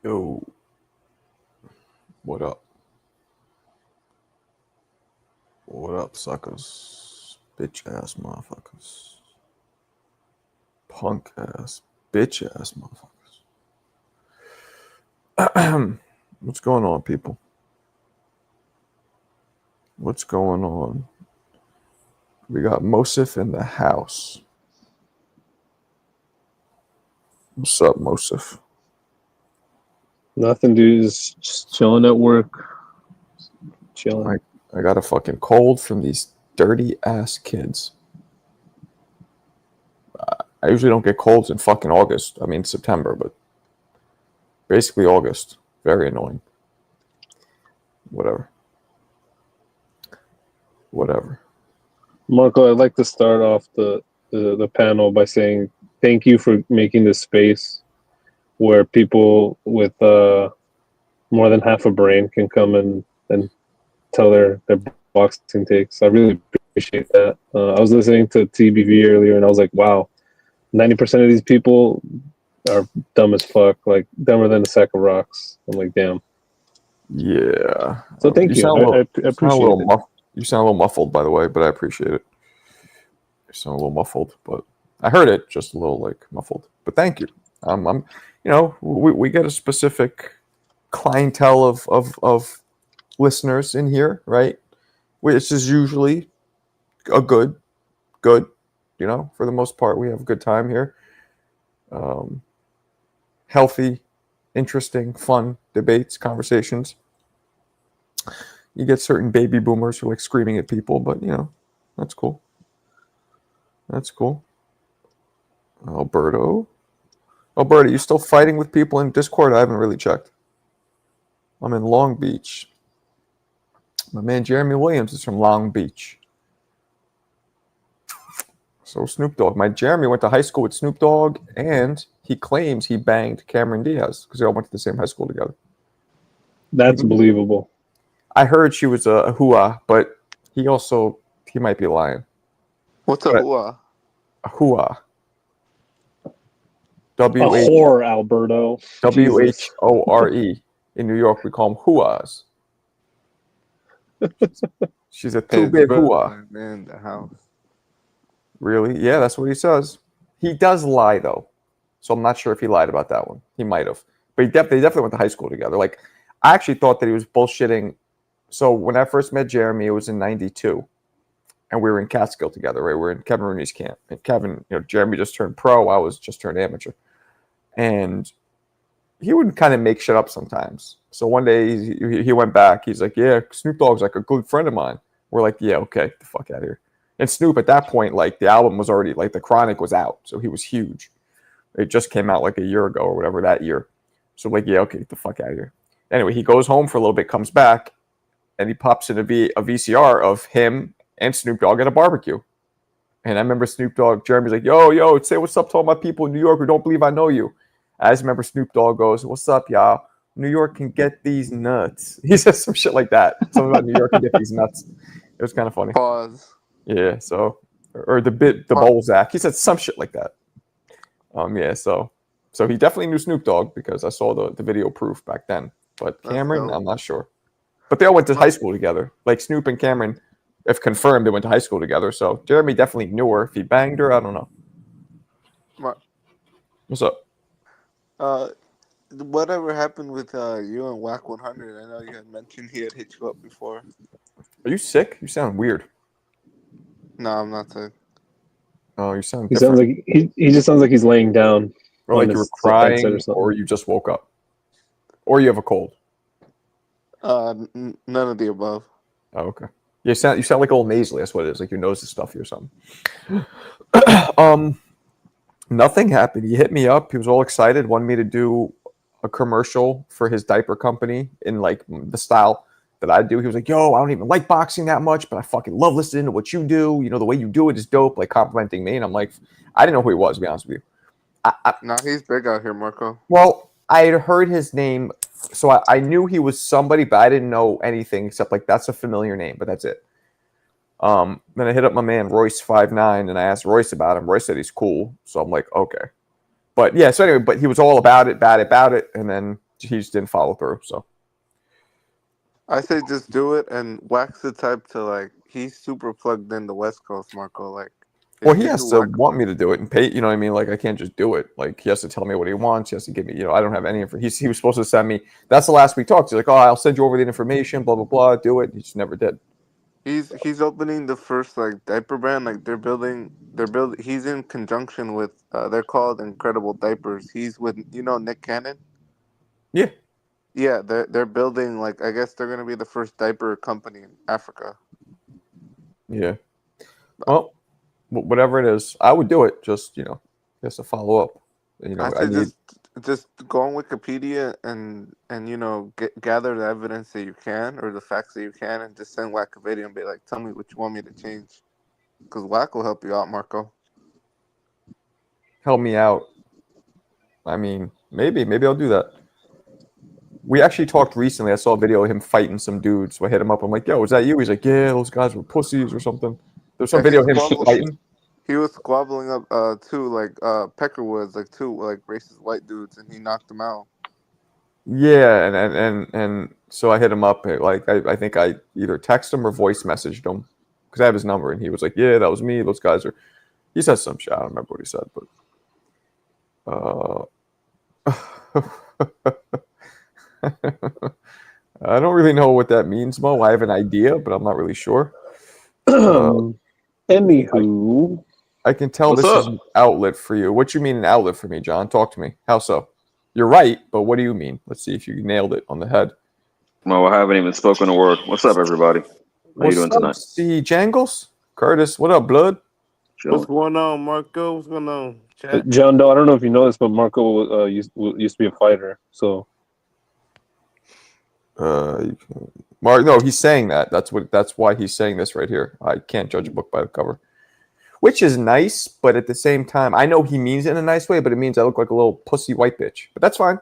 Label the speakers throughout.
Speaker 1: Yo, what up? What up, suckers? Bitch ass motherfuckers. Punk ass, bitch ass motherfuckers. What's going on, people? What's going on? We got Mosif in the house. What's up, Mosif?
Speaker 2: Nothing, dude. Just chilling at work. Chilling.
Speaker 1: I got a fucking cold from these dirty ass kids. I usually don't get colds in fucking August. I mean September, but basically August. Very annoying. Whatever.
Speaker 2: Marco, I'd like to start off the panel by saying thank you for making this space where people with more than half a brain can come and tell their boxing takes. I really appreciate that. I was listening to TBV earlier and I was like, wow, 90% of these people are dumb as fuck, like dumber than a sack of rocks. I'm like, damn.
Speaker 1: Yeah.
Speaker 2: So thank you. I appreciate it.
Speaker 1: You sound a little muffled, by the way, but I appreciate it. You sound a little muffled, but I heard it just a little like muffled. But thank you. We get a specific clientele of listeners in here, right? Which is usually a good. For the most part, we have a good time here. Healthy, interesting, fun debates, conversations. You get certain baby boomers who like screaming at people, but that's cool. Alberto, you still fighting with people in Discord? I haven't really checked. I'm in Long Beach. My man Jeremy Williams is from Long Beach. So Snoop Dogg. My Jeremy went to high school with Snoop Dogg, and he claims he banged Cameron Diaz because they all went to the same high school together.
Speaker 2: That's believable.
Speaker 1: I heard she was a hua, but he might be lying.
Speaker 3: What's a hua?
Speaker 1: A hua.
Speaker 2: A whore, Alberto.
Speaker 1: WHORE. In New York, we call them huas. She's a too big hua.
Speaker 3: In the house.
Speaker 1: Really? Yeah, that's what he says. He does lie, though. So I'm not sure if he lied about that one. He might have. But they definitely went to high school together. Like, I actually thought that he was bullshitting. So when I first met Jeremy, it was in 92. And we were in Catskill together, right? We were in Kevin Rooney's camp. And Kevin, Jeremy just turned pro. I was just turned amateur. And he would kind of make shit up sometimes. So one day he went back. He's like, yeah, Snoop Dogg's like a good friend of mine. We're like, yeah, okay, get the fuck out of here. And Snoop at that point, like the album was already, like the Chronic was out. So he was huge. It just came out like a year ago or whatever that year. So like, yeah, okay, get the fuck out of here. Anyway, he goes home for a little bit, comes back, and he pops in a VCR of him and Snoop Dogg at a barbecue. And I remember Jeremy's like, yo, say what's up to all my people in New York who don't believe I know you. I just remember Snoop Dogg goes, what's up, y'all? New York can get these nuts. He says some shit like that. Something about New York can get these nuts. It was kind of funny.
Speaker 3: Pause.
Speaker 1: Yeah, so, or the Bowlzack. He said some shit like that. So he definitely knew Snoop Dogg because I saw the video proof back then. But Cameron, I'm not sure. But they all went to high school together. Like Snoop and Cameron, if confirmed, they went to high school together. So Jeremy definitely knew her. If he banged her, I don't know. What's up?
Speaker 3: Whatever happened with you and Wack 100? I know you had mentioned he had hit you up before.
Speaker 1: Are you sick? You sound weird.
Speaker 3: No, I'm not sick.
Speaker 1: Oh, you sound
Speaker 2: He
Speaker 1: different.
Speaker 2: sounds like he just sounds like he's laying down.
Speaker 1: Or like you were crying, or you just woke up. Or you have a cold.
Speaker 3: None of the above.
Speaker 1: Oh, okay. You sound like a little nasally. That's what it is. Like your nose is stuffy or something. Nothing happened. He hit me up. He was all excited. Wanted me to do a commercial for his diaper company in like the style that I do. He was like, yo, I don't even like boxing that much, but I fucking love listening to what you do. The way you do it is dope. Like complimenting me. And I'm like, I didn't know who he was, to be honest with you.
Speaker 3: No, he's big out here, Marco.
Speaker 1: Well, I had heard his name. So I knew he was somebody, but I didn't know anything except like that's a familiar name, but that's it. Then I hit up my man Royce59 and I asked Royce about him. Royce said he's cool. So I'm like, okay. But yeah, so anyway, but he was all about it, and then he just didn't follow through. So
Speaker 3: I say just do it, and Wack's the type to like. He's super plugged in the West Coast, Marco. Like, if
Speaker 1: well, he
Speaker 3: you
Speaker 1: has
Speaker 3: do
Speaker 1: to
Speaker 3: Wack,
Speaker 1: want me to do it and pay. You know what I mean? Like I can't just do it. Like he has to tell me what he wants. He has to give me. You know, I don't have any information. He was supposed to send me. That's the last we talked. He's like, oh, I'll send you over the information. Blah blah blah. Do it. He just never did.
Speaker 3: he's opening the first like diaper brand. Like they're building. He's in conjunction with. They're called Incredible Diapers. He's with Nick Cannon.
Speaker 1: Yeah.
Speaker 3: Yeah, they're building like I guess they're gonna be the first diaper company in Africa.
Speaker 1: Yeah. Well, whatever it is, I would do it. Just he has to follow up.
Speaker 3: I
Speaker 1: I
Speaker 3: say
Speaker 1: need.
Speaker 3: just go on Wikipedia and gather the evidence that you can or the facts that you can, and just send Wack a video and be like, tell me what you want me to change, because Wack will help you out, Marco.
Speaker 1: Help me out. I mean, maybe I'll do that. We actually talked recently. I saw a video of him fighting some dudes. So I hit him up. I'm like, yo, is that you? He's like, yeah, those guys were pussies or something. There's some
Speaker 3: Yeah,
Speaker 1: video of him fighting.
Speaker 3: he was squabbling up two like Peckerwoods, like two like racist white dudes, and he knocked them out.
Speaker 1: Yeah, and so I hit him up. Like I think I either text him or voice messaged him because I have his number, and he was like, yeah, that was me. Those guys are. He said some shit. I don't remember what he said, but. I don't really know what that means, Mo. I have an idea, but I'm not really sure.
Speaker 2: Anywho,
Speaker 1: I can tell
Speaker 4: What's
Speaker 1: this
Speaker 4: up?
Speaker 1: is an outlet for you. What you mean an outlet for me, John? Talk to me. How so? You're right, but what do you mean? Let's see if you nailed it on the head.
Speaker 4: Well, I haven't even spoken a word. What's up, everybody? How
Speaker 1: What's
Speaker 4: you doing
Speaker 1: up,
Speaker 4: tonight?
Speaker 1: C. Jangles? Curtis, what up, blood?
Speaker 3: What's
Speaker 4: Chilling.
Speaker 3: going on, Marco? What's going on, Chad?
Speaker 2: John Doe, I don't know if you know this, but Marco used to be a fighter. So
Speaker 1: Mark, no, he's saying that. That's why he's saying this right here. I can't judge a book by the cover. Which is nice, but at the same time, I know he means it in a nice way, but it means I look like a little pussy white bitch. But that's fine.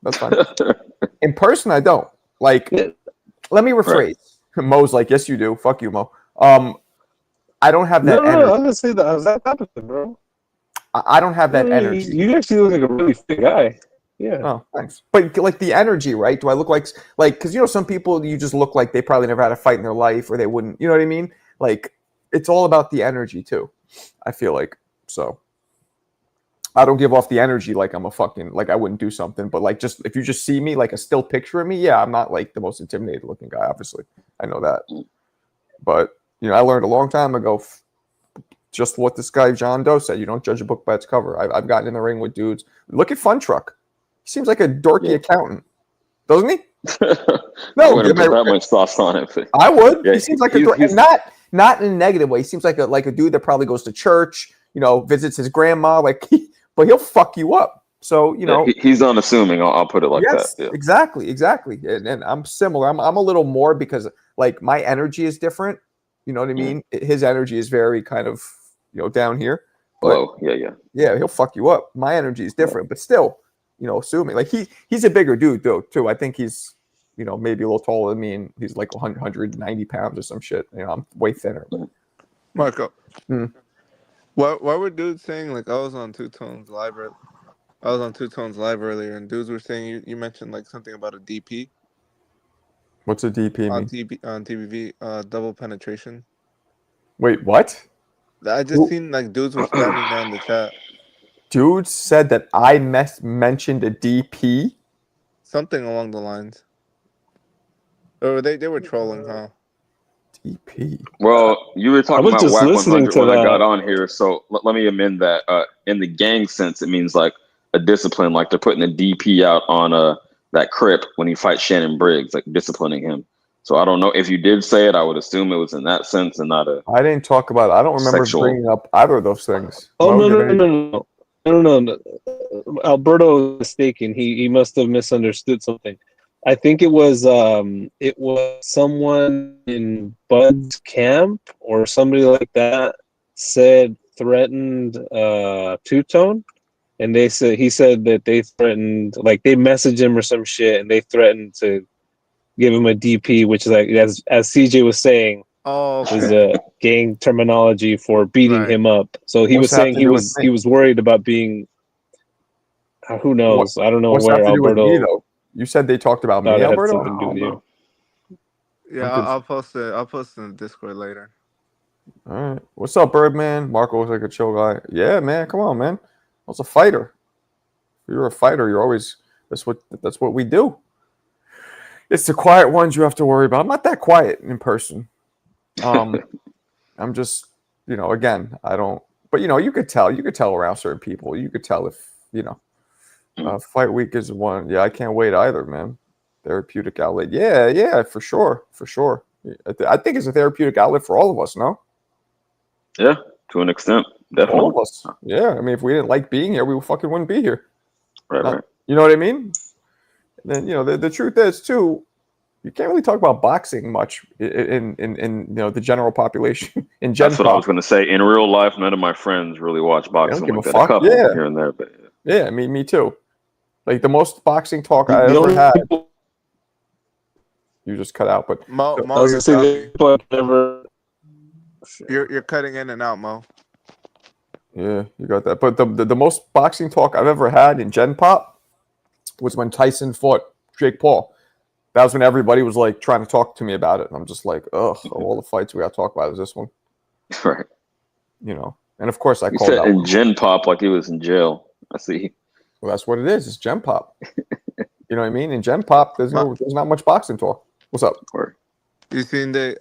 Speaker 1: That's fine. In person, I don't. Like, let me rephrase. Right. Mo's like, yes, you do. Fuck you, Mo. I don't have that energy.
Speaker 2: I was gonna say that. I was that opposite, bro.
Speaker 1: I don't have that energy.
Speaker 2: You actually look like a really fit guy. Yeah.
Speaker 1: Oh, thanks. But like the energy, right? Do I look like because some people you just look like they probably never had a fight in their life, or they wouldn't. You know what I mean? Like it's all about the energy too. I feel like so. I don't give off the energy like I'm a fucking like I wouldn't do something, but like just if you just see me like a still picture of me, yeah, I'm not like the most intimidated looking guy. Obviously, I know that. But I learned a long time ago. Just what this guy John Doe said. You don't judge a book by its cover. I've gotten in the ring with dudes. Look at Fun Truck. He seems like a dorky accountant, doesn't he?
Speaker 4: No, I wouldn't put that much sauce on it. But
Speaker 1: I would.
Speaker 4: Yeah,
Speaker 1: he seems like not in a negative way. He seems like a dude that probably goes to church. Visits his grandma. But he'll fuck you up. So
Speaker 4: he's unassuming. I'll put it like
Speaker 1: yes,
Speaker 4: that. Yeah.
Speaker 1: Exactly. And I'm similar. I'm a little more because like my energy is different. You know what I mean? His energy is very kind of down here. But,
Speaker 4: low. Yeah.
Speaker 1: Yeah, he'll fuck you up. My energy is different, but still, assuming like he's a bigger dude though too. I think he's maybe a little taller than me, and he's like 190 pounds or some shit. I'm way thinner. But.
Speaker 3: Marco, why were dudes saying like I was on Two Tones Live earlier, and dudes were saying you mentioned like something about a DP.
Speaker 1: What's a DP
Speaker 3: on
Speaker 1: mean?
Speaker 3: on TBV? Double penetration.
Speaker 1: Wait, what?
Speaker 3: I just seen like dudes were spamming down the chat.
Speaker 1: Dudes said that I mentioned a DP.
Speaker 3: Something along the lines. Or they were trolling, huh?
Speaker 1: DP.
Speaker 4: Well, you were talking about
Speaker 2: just
Speaker 4: Wack
Speaker 2: listening
Speaker 4: 100
Speaker 2: to
Speaker 4: when
Speaker 2: that.
Speaker 4: I got on here, so let me amend that. In the gang sense, it means like a discipline, like they're putting a DP out on that Crip when he fights Shannon Briggs, like disciplining him. So I don't know if you did say it. I would assume it was in that sense and not a.
Speaker 1: I didn't talk about it. I don't remember
Speaker 4: sexual.
Speaker 1: Bringing up either of those things.
Speaker 2: Oh no. Alberto was mistaken. He must have misunderstood something. I think it was someone in Bud's camp or somebody like that threatened Two Tone, and he said that they threatened, like they messaged him or some shit, and they threatened to give him a DP, which is like as CJ was saying.
Speaker 3: Oh, okay.
Speaker 2: Was a gang terminology for beating him up. So he was saying he was worried about being. Who knows? I don't know
Speaker 1: what's
Speaker 2: where
Speaker 1: that to do with
Speaker 2: Alberto.
Speaker 1: me, though? You said they talked about
Speaker 2: Thought
Speaker 1: me,
Speaker 2: it had
Speaker 1: Alberto.
Speaker 2: something to do with you.
Speaker 3: Yeah,
Speaker 1: I'm
Speaker 3: I'll post it. I'll post it in the Discord later.
Speaker 1: All right. What's up, Birdman? Marco looks like a chill guy. Yeah, man. Come on, man. I was a fighter. If you're a fighter, you're always that's what we do. It's the quiet ones you have to worry about. I'm not that quiet in person. I'm just, again, I don't. But you could tell. You could tell around certain people. You could tell if fight week is one. Yeah, I can't wait either, man. Therapeutic outlet. Yeah, for sure. I think it's a therapeutic outlet for all of us. No.
Speaker 4: Yeah, to an extent, definitely.
Speaker 1: All of us. Yeah. I mean, if we didn't like being here, we fucking wouldn't be here.
Speaker 4: Right.
Speaker 1: You know what I mean? And then, the truth is, too, you can't really talk about boxing much in the general population. In
Speaker 4: That's what I was going to say. In real life, none of my friends really watch boxing.
Speaker 1: give a
Speaker 4: Like that.
Speaker 1: fuck.
Speaker 4: A couple
Speaker 1: Yeah.
Speaker 4: here and there, but
Speaker 1: Yeah, me too. Like the most boxing talk I
Speaker 2: The
Speaker 1: ever
Speaker 2: only
Speaker 1: had.
Speaker 2: people-
Speaker 1: You just cut out, but
Speaker 3: Mo,
Speaker 2: I
Speaker 3: Mo,
Speaker 2: was
Speaker 3: you're,
Speaker 2: gonna say the people never.
Speaker 3: you're cutting in and out, Mo.
Speaker 1: yeah, you got that. But the most boxing talk I've ever had in Gen Pop was when Tyson fought Jake Paul. That was when everybody was like trying to talk to me about it, and I'm just like, ugh, of all the fights we got to talk about is this one,
Speaker 4: right.
Speaker 1: And of course I
Speaker 4: You
Speaker 1: called
Speaker 4: said
Speaker 1: that
Speaker 4: in
Speaker 1: one.
Speaker 4: Gen Pop like he was in jail. I see.
Speaker 1: Well, that's what it is. It's Gen Pop. You know what I mean? In Gen Pop, there's not much boxing talk. What's up?
Speaker 4: Or
Speaker 3: You seen they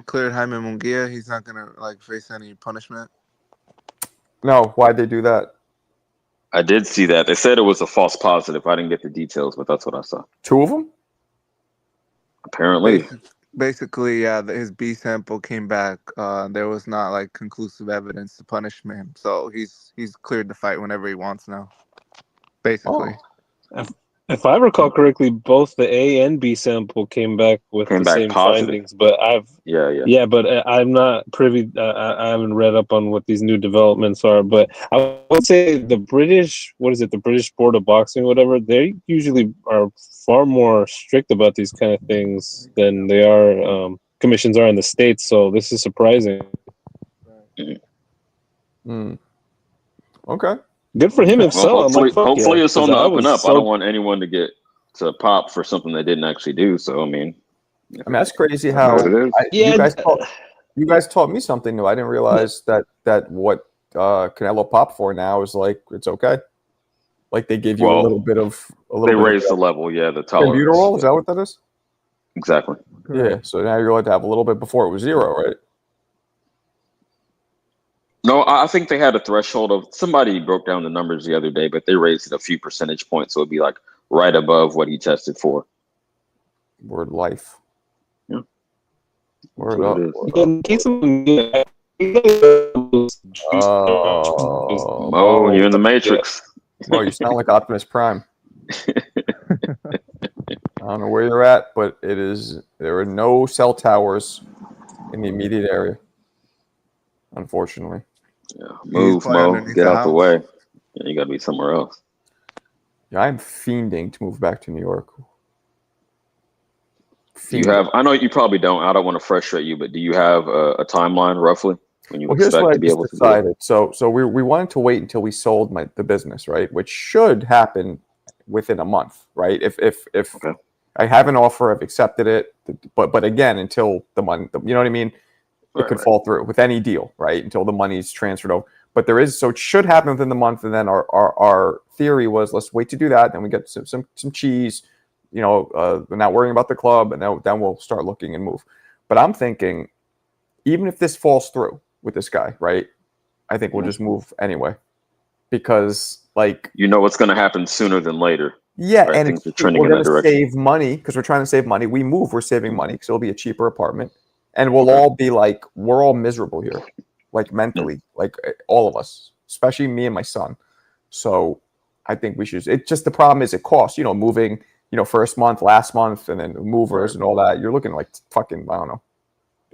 Speaker 3: cleared Jaime Munguia? He's not gonna face any punishment.
Speaker 1: No, why'd they do that?
Speaker 4: I did see that. They said it was a false positive. I didn't get the details, but that's what I saw.
Speaker 1: 2 of them?
Speaker 4: Apparently.
Speaker 3: Basically, yeah, his B sample came back. There was not conclusive evidence to punish him, so he's cleared to fight whenever he wants now. Basically,
Speaker 2: If I recall correctly, both the A and B sample came back with the same
Speaker 4: positive.
Speaker 2: findings. But but I'm not privy. I haven't read up on what these new developments are. But I would say the British, the British Board of Boxing, whatever, they usually are far more strict about these kind of things than they are commissions are in the States. So this is surprising.
Speaker 1: Okay.
Speaker 2: Good for him
Speaker 4: Well,
Speaker 2: himself.
Speaker 4: hopefully it's on the up and up.
Speaker 2: So
Speaker 4: I don't want anyone to get to pop for something they didn't actually do. So I mean
Speaker 1: that's crazy how
Speaker 4: what it is.
Speaker 1: you guys taught me something new. I didn't realize that what Canelo popped for now is it's okay. Like they give you a little bit of
Speaker 4: they raised the level, the tolerance.
Speaker 1: Albuterol, is that what that is?
Speaker 4: Exactly.
Speaker 1: Yeah. So now you're allowed to have a little bit before it was 0, right?
Speaker 4: No, I think they had a threshold of somebody broke down the numbers the other day, but they raised it a few percentage points, so it'd be right above what he tested for.
Speaker 1: Word life.
Speaker 4: Yeah.
Speaker 1: Word up.
Speaker 2: in case of
Speaker 4: Oh, you're in the Matrix.
Speaker 1: Well, you sound like Optimus Prime. I don't know where you're at, but there are no cell towers in the immediate area, unfortunately.
Speaker 4: Yeah, move, Mo. Get out the way. Yeah, you got to be somewhere else.
Speaker 1: Yeah, I'm fiending to move back to New York.
Speaker 4: Do you have? I know you probably don't. I don't want to frustrate you, but do you have a timeline roughly when you expect to be able to do it?
Speaker 1: So we wanted to wait until we sold the business, right? Which should happen within a month, right? If
Speaker 4: Okay.
Speaker 1: I have an offer, I've accepted it, but again, until the money, you know what I mean? It could fall through with any deal, right? Until the money's transferred over. But so it should happen within the month. And then our theory was, let's wait to do that. Then we get some cheese, we're not worrying about the club, and then we'll start looking and move. But I'm thinking, even if this falls through with this guy, right? I think we'll just move anyway, because
Speaker 4: what's going to happen sooner than later.
Speaker 1: Yeah,
Speaker 4: right?
Speaker 1: and we're going to save money because we're trying to save money. We move, we're saving money because it'll be a cheaper apartment. And we'll all be we're all miserable here, mentally, all of us, especially me and my son. So I think we should. It's just the problem is it costs, moving, first month, last month, and then movers and all that. You're looking fucking, I don't know,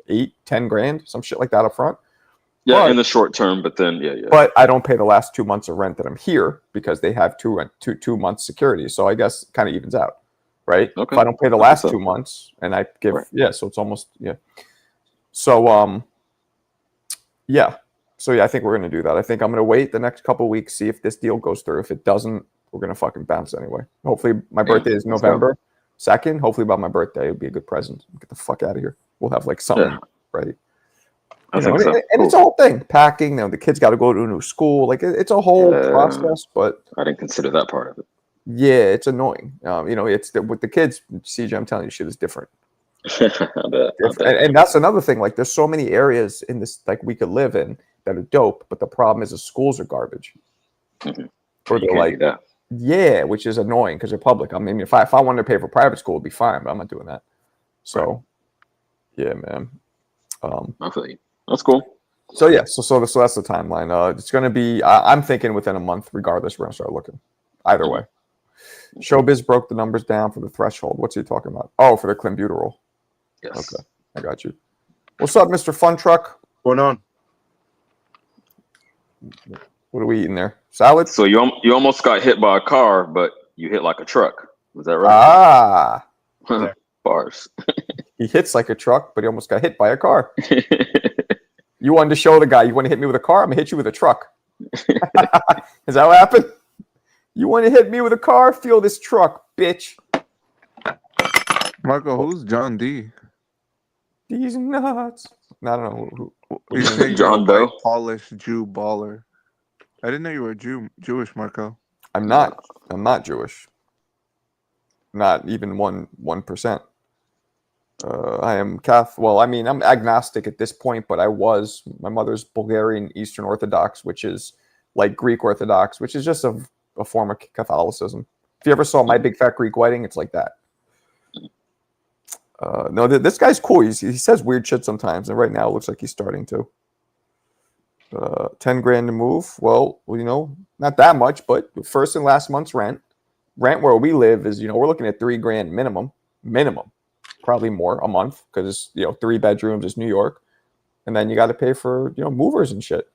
Speaker 1: 8-10 grand, some shit like that up front.
Speaker 4: Yeah, in the short term, but then yeah.
Speaker 1: But I don't pay the last 2 months of rent that I'm here because they have 2 months security. So I guess it kind of evens out, right?
Speaker 4: Okay.
Speaker 1: If I don't pay the last 2 months and I give, so it's almost So I think we're going to do that. I think I'm going to wait the next couple of weeks, see if this deal goes through. If it doesn't, we're gonna fucking bounce anyway. Hopefully, my
Speaker 4: Yeah,
Speaker 1: birthday is
Speaker 4: let's go.
Speaker 1: November 2nd. Hopefully, by my birthday, it'll be a good present. Get the fuck out of here. We'll have like something
Speaker 4: Yeah.
Speaker 1: ready.
Speaker 4: I
Speaker 1: You know,
Speaker 4: think so.
Speaker 1: and it's a whole thing. Packing. You know, the kids got to go to a new school. Like it's a whole process. But
Speaker 4: I didn't consider that part of it.
Speaker 1: yeah, it's annoying. You know, it's with the kids. CJ, I'm telling you, shit is different.
Speaker 4: I bet.
Speaker 1: And that's another thing. Like, there's so many areas in this like we could live in that are dope, but the problem is the schools are garbage.
Speaker 4: Mhm.
Speaker 1: Or
Speaker 4: You
Speaker 1: they're
Speaker 4: can't
Speaker 1: like,
Speaker 4: do that.
Speaker 1: yeah, which is annoying because they're public. I mean, if I wanted to pay for private school, it'd be fine, but I'm not doing that. So, yeah, man.
Speaker 4: I feel you. That's cool.
Speaker 1: So yeah, so that's the timeline. It's gonna be. I'm thinking within a month, regardless, we're gonna start looking. Either way. Showbiz broke the numbers down for the threshold. What's he talking about? Oh, for the clenbuterol.
Speaker 4: Yes.
Speaker 1: Okay, I got you. What's up, Mr. Fun Truck?
Speaker 5: What's going on?
Speaker 1: What are we eating there? Salad?
Speaker 4: So you almost got hit by a car, but you hit like a truck. Was that right?
Speaker 1: Ah,
Speaker 5: there.
Speaker 4: Bars.
Speaker 1: he hits like a truck, but he almost got hit by a car. You wanted to show the guy, you want to hit me with a car? I'm gonna hit you with a truck. Is that what happened? You want to hit me with a car? Feel this truck, bitch.
Speaker 3: Marco, who's John D?
Speaker 1: These nuts. I don't know who
Speaker 3: He's saying
Speaker 4: John
Speaker 3: you're a white,
Speaker 4: Doe?
Speaker 3: polished Jew baller. I didn't know you were Jewish, Marco.
Speaker 1: I'm not. I'm not Jewish. Not even 1%. I am Catholic. Well, I mean, I'm agnostic at this point, but I was. My mother's Bulgarian Eastern Orthodox, which is like Greek Orthodox, which is just a form of Catholicism. If you ever saw My Big Fat Greek Wedding, it's like that. No, this guy's cool. He says weird shit sometimes, and right now it looks like he's starting to. 10 grand to move. Well, you know, not that much, but first and last month's rent where we live is, you know, we're looking at 3 grand minimum, probably more a month because it's, you know, 3 bedrooms, it's New York, and then you got to pay for, you know, movers and shit.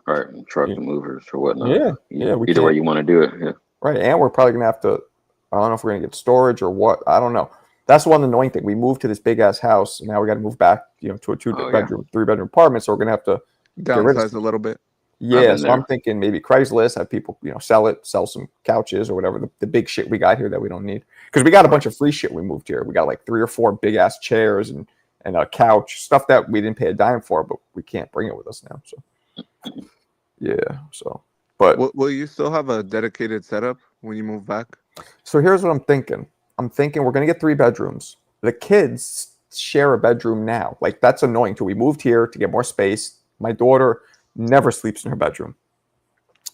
Speaker 4: Right, truck and movers or whatnot.
Speaker 1: Yeah.
Speaker 4: Either way you want to do it. Yeah.
Speaker 1: Right, and we're probably gonna have to. I don't know if we're gonna get storage or what. I don't know. That's one annoying thing. We moved to this big ass house, and now we got to move back, you know, to a 2-bedroom, 3-bedroom apartment. So we're gonna have to
Speaker 3: Downsize a little bit.
Speaker 1: Yeah, so I'm thinking maybe Craigslist, have people, you know, sell some couches or whatever, the big shit we got here that we don't need. Because we got a bunch of free shit we moved here. We got like 3 or 4 big ass chairs and a couch, stuff that we didn't pay a dime for, but we can't bring it with us now. So yeah, so but
Speaker 3: Will you still have a dedicated setup when you move back?
Speaker 1: so here's what I'm thinking. I'm thinking we're gonna get 3 bedrooms. The kids share a bedroom now. Like, that's annoying too. We moved here to get more space. My daughter never sleeps in her bedroom.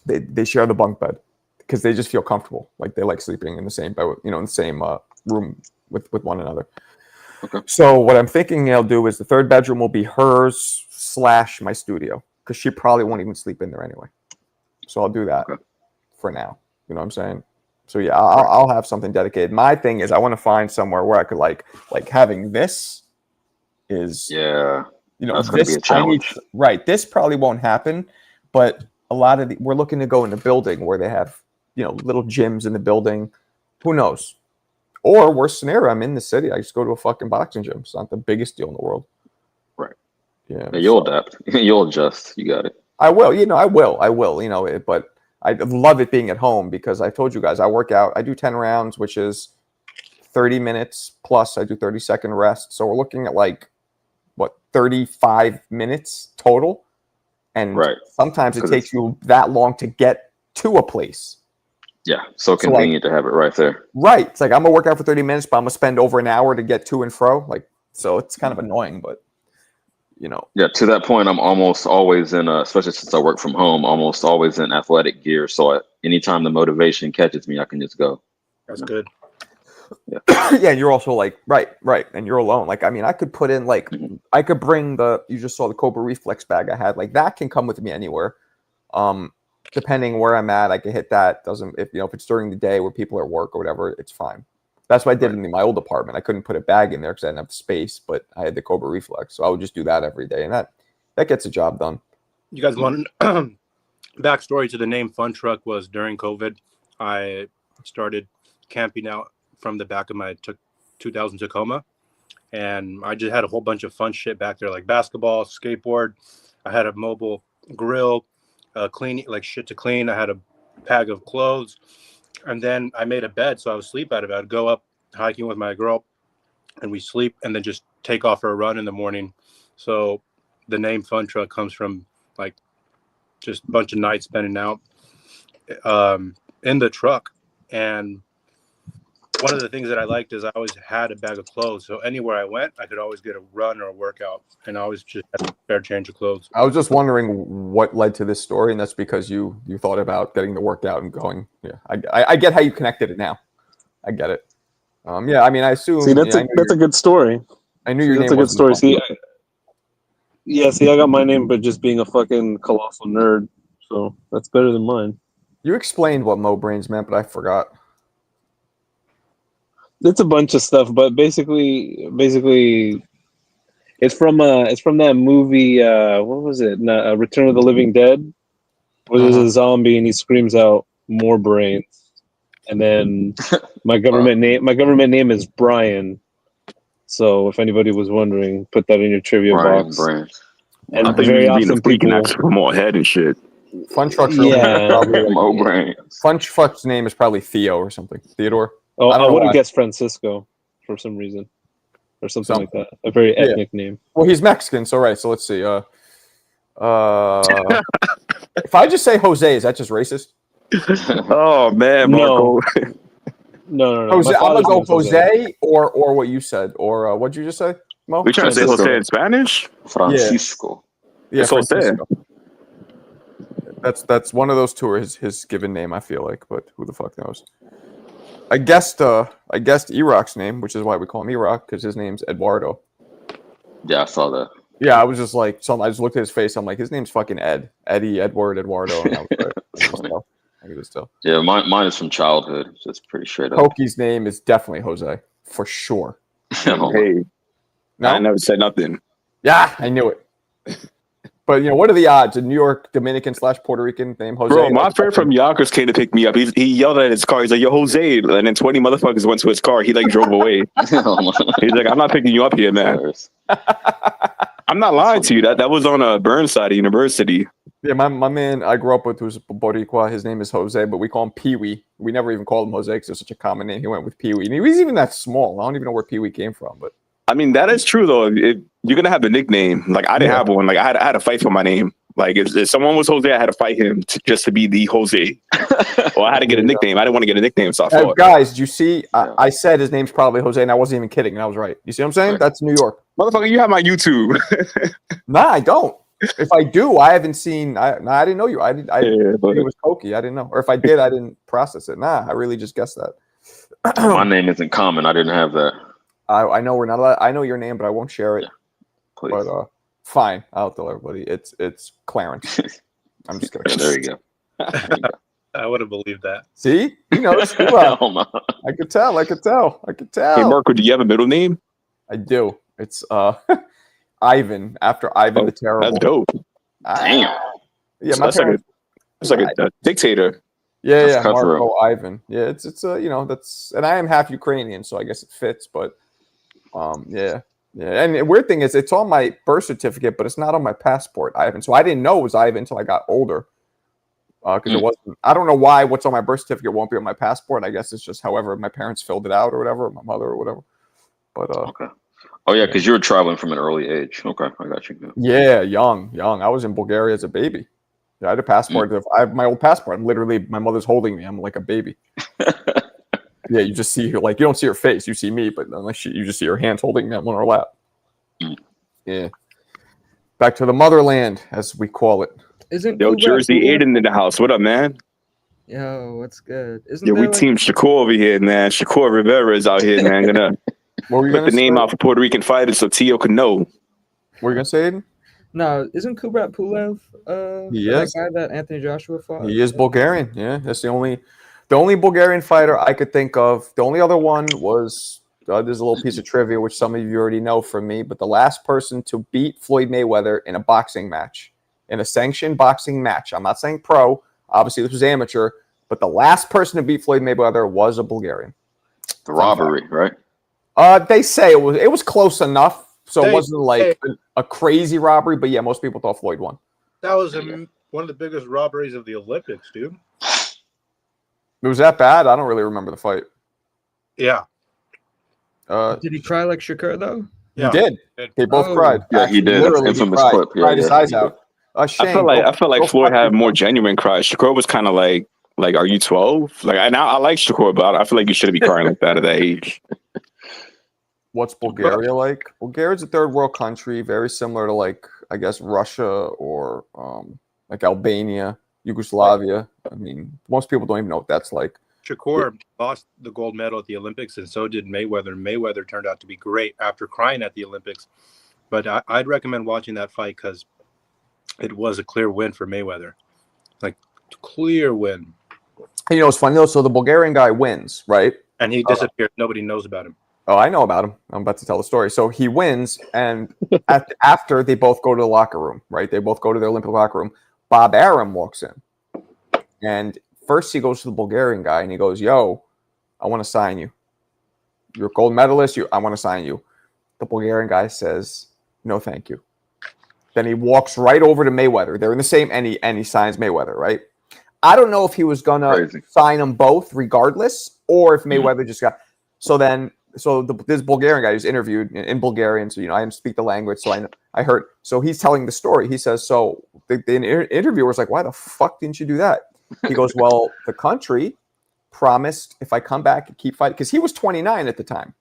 Speaker 1: They share the bunk bed because they just feel comfortable. Like, they like sleeping in the same bed, you know, in the same room with one another.
Speaker 4: Okay.
Speaker 1: So what I'm thinking I'll do is the 3rd bedroom will be hers / my studio because she probably won't even sleep in there anyway. So I'll do that for now. You know what I'm saying? So yeah, I'll have something dedicated. My thing is I want to find somewhere where I could like having this is you know,
Speaker 4: that's going to be a challenge.
Speaker 1: Right. This probably won't happen, but a lot of we're looking to go in a building where they have, you know, little gyms in the building. Who knows? Or worst scenario, I'm in the city. I just go to a fucking boxing gym. It's not the biggest deal in the world.
Speaker 4: Right.
Speaker 1: Yeah.
Speaker 4: You'll adapt. You'll adjust. You got it.
Speaker 1: I will. You know, I will. You know, but I love it being at home because I told you guys I work out. I do 10 rounds, which is 30 minutes plus I do 30-second rest. So we're looking at like 35 minutes total, and sometimes it takes you that long to get to a place.
Speaker 4: Yeah, so convenient to have it right there.
Speaker 1: Right, it's like I'm gonna work out for 30 minutes, but I'm gonna spend over an hour to get to and fro. Like, so it's kind of annoying, but you know.
Speaker 4: Yeah, to that point, I'm almost always in, especially since I work from home, almost always in athletic gear. So anytime the motivation catches me, I can just go.
Speaker 5: That's good.
Speaker 4: Yeah.
Speaker 1: Yeah, and you're also like right, and you're alone. Like, I mean, I could put in like I could bring you just saw the Cobra Reflex bag I had. Like, that can come with me anywhere. Depending where I'm at, I can hit that. If it's during the day where people are at work or whatever, it's fine. That's what I did in my old apartment. I couldn't put a bag in there because I didn't have space, but I had the Cobra Reflex, so I would just do that every day, and that gets the job done.
Speaker 5: You guys want backstory to the name Fun Truck was during COVID. I started camping out from the back of my 2000 Tacoma, and I just had a whole bunch of fun shit back there, like basketball, skateboard. I had a mobile grill, cleaning, like shit to clean. I had a pack of clothes, and then I made a bed so I would sleep out of it. I'd go up hiking with my girl, and we sleep, and then just take off for a run in the morning. So the name Fun Truck comes from like just a bunch of nights spending out in the truck. And one of the things that I liked is I always had a bag of clothes. So anywhere I went, I could always get a run or a workout, and I always just had a spare change of clothes.
Speaker 1: I was just wondering what led to this story, and that's because you thought about getting the workout and going. Yeah, I get how you connected it now. I get it. Yeah, I mean, I assume.
Speaker 2: See, that's a good story.
Speaker 1: I knew your name.
Speaker 2: That's a good story.
Speaker 1: Fun.
Speaker 2: See, I got my name, but just being a fucking colossal nerd. So that's better than mine.
Speaker 1: You explained what Mo Brains meant, but I forgot.
Speaker 2: It's a bunch of stuff, but basically, it's from that movie. What was it? Return of the Living Dead, where there's a zombie and he screams out "more brains," and then my government name is Brian. So if anybody was wondering, put that in your trivia box.
Speaker 4: Brian.
Speaker 2: And
Speaker 6: I think
Speaker 2: very
Speaker 6: you being
Speaker 2: often
Speaker 6: a freak and
Speaker 2: people,
Speaker 6: ask for more head and shit.
Speaker 1: Fun Truck's real name is probably
Speaker 4: Mo Brains.
Speaker 1: Fun Truck's name is probably Theo or something. Theodore.
Speaker 2: Oh,
Speaker 1: I don't
Speaker 2: I
Speaker 1: know
Speaker 2: would
Speaker 1: why.
Speaker 2: have guessed Francisco for some reason, or something like that. A very ethnic name.
Speaker 1: Well, he's Mexican, so right. So let's see. If I just say Jose, is that just racist?
Speaker 6: Oh man, Marco.
Speaker 2: No.
Speaker 1: Jose,
Speaker 2: My
Speaker 1: I'm gonna
Speaker 2: father's
Speaker 1: go
Speaker 2: name is
Speaker 1: Jose or what you said or what'd you just say, Mo?
Speaker 6: We trying to say
Speaker 4: Francisco.
Speaker 6: Jose in Spanish?
Speaker 4: Francisco.
Speaker 1: Yeah,
Speaker 6: It's Jose.
Speaker 1: Francisco. That's one of those two are his given name, I feel like, but who the fuck knows? I guessed Iraq's name, which is why we call him Iraq, because his name's Eduardo.
Speaker 4: Yeah, I saw that.
Speaker 1: Yeah, I was just like, I just looked at his face. I'm like, his name's fucking Eddie, Edward, Eduardo. And I was right. I can just tell.
Speaker 4: Yeah, mine is from childhood. So it's pretty straight up.
Speaker 1: Pokey's name is definitely Jose, for sure.
Speaker 6: Hey,
Speaker 1: No?
Speaker 6: I never said nothing.
Speaker 1: Yeah, I knew it. But, what are the odds? A New York Dominican / Puerto Rican named Jose?
Speaker 6: Bro, my friend from Yonkers came to pick me up. He yelled at his car. He's like, "Yo, Jose!" And then 20 motherfuckers went to his car. He drove away. He's like, "I'm not picking you up here, man." I'm not lying to you. That was on a Burnside University.
Speaker 1: Yeah, my man I grew up with who's Boricua. His name is Jose, but we call him Pee Wee. We never even called him Jose because it's such a common name. He went with Pee Wee. And he was even that small. I don't even know where Pee Wee came from. But
Speaker 6: I mean, that is true, though. You're going to have a nickname. I didn't have one. I had to fight for my name. If someone was Jose, I had to fight him just to be the Jose. Well, I had to get a nickname. I didn't want to get a nickname, so I fought.
Speaker 1: Guys, did you see? I said his name's probably Jose, and I wasn't even kidding, and I was right. You see what I'm saying? That's New York.
Speaker 6: Motherfucker, you have my YouTube.
Speaker 1: Nah, I don't. If I do, I haven't seen. I didn't know you. I knew it was Pokey. I didn't know. Or if I did, I didn't process it. Nah, I really just guessed that.
Speaker 4: My name isn't common. I didn't have that.
Speaker 1: I know we're not allowed. I know your name, but I won't share it.
Speaker 4: Yeah, please.
Speaker 1: But fine, I'll tell everybody. It's Clarence. I'm just kidding.
Speaker 4: There you go.
Speaker 5: I would have believed that.
Speaker 1: See, he knows. I could tell.
Speaker 6: Hey, Marco, do you have a middle name?
Speaker 1: I do. It's Ivan, after Ivan the Terrible.
Speaker 6: That's dope.
Speaker 4: Damn.
Speaker 1: Yeah,
Speaker 6: So that's like a dictator.
Speaker 1: Yeah,
Speaker 4: That's cutthroat.
Speaker 1: Marco Ivan. Yeah, it's that's, and I am half Ukrainian, so I guess it fits. But yeah. And the weird thing is, it's on my birth certificate, but it's not on my passport, Ivan. So I didn't know it was Ivan until I got older. Because it wasn't. I don't know why what's on my birth certificate won't be on my passport. I guess it's just however my parents filled it out or whatever, or my mother or whatever. But
Speaker 4: okay. Oh yeah, because you were traveling from an early age. Okay, I got you.
Speaker 1: Yeah, young. I was in Bulgaria as a baby. Yeah, I had a passport. I have my old passport. I'm literally, my mother's holding me. I'm like a baby. Yeah, you just see her, you don't see her face. You see me, but unless you just see her hands holding me on her lap. Yeah. Back to the motherland, as we call it.
Speaker 6: Yo, Jersey Aiden in the house. What up, man?
Speaker 7: Yo, what's good?
Speaker 6: We team Shakur over here, man. Shakur Rivera is out here, man. Gonna put the name out for Puerto Rican fighters so Tio can know.
Speaker 1: What were you gonna say, Aiden?
Speaker 7: No, isn't Kubrat Pulev that guy that Anthony Joshua fought?
Speaker 1: He is Bulgarian. Yeah, that's the only Bulgarian fighter I could think of. The only other one was there's a little piece of trivia which some of you already know from me, but the last person to beat Floyd Mayweather in a boxing match, in a sanctioned boxing match. I'm not saying pro. Obviously, this was amateur, but the last person to beat Floyd Mayweather was a Bulgarian.
Speaker 4: The robbery, right?
Speaker 1: They say it was close enough. So it wasn't a crazy robbery, but yeah, most people thought Floyd won.
Speaker 5: That was one of the biggest robberies of the Olympics, dude.
Speaker 1: It was that bad? I don't really remember the fight.
Speaker 5: Yeah.
Speaker 7: Did he cry like Shakur though?
Speaker 1: He did. They both cried.
Speaker 4: Yeah, he did.
Speaker 1: Literally, he
Speaker 4: Infamous
Speaker 1: cried.
Speaker 4: clip. Yeah,
Speaker 1: Cried his
Speaker 4: yeah,
Speaker 1: eyes
Speaker 4: he did.
Speaker 1: out.
Speaker 6: I
Speaker 1: Shane,
Speaker 6: feel like Floyd had more genuine cries. Shakur was kind of like, are you 12? Like, I like Shakur, but I feel like you shouldn't be crying like that at that age.
Speaker 1: What's Bulgaria like? Bulgaria's a third world country, very similar to like I guess Russia or like Albania, Yugoslavia. I mean, most people don't even know what that's like.
Speaker 5: Shakur lost the gold medal at the Olympics, and so did Mayweather. Mayweather turned out to be great after crying at the Olympics. But I'd recommend watching that fight because it was a clear win for Mayweather. Like, clear win.
Speaker 1: And you know, it's funny though. So the Bulgarian guy wins, right?
Speaker 5: And he disappeared. Nobody knows about him.
Speaker 1: Oh, I know about him. I'm about to tell the story. So he wins, and after they both go to the locker room, right? They both go to the Olympic locker room. Bob Arum walks in, and first he goes to the Bulgarian guy, and he goes, "Yo, I want to sign you. You're a gold medalist. I want to sign you." The Bulgarian guy says, "No, thank you." Then he walks right over to Mayweather. They're in the same, and he signs Mayweather, right? I don't know if he was gonna sign them both regardless, or if Mayweather just got. So this Bulgarian guy who's interviewed in Bulgarian, so I didn't speak the language, so I heard. So he's telling the story. He says, so the interviewer's like, "Why the fuck didn't you do that?" He goes, "Well, the country promised if I come back and keep fighting," because he was 29 at the time.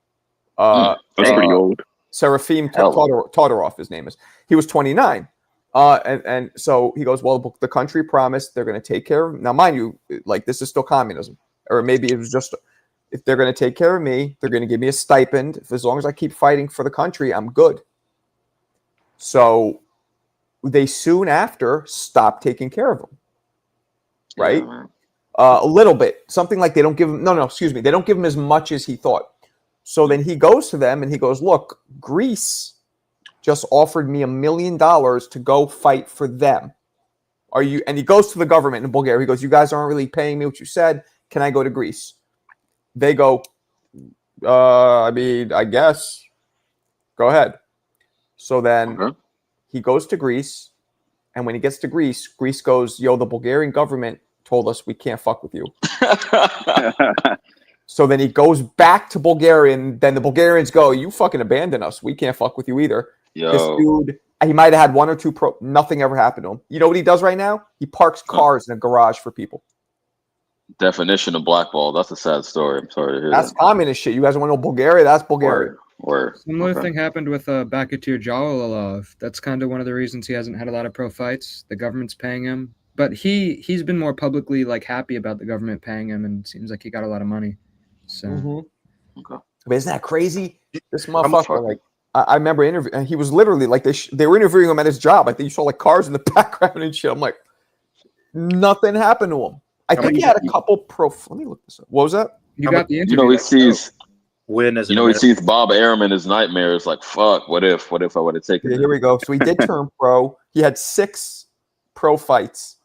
Speaker 6: That's pretty old.
Speaker 1: Seraphim Todorov, his name is. He was 29. And so he goes, "Well, the country promised they're going to take care of him." Now, mind you, like this is still communism, or maybe it was just. If they're going to take care of me, they're going to give me a stipend. As long as I keep fighting for the country, I'm good. So they soon after stopped taking care of him. Right? Yeah, a little bit. Something like they don't give him, they don't give him as much as he thought. So then he goes to them and he goes, "Look, Greece just offered me $1 million to go fight for them. Are you?" And he goes to the government in Bulgaria. He goes, "You guys aren't really paying me what you said. Can I go to Greece?" They go, I mean, I guess. Go ahead. So then he goes to Greece, and when he gets to Greece, Greece goes, "Yo, the Bulgarian government told us we can't fuck with you." So then he goes back to Bulgaria, and then the Bulgarians go, "You fucking abandon us. We can't fuck with you either."
Speaker 4: Yo.
Speaker 1: This dude, he might have had one or two nothing ever happened to him. You know what he does right now? He parks cars in a garage for people.
Speaker 4: Definition of blackball. That's a sad story. I'm sorry to hear
Speaker 1: That's communist shit. You guys want to know Bulgaria? That's Bulgaria.
Speaker 7: Similar thing happened with Bakatir Jalilov. That's kind of one of the reasons he hasn't had a lot of pro fights. The government's paying him, but he's been more publicly like happy about the government paying him, and seems like he got a lot of money. So,
Speaker 1: But isn't that crazy? This motherfucker, like I remember interviewing. He was literally like they were interviewing him at his job. I think you saw like cars in the background and shit. I'm like, nothing happened to him. I think he had a couple Let me look this up. What was that?
Speaker 7: You got the interview.
Speaker 4: He sees
Speaker 5: win as
Speaker 4: he sees Bob Arum in his nightmares. Like, fuck. What if I would have taken?
Speaker 1: Yeah, here we go. So he did turn pro. He had 6 pro fights.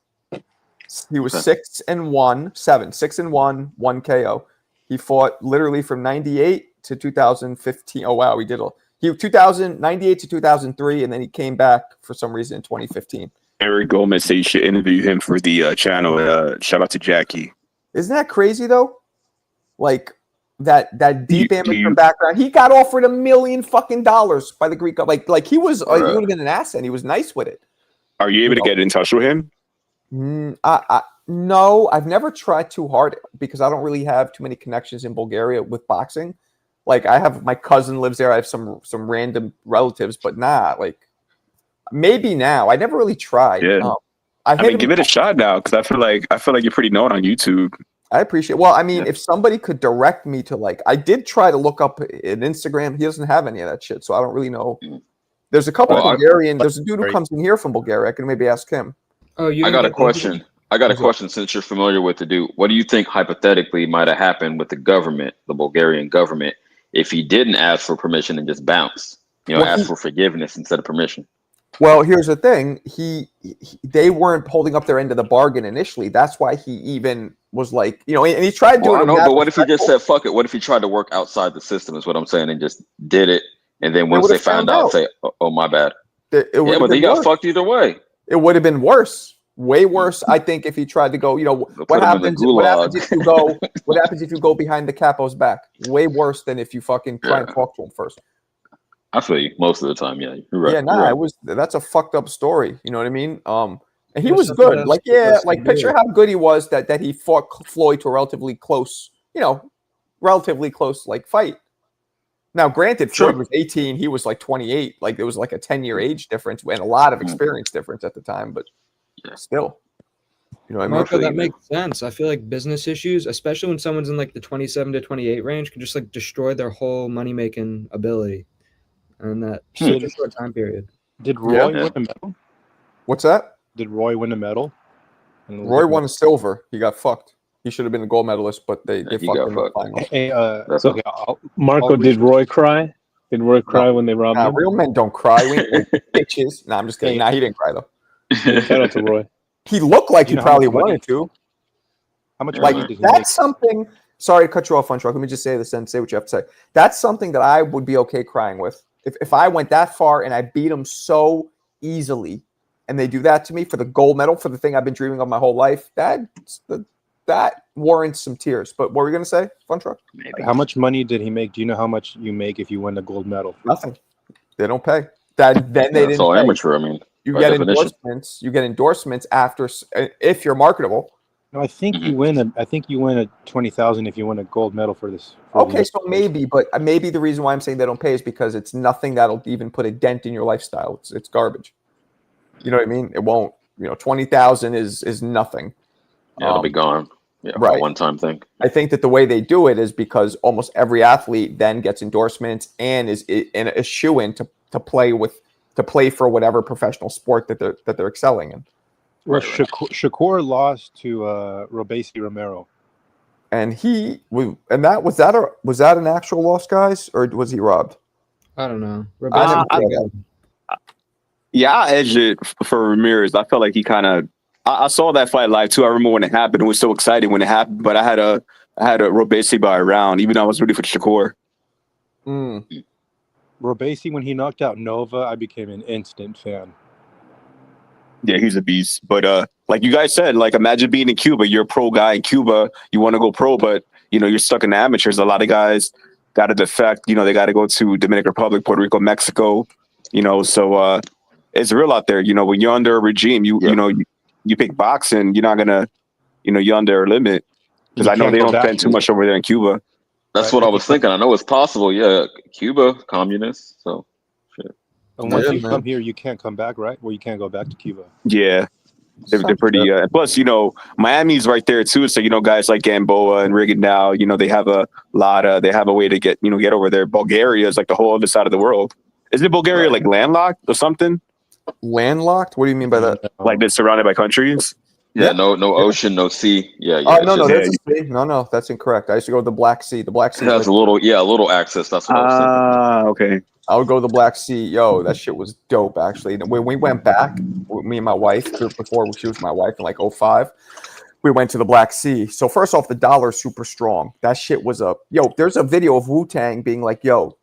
Speaker 1: He was 6-1, 1 KO. He fought literally from 98 to 2015. Oh wow, he 98 to 2003, and then he came back for some reason in 2015.
Speaker 6: Eric Gomez said you should interview him for the channel. Shout out to Jackie.
Speaker 1: Isn't that crazy though? Like that deep amateur background. He got offered $1 million fucking by the Greek. Like he was. He would have been an asset. He was nice with it.
Speaker 6: Are you able to get in touch with him?
Speaker 1: No, I've never tried too hard because I don't really have too many connections in Bulgaria with boxing. Like I have my cousin lives there. I have some random relatives, but like. Maybe now. I never really tried.
Speaker 6: Yeah. I mean, give it a shot now because I feel like you're pretty known on YouTube.
Speaker 1: I appreciate. Well, I mean, if somebody could direct me to I did try to look up an Instagram. He doesn't have any of that shit, so I don't really know. There's a couple Bulgarian. There's a dude who comes in here from Bulgaria. I can maybe ask him.
Speaker 4: Oh, I got a question. Since you're familiar with the dude. What do you think hypothetically might have happened with the government, the Bulgarian government, if he didn't ask for permission and just bounced? Ask for forgiveness instead of permission.
Speaker 1: Well, here's the thing. They weren't holding up their end of the bargain initially. That's why he even was like, and he tried doing it.
Speaker 4: But what if he just said, fuck it? What if he tried to work outside the system is what I'm saying and just did it. And then once they found out, say, oh, my bad.
Speaker 1: But
Speaker 4: he got fucked either way.
Speaker 1: It would have been worse Way worse, I think, if he tried to go. You know
Speaker 4: They'll
Speaker 1: what
Speaker 4: put him in the
Speaker 1: happens? What
Speaker 4: gulag.
Speaker 1: happens if you go? What happens if you go behind the capo's back? Way worse than if you fucking try and talk to him first.
Speaker 4: I feel you most of the time. Yeah, you're right.
Speaker 1: Yeah,
Speaker 4: you're right.
Speaker 1: it was. That's a fucked up story. You know what I mean? And he
Speaker 7: There's
Speaker 1: was
Speaker 7: something
Speaker 1: good.
Speaker 7: else
Speaker 1: Like,
Speaker 7: that
Speaker 1: yeah,
Speaker 7: was
Speaker 1: like
Speaker 7: to
Speaker 1: picture
Speaker 7: do.
Speaker 1: how good he was that he fought Floyd to a relatively close, like fight. Now, granted,
Speaker 4: Sure.
Speaker 1: Floyd was 18, he was like 28. Like there was like a 10-year age difference and a lot of experience difference at the time, but still, you know what I mean?
Speaker 7: Marco, that makes sense. I feel like business issues, especially when someone's in like the 27 to 28 range, can just like destroy their whole money making ability, and that such a short time period.
Speaker 5: Did Roy win a medal?
Speaker 1: What's that?
Speaker 5: Did Roy win a medal?
Speaker 1: Roy won a silver. He got fucked. He should have been a gold medalist, but they fucked him in the finals.
Speaker 5: Hey,
Speaker 2: So, Marco, did Roy cry? Did Roy cry when they robbed him?
Speaker 1: Real men don't cry. We ain't bitches. Nah, I'm just kidding. Nah, he didn't cry though.
Speaker 2: Shout out to Roy.
Speaker 1: He looked like he probably wanted to.
Speaker 5: How much
Speaker 1: Like
Speaker 5: money did he
Speaker 1: that's
Speaker 5: make?
Speaker 1: something. Sorry to cut you off, Fun Truck. Let me just say this and say what you have to say. That's something that I would be okay crying with. If I went that far and I beat him so easily, and they do that to me for the gold medal for the thing I've been dreaming of my whole life, that warrants some tears. But what were we gonna say, Fun Truck?
Speaker 5: How much money did he make? Do you know how much you make if you win a gold medal?
Speaker 1: Nothing. They don't pay. Then they didn't.
Speaker 4: It's all
Speaker 1: pay.
Speaker 4: amateur. I mean,
Speaker 1: You
Speaker 4: by
Speaker 1: get
Speaker 4: definition.
Speaker 1: endorsements. You get endorsements after if you're marketable.
Speaker 5: No, I think you win. I think you win a 20,000 if you win a gold medal for this.
Speaker 1: Okay, so maybe, but maybe the reason why I'm saying they don't pay is because it's nothing that'll even put a dent in your lifestyle. It's garbage. You know what I mean? It won't. 20,000 is nothing.
Speaker 4: Yeah, it'll be gone. Yeah,
Speaker 1: right.
Speaker 4: One time thing.
Speaker 1: I think that the way they do it is because almost every athlete then gets endorsements and is in a shoe-in to play for whatever professional sport that they're excelling in.
Speaker 5: Well, Shakur lost to Robesi Romero,
Speaker 1: and was that an actual loss, guys, or was he robbed?
Speaker 7: I don't know.
Speaker 6: Yeah, I edged it for Ramirez. I felt like he kind of. I saw that fight live too. I remember when it happened. It was so exciting when it happened. But I had a Robesi by a round, even though I was rooting for Shakur.
Speaker 5: Robesi, when he knocked out Nova, I became an instant fan.
Speaker 6: Yeah, he's a beast. But like you guys said, like imagine being in Cuba. You're a pro guy in Cuba. You want to go pro, but you're stuck in the amateurs. A lot of guys got to defect. They got to go to Dominican Republic, Puerto Rico, Mexico. So it's real out there. When you're under a regime, you pick boxing. You're not gonna, you're under a limit because I know they don't spend too much over there in Cuba.
Speaker 4: That's what I was thinking. I know it's possible. Yeah, Cuba, communist. So. Shit.
Speaker 5: And once you come here, you can't come back, right? Well, you can't go back to Cuba.
Speaker 6: Yeah, they're pretty. Plus, Miami's right there too. So guys like Gamboa and Rigondeaux, they have a lot. They have a way to get over there. Bulgaria is like the whole other side of the world. Isn't Bulgaria like landlocked or something?
Speaker 1: Landlocked? What do you mean by that?
Speaker 6: Like they're surrounded by countries?
Speaker 4: Yeah, no ocean, no sea. Yeah.
Speaker 1: No, there's a sea. No, that's incorrect. I used to go to the Black Sea. The Black Sea
Speaker 4: has a little access. That's what I was thinking.
Speaker 6: Okay.
Speaker 1: I would go to the Black Sea. Yo, that shit was dope, actually. When we went back, me and my wife, before she was my wife in like 2005, we went to the Black Sea. So first off, the dollar's super strong. That shit was there's a video of Wu-Tang being like, yo,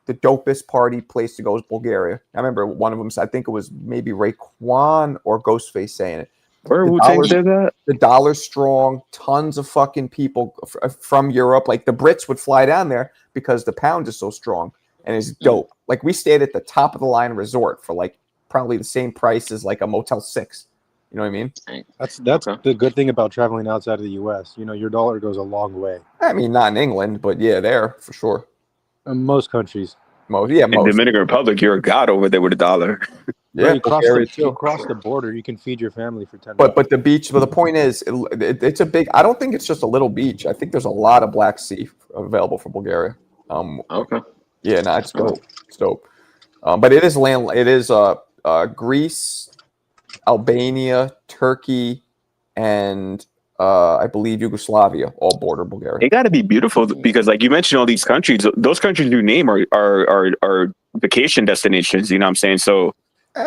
Speaker 1: the dopest party place to go is Bulgaria. I remember one of them, I think it was maybe Raekwon or Ghostface saying it.
Speaker 6: Where Wu-Tang said that?
Speaker 1: The dollar's strong. Tons of fucking people from Europe. Like the Brits would fly down there because the pound is so strong and it's dope. Like we stayed at the top of the line resort for like probably the same price as like a Motel 6. You know what I mean?
Speaker 5: That's the good thing about traveling outside of the U.S. Your dollar goes a long way.
Speaker 1: I mean, not in England, but yeah, there for sure.
Speaker 5: In most countries.
Speaker 1: Most.
Speaker 6: In Dominican Republic, you're a god over there with a dollar.
Speaker 1: Yeah,
Speaker 5: you cross the border, you can feed your family for $10.
Speaker 1: But the beach. But the point is, it's a big. I don't think it's just a little beach. I think there's a lot of Black Sea available for Bulgaria.
Speaker 4: Okay.
Speaker 1: Yeah, no, it's dope. It's dope. But it is land. It is Greece, Albania, Turkey, and I believe Yugoslavia all border Bulgaria.
Speaker 6: It got to be beautiful because, like you mentioned, all these countries. Those countries you name are vacation destinations. You know what I'm saying? So.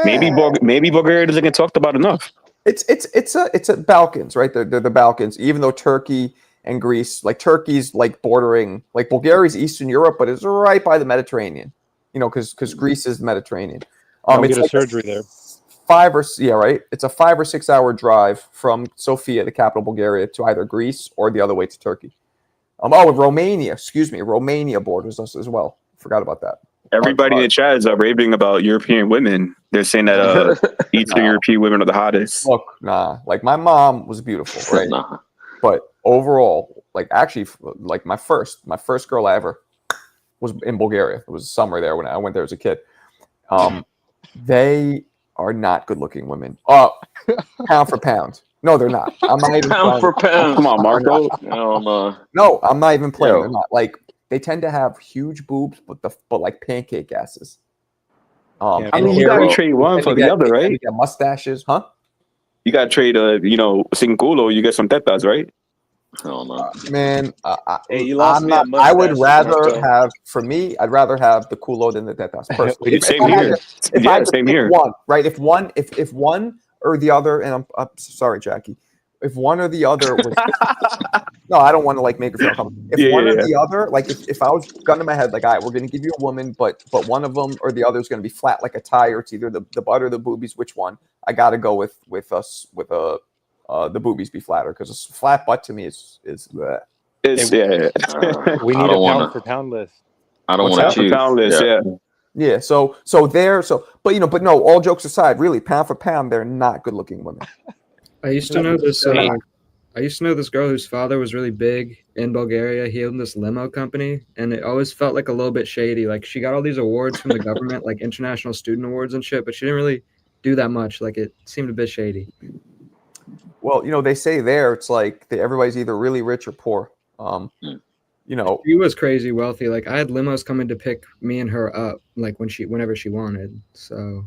Speaker 6: Maybe Bulgaria doesn't get talked about enough.
Speaker 1: It's a Balkans, right? They're the Balkans. Even though Turkey and Greece, like Turkey's like bordering, like Bulgaria's Eastern Europe, but it's right by the Mediterranean. Because Greece is the Mediterranean.
Speaker 5: I'll get a surgery there.
Speaker 1: It's a 5 or 6 hour drive from Sofia, the capital of Bulgaria, to either Greece or the other way to Turkey. Romania. Excuse me, Romania borders us as well. Forgot about that.
Speaker 6: Everybody in the chat is raving about European women. They're saying that Eastern European women are the hottest.
Speaker 1: Look, like my mom was beautiful, right? But overall, like actually, like my first girl I ever was in Bulgaria. It was summer there when I went there as a kid. They are not good-looking women. Pound for pound. No, they're not. I'm not even
Speaker 4: pound for pound.
Speaker 6: Come on, Marco.
Speaker 1: No, I'm not even playing. They're not. Like they tend to have huge boobs, but like pancake asses.
Speaker 6: I mean, you gotta trade one for the other, right?
Speaker 1: You got mustaches, huh?
Speaker 6: You gotta trade, sin culo. You get some tetas, right?
Speaker 4: Oh no,
Speaker 1: man.
Speaker 8: Hey, you lost me.
Speaker 1: I would rather have, for me, I'd rather have the culo than the tetas. Personally,
Speaker 6: same here. Same here.
Speaker 1: One, right? If one or the other, and I'm sorry, Jackie. If one or the other was, no, I don't want to like make her feel uncomfortable. If one or the other, like if I was gun to my head, like, all right, we're gonna give you a woman, but one of them or the other is gonna be flat like a tire. It's either the butt or the boobies. Which one? I gotta go with the boobies be flatter because a flat butt to me is bleh.
Speaker 8: We need a pound for pound list.
Speaker 4: I don't want to choose.
Speaker 6: Pound list,
Speaker 1: yeah. So but no. All jokes aside, really, pound for pound, they're not good looking women.
Speaker 7: I used to know this. I used to know this girl whose father was really big in Bulgaria. He owned this limo company, and it always felt like a little bit shady. Like she got all these awards from the government, like international student awards and shit, but she didn't really do that much. Like it seemed a bit shady.
Speaker 1: Well, they say there it's like everybody's either really rich or poor.
Speaker 7: She was crazy wealthy. Like I had limos coming to pick me and her up, like whenever she wanted. So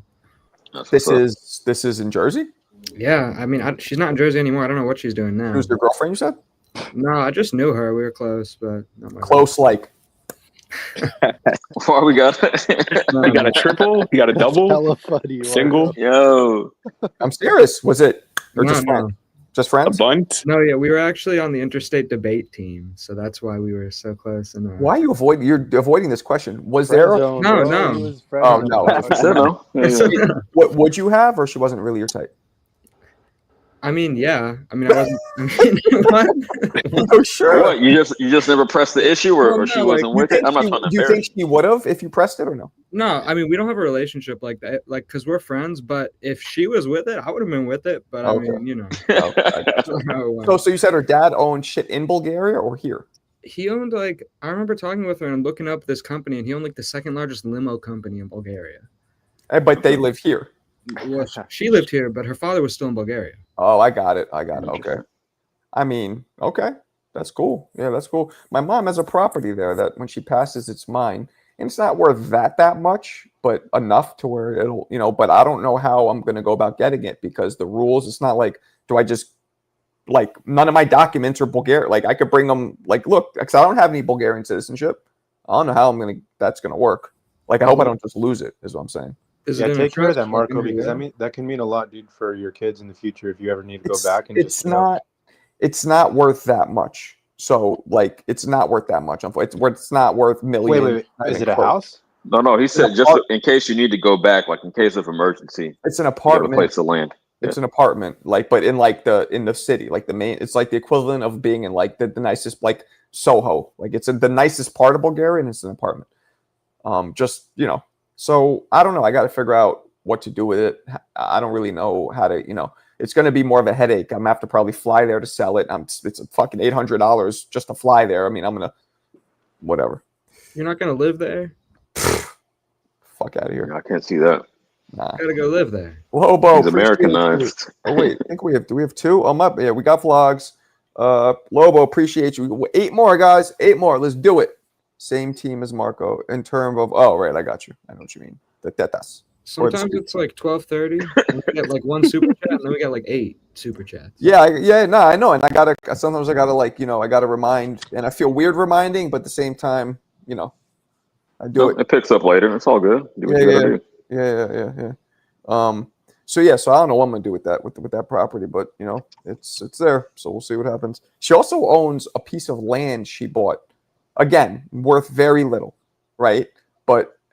Speaker 1: this is in Jersey.
Speaker 7: Yeah, I mean, she's not in Jersey anymore. I don't know what she's doing now.
Speaker 1: Who's your girlfriend? You said?
Speaker 7: No, I just knew her. We were close, but not my
Speaker 1: close. Like,
Speaker 4: before we got
Speaker 6: you got a triple, you got a double,
Speaker 8: hella funny,
Speaker 6: single.
Speaker 4: Yo,
Speaker 1: I'm serious. Was it or
Speaker 7: No,
Speaker 1: just
Speaker 7: no.
Speaker 1: friends? Just friends?
Speaker 6: A bunt?
Speaker 7: No, yeah, we were actually on the interstate debate team, so that's why we were so close. And
Speaker 1: why are you avoiding this question? Was there?
Speaker 8: Zone,
Speaker 7: No,
Speaker 8: bro.
Speaker 7: no.
Speaker 8: He was
Speaker 1: Oh no.
Speaker 4: no.
Speaker 1: What would you have, or she wasn't really your type?
Speaker 7: I mean, yeah. I mean, I wasn't. What?
Speaker 1: Oh, sure.
Speaker 4: What, you just never pressed the issue, or she wasn't with it? I'm not trying to.
Speaker 1: Do you think she would have if you pressed it or no?
Speaker 7: No, I mean, we don't have a relationship like that, like because we're friends. But if she was with it, I would have been with it. But I mean,
Speaker 1: So you said her dad owned shit in Bulgaria or here?
Speaker 7: He owned I remember talking with her and looking up this company, and he owned like the second largest limo company in Bulgaria.
Speaker 1: But they live here.
Speaker 7: Well, she lived here, but her father was still in Bulgaria.
Speaker 1: Oh, I got it. Okay. I mean, okay. That's cool. Yeah, that's cool. My mom has a property there that when she passes, it's mine. And it's not worth that much, but enough to where it'll, but I don't know how I'm going to go about getting it because the rules, it's not like, do I just, like, none of my documents are Bulgarian. Like, I could bring them, like, look, because I don't have any Bulgarian citizenship. I don't know how that's going to work. Like, I hope I don't just lose it, is what I'm saying.
Speaker 8: Take care of that, Marco, because that can mean a lot, dude, for your kids in the future if you ever need to go back. And
Speaker 1: it's not worth that much. So, like, it's not worth that much. It's not worth millions.
Speaker 8: Wait. Is it a house?
Speaker 4: No. He said just in case you need to go back, like in case of emergency.
Speaker 1: It's an apartment.
Speaker 4: Place to land.
Speaker 1: It's an apartment, like, but in the city, like the main. It's like the equivalent of being in like the nicest, like Soho. Like it's the nicest part of Bulgaria, and it's an apartment. So I don't know. I got to figure out what to do with it. I don't really know how to, it's going to be more of a headache. I'm going to have to probably fly there to sell it. It's a fucking $800 just to fly there. I mean, I'm going to, whatever.
Speaker 7: You're not going to live there?
Speaker 1: Fuck out of here.
Speaker 4: I can't see that.
Speaker 1: Nah.
Speaker 7: Gotta go live there.
Speaker 1: Lobo.
Speaker 4: He's Americanized.
Speaker 1: Oh, wait. I think we have two. Yeah, we got vlogs. Lobo, appreciate you. 8 more, guys. 8 more. Let's do it. Same team as Marco in terms of right, I got you. I know what you mean. The tetas.
Speaker 7: Sometimes it's like 12:30. We get like 1 super chat, and then we got like 8 super chats.
Speaker 1: Yeah, no, I know, and sometimes I gotta remind, and I feel weird reminding, but at the same time, I do it.
Speaker 4: It picks up later. It's all good.
Speaker 1: Yeah. So I don't know what I'm gonna do with that property, but it's there. So we'll see what happens. She also owns a piece of land she bought. Again, worth very little, right?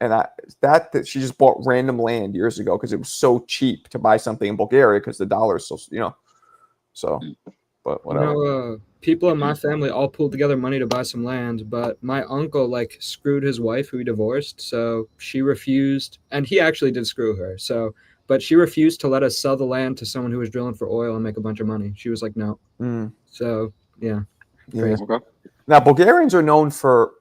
Speaker 1: and that she just bought random land years ago because it was so cheap to buy something in Bulgaria because the dollar is so so. But whatever.
Speaker 7: People in my family all pulled together money to buy some land, but my uncle like screwed his wife who he divorced, so she refused, and he actually did screw her. So, but she refused to let us sell the land to someone who was drilling for oil and make a bunch of money. She was like, no. So yeah.
Speaker 4: Okay.
Speaker 1: Now Bulgarians are known for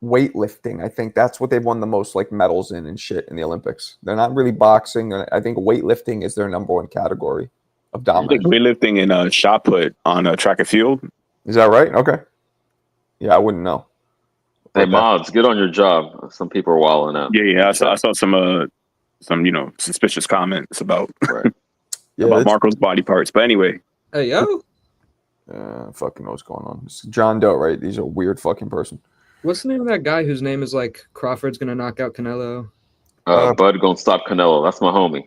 Speaker 1: weightlifting. I think that's what they've won the most like medals in and shit in the Olympics. They're not really boxing. I think weightlifting is their number one category of dominance.
Speaker 6: Weightlifting and shot put on a track and field.
Speaker 1: Is that right? Okay. Yeah, I wouldn't know.
Speaker 4: Hey, mods, get on your job. Some people are wilding out.
Speaker 6: Yeah. I saw some suspicious comments about
Speaker 1: about
Speaker 6: Marco's body parts. But anyway.
Speaker 7: Hey yo.
Speaker 1: Fucking know what's going on. It's John Doe, right? He's a weird fucking person.
Speaker 7: What's the name of that guy whose name is like Crawford's gonna knock out Canelo?
Speaker 4: Bud gonna stop Canelo. That's my homie.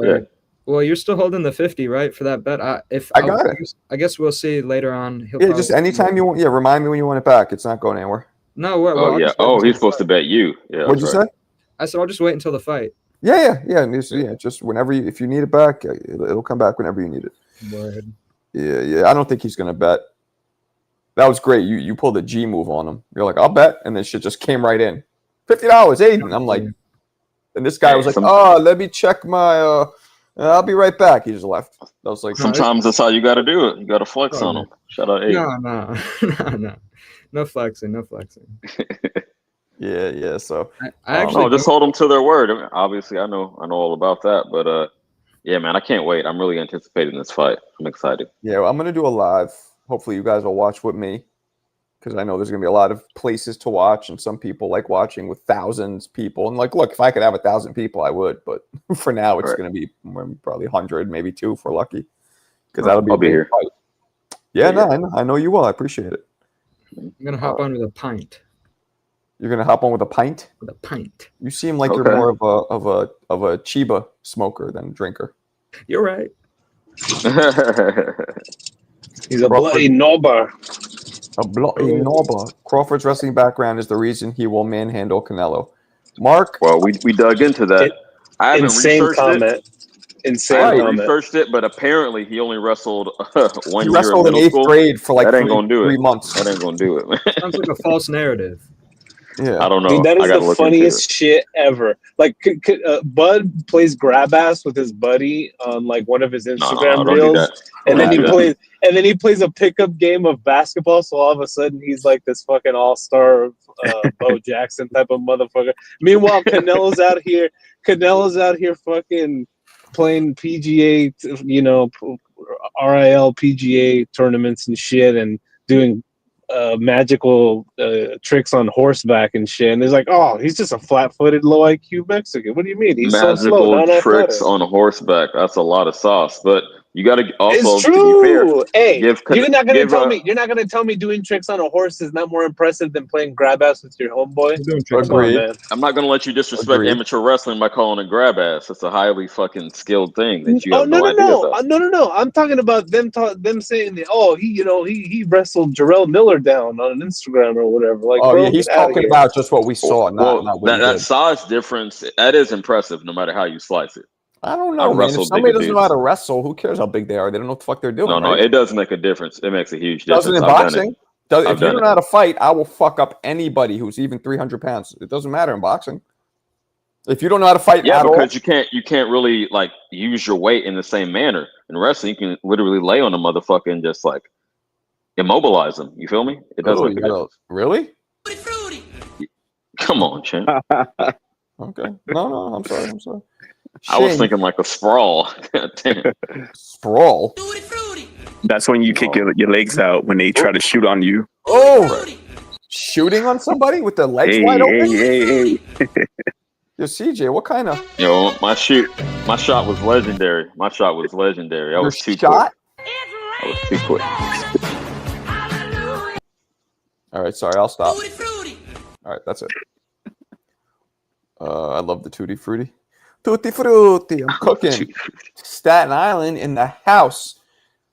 Speaker 4: Yeah.
Speaker 7: Well, you're still holding the 50, right, for that bet? I got it. I guess we'll see later on.
Speaker 1: Just anytime you want. Yeah, remind me when you want it back. It's not going anywhere.
Speaker 7: No. Well,
Speaker 4: he's supposed to bet you. Yeah.
Speaker 1: What'd you say?
Speaker 7: I said I'll just wait until the fight.
Speaker 1: Yeah. Just whenever if you need it back, it'll come back whenever you need it.
Speaker 7: Word.
Speaker 1: Yeah. I don't think he's gonna bet. That was great. You pulled a G move on him. You're like, I'll bet, and then shit just came right in. $50, Aiden. I'm like, and this guy was like, let me check my. I'll be right back. He just left. I was like,
Speaker 4: sometimes that's how you got to do it. You got to flex on him. Shout out Aiden.
Speaker 7: No flexing.
Speaker 1: Yeah. So
Speaker 7: I actually
Speaker 4: just hold them to their word. I mean, obviously, I know all about that, but yeah, man, I can't wait. I'm really anticipating this fight. I'm excited.
Speaker 1: Yeah, well, I'm gonna do a live. Hopefully, you guys will watch with me because I know there's gonna be a lot of places to watch, and some people like watching with thousands of people. And like, look, if I could have 1,000 people, I would. But for now, it's gonna be probably 100, maybe 2 if we're lucky, because that'll be.
Speaker 4: I'll be here.
Speaker 1: Fight. Yeah, I know you will. I appreciate it.
Speaker 7: I'm gonna hop on with a pint.
Speaker 1: You're gonna hop on with a pint?
Speaker 7: With a pint.
Speaker 1: You seem like you're more of a Chiba smoker than drinker.
Speaker 7: You're right.
Speaker 2: He's a bloody knobber.
Speaker 1: A bloody knobber. Crawford's wrestling background is the reason he will manhandle Canelo. Mark?
Speaker 4: Well, we dug into that. I haven't researched it.
Speaker 2: Insane comment.
Speaker 4: Researched it, but apparently he only wrestled 1 year.
Speaker 1: He wrestled in 8th grade for like
Speaker 4: that ain't gonna do
Speaker 1: 3
Speaker 4: it.
Speaker 1: months.
Speaker 4: That ain't gonna do it, man.
Speaker 7: Sounds like a false narrative.
Speaker 1: Yeah,
Speaker 4: I don't know.
Speaker 2: Dude, that is the funniest shit ever. Like, Bud plays grab ass with his buddy on like one of his Instagram reels, and then he plays a pickup game of basketball. So all of a sudden he's like this fucking all-star Bo Jackson type of motherfucker. Meanwhile, Canelo's out here fucking playing PGA, RIL PGA tournaments and shit, and doing magical tricks on horseback and shit. And it's like, oh, he's just a flat-footed, low IQ Mexican. What do you mean? He's
Speaker 4: magical
Speaker 2: so slow,
Speaker 4: tricks on horseback. That's a lot of sauce, but you got to also.
Speaker 2: It's true.
Speaker 4: To be fair,
Speaker 2: hey, you're not gonna tell me doing tricks on a horse is not more impressive than playing grab ass with your homeboy.
Speaker 1: Come on, man.
Speaker 4: I'm not gonna let you disrespect amateur wrestling by calling it grab ass. It's a highly fucking skilled thing that you have no idea about.
Speaker 2: No. I'm talking about them saying that. He wrestled Jarrell Miller down on Instagram or whatever. Like, bro,
Speaker 1: he's talking about just what we saw. Not what
Speaker 4: that size difference, that is impressive, no matter how you slice it.
Speaker 1: I don't know, man. If somebody doesn't know how to wrestle, who cares how big they are? They don't know what the fuck they're doing.
Speaker 4: No, it does make a difference. It makes a huge difference.
Speaker 1: Doesn't in boxing? If you don't know how to fight, I will fuck up anybody who's even 300 pounds. It doesn't matter in boxing. If you don't know how to fight,
Speaker 4: because you can't really like use your weight in the same manner. In wrestling, you can literally lay on a motherfucker and just like immobilize them. You feel me? It doesn't make a difference.
Speaker 1: Really?
Speaker 4: Come on, Chin.
Speaker 1: Okay. No, I'm sorry.
Speaker 4: I was thinking like a sprawl.
Speaker 1: Sprawl?
Speaker 6: That's when you kick your legs out when they try to shoot on you.
Speaker 1: Oh! Shooting on somebody with the legs wide open?
Speaker 6: Hey.
Speaker 1: Yo, CJ, what kind of...
Speaker 4: my shot was legendary. I was too quick. I was too quick.
Speaker 1: All right, sorry, I'll stop. All right, that's it. I love the Tutti Frutti. Tutti Frutti. I'm cooking. Staten Island in the house.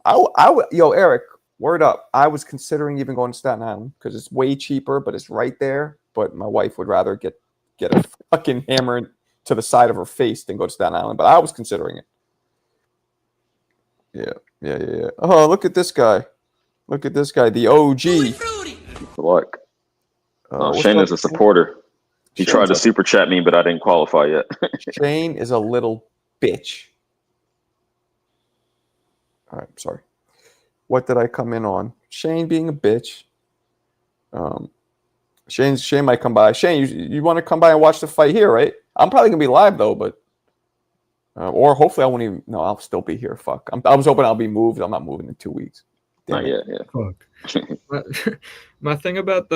Speaker 1: Yo, Eric, word up. I was considering even going to Staten Island because it's way cheaper, but it's right there. But my wife would rather get get a fucking hammer to the side of her face than go to Staten Island. But I was considering it. Yeah. Oh, look at this guy. Look at this guy, the OG.
Speaker 4: What?
Speaker 1: What's
Speaker 4: Shane
Speaker 1: up,
Speaker 4: is a supporter. He tried to
Speaker 1: Shane's
Speaker 4: super chat me, but I didn't qualify yet.
Speaker 1: Shane is a little bitch. All right, sorry. What did I come in on? Shane being a bitch. Shane might come by. Shane, you want to come by and watch the fight here, right? I'm probably gonna be live though, but or hopefully I won't even. No, I'll still be here. Fuck. I was hoping I'll be moved. I'm not moving in 2 weeks.
Speaker 4: Not yet. Yeah.
Speaker 7: Fuck. My thing about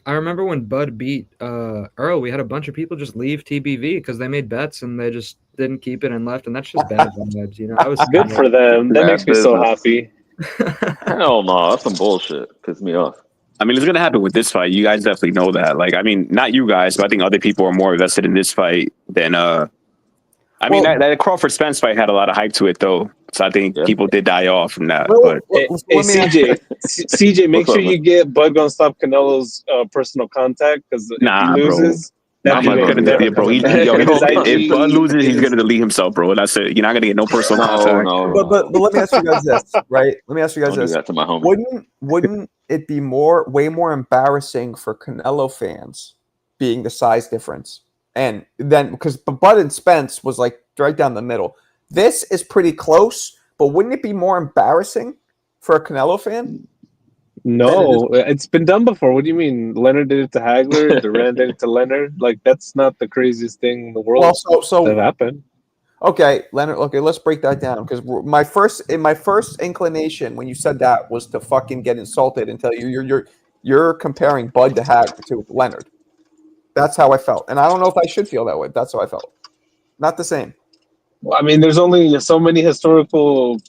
Speaker 7: I remember when Bud beat Earl, we had a bunch of people just leave TBV because they made bets and they just didn't keep it and left, and that's just bad vibes, you know. I was
Speaker 2: Good for them. That makes me so happy.
Speaker 4: Hell no, that's some bullshit. Pissed me off.
Speaker 6: I mean, it's going to happen with this fight. You guys definitely know that. Like, I mean, not you guys, but I think other people are more invested in this fight than I mean, that Crawford Spence fight had a lot of hype to it, though. So I think people did die off from that. But
Speaker 2: Hey, CJ, make sure you get Bud Gonna Stop Canelo's personal contact, because if he loses,
Speaker 6: I'm not gonna delete, bro. If Bud loses, he's gonna delete himself, bro. That's it. You're not gonna get no personal contact.
Speaker 1: No. But let me ask you guys this, right? Let me ask you guys
Speaker 4: Don't
Speaker 1: this.
Speaker 4: do that to my homie.
Speaker 1: Wouldn't it be way more embarrassing for Canelo fans being the size difference? And then because Bud and Spence was like right down the middle. This is pretty close, but wouldn't it be more embarrassing for a Canelo fan?
Speaker 2: No, it's been done before. What do you mean? Leonard did it to Hagler. Duran did it to Leonard. Like, that's not the craziest thing in the world that happened.
Speaker 1: Okay, Leonard. Okay, let's break that down, because my first inclination when you said that was to fucking get insulted and tell you're comparing Bud to Leonard. That's how I felt, and I don't know if I should feel that way. That's how I felt. Not the same.
Speaker 2: Well, I mean, there's only so many historical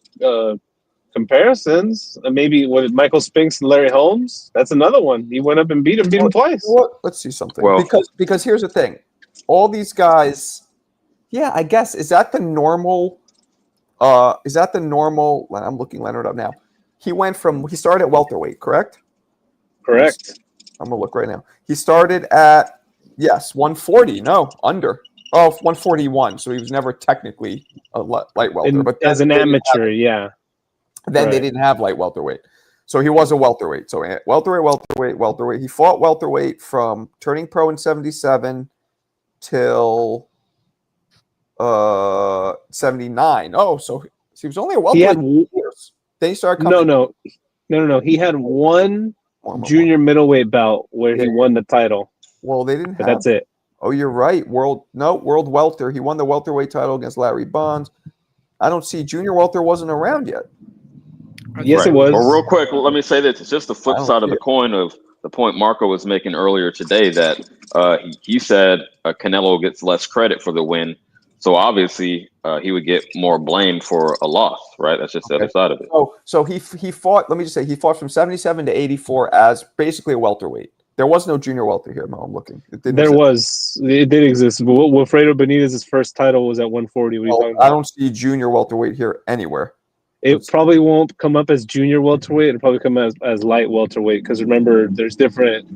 Speaker 2: comparisons. Maybe Michael Spinks and Larry Holmes. That's another one. He went up and beat him twice.
Speaker 1: Let's see something. Well, because here's the thing, all these guys. Yeah, I guess is that the normal? I'm looking Leonard up now. He started at welterweight, correct?
Speaker 2: Correct.
Speaker 1: I'm gonna look right now. He started at 140. No, under. 141. So he was never technically a light welter, but
Speaker 2: as an amateur,
Speaker 1: Then they didn't have light welterweight, so he was a welterweight. So welterweight. He fought welterweight from turning pro in '77 till 79. Oh, so he was only a welterweight for years. Then he started coming.
Speaker 2: No. He had one junior middleweight bout where he won the title.
Speaker 1: Well, they didn't.
Speaker 2: That's it.
Speaker 1: Oh, you're right. World welter. He won the welterweight title against Larry Bonds. I don't see junior welter wasn't around yet.
Speaker 2: Yes, it was.
Speaker 4: Well, real quick, let me say this. It's just the flip side of the coin of the point Marco was making earlier today, that he said Canelo gets less credit for the win. So obviously he would get more blame for a loss, right? That's just the other side of it.
Speaker 1: So he fought, let me just say, he fought from 77 to 84 as basically a welterweight. There was no junior welter here, Mo. I'm looking. It did
Speaker 2: exist. But Wilfredo Benitez's first title was at 140.
Speaker 1: I don't see junior welterweight here anywhere.
Speaker 2: It probably won't come up as junior welterweight. It'll probably come as light welterweight, because remember, there's different.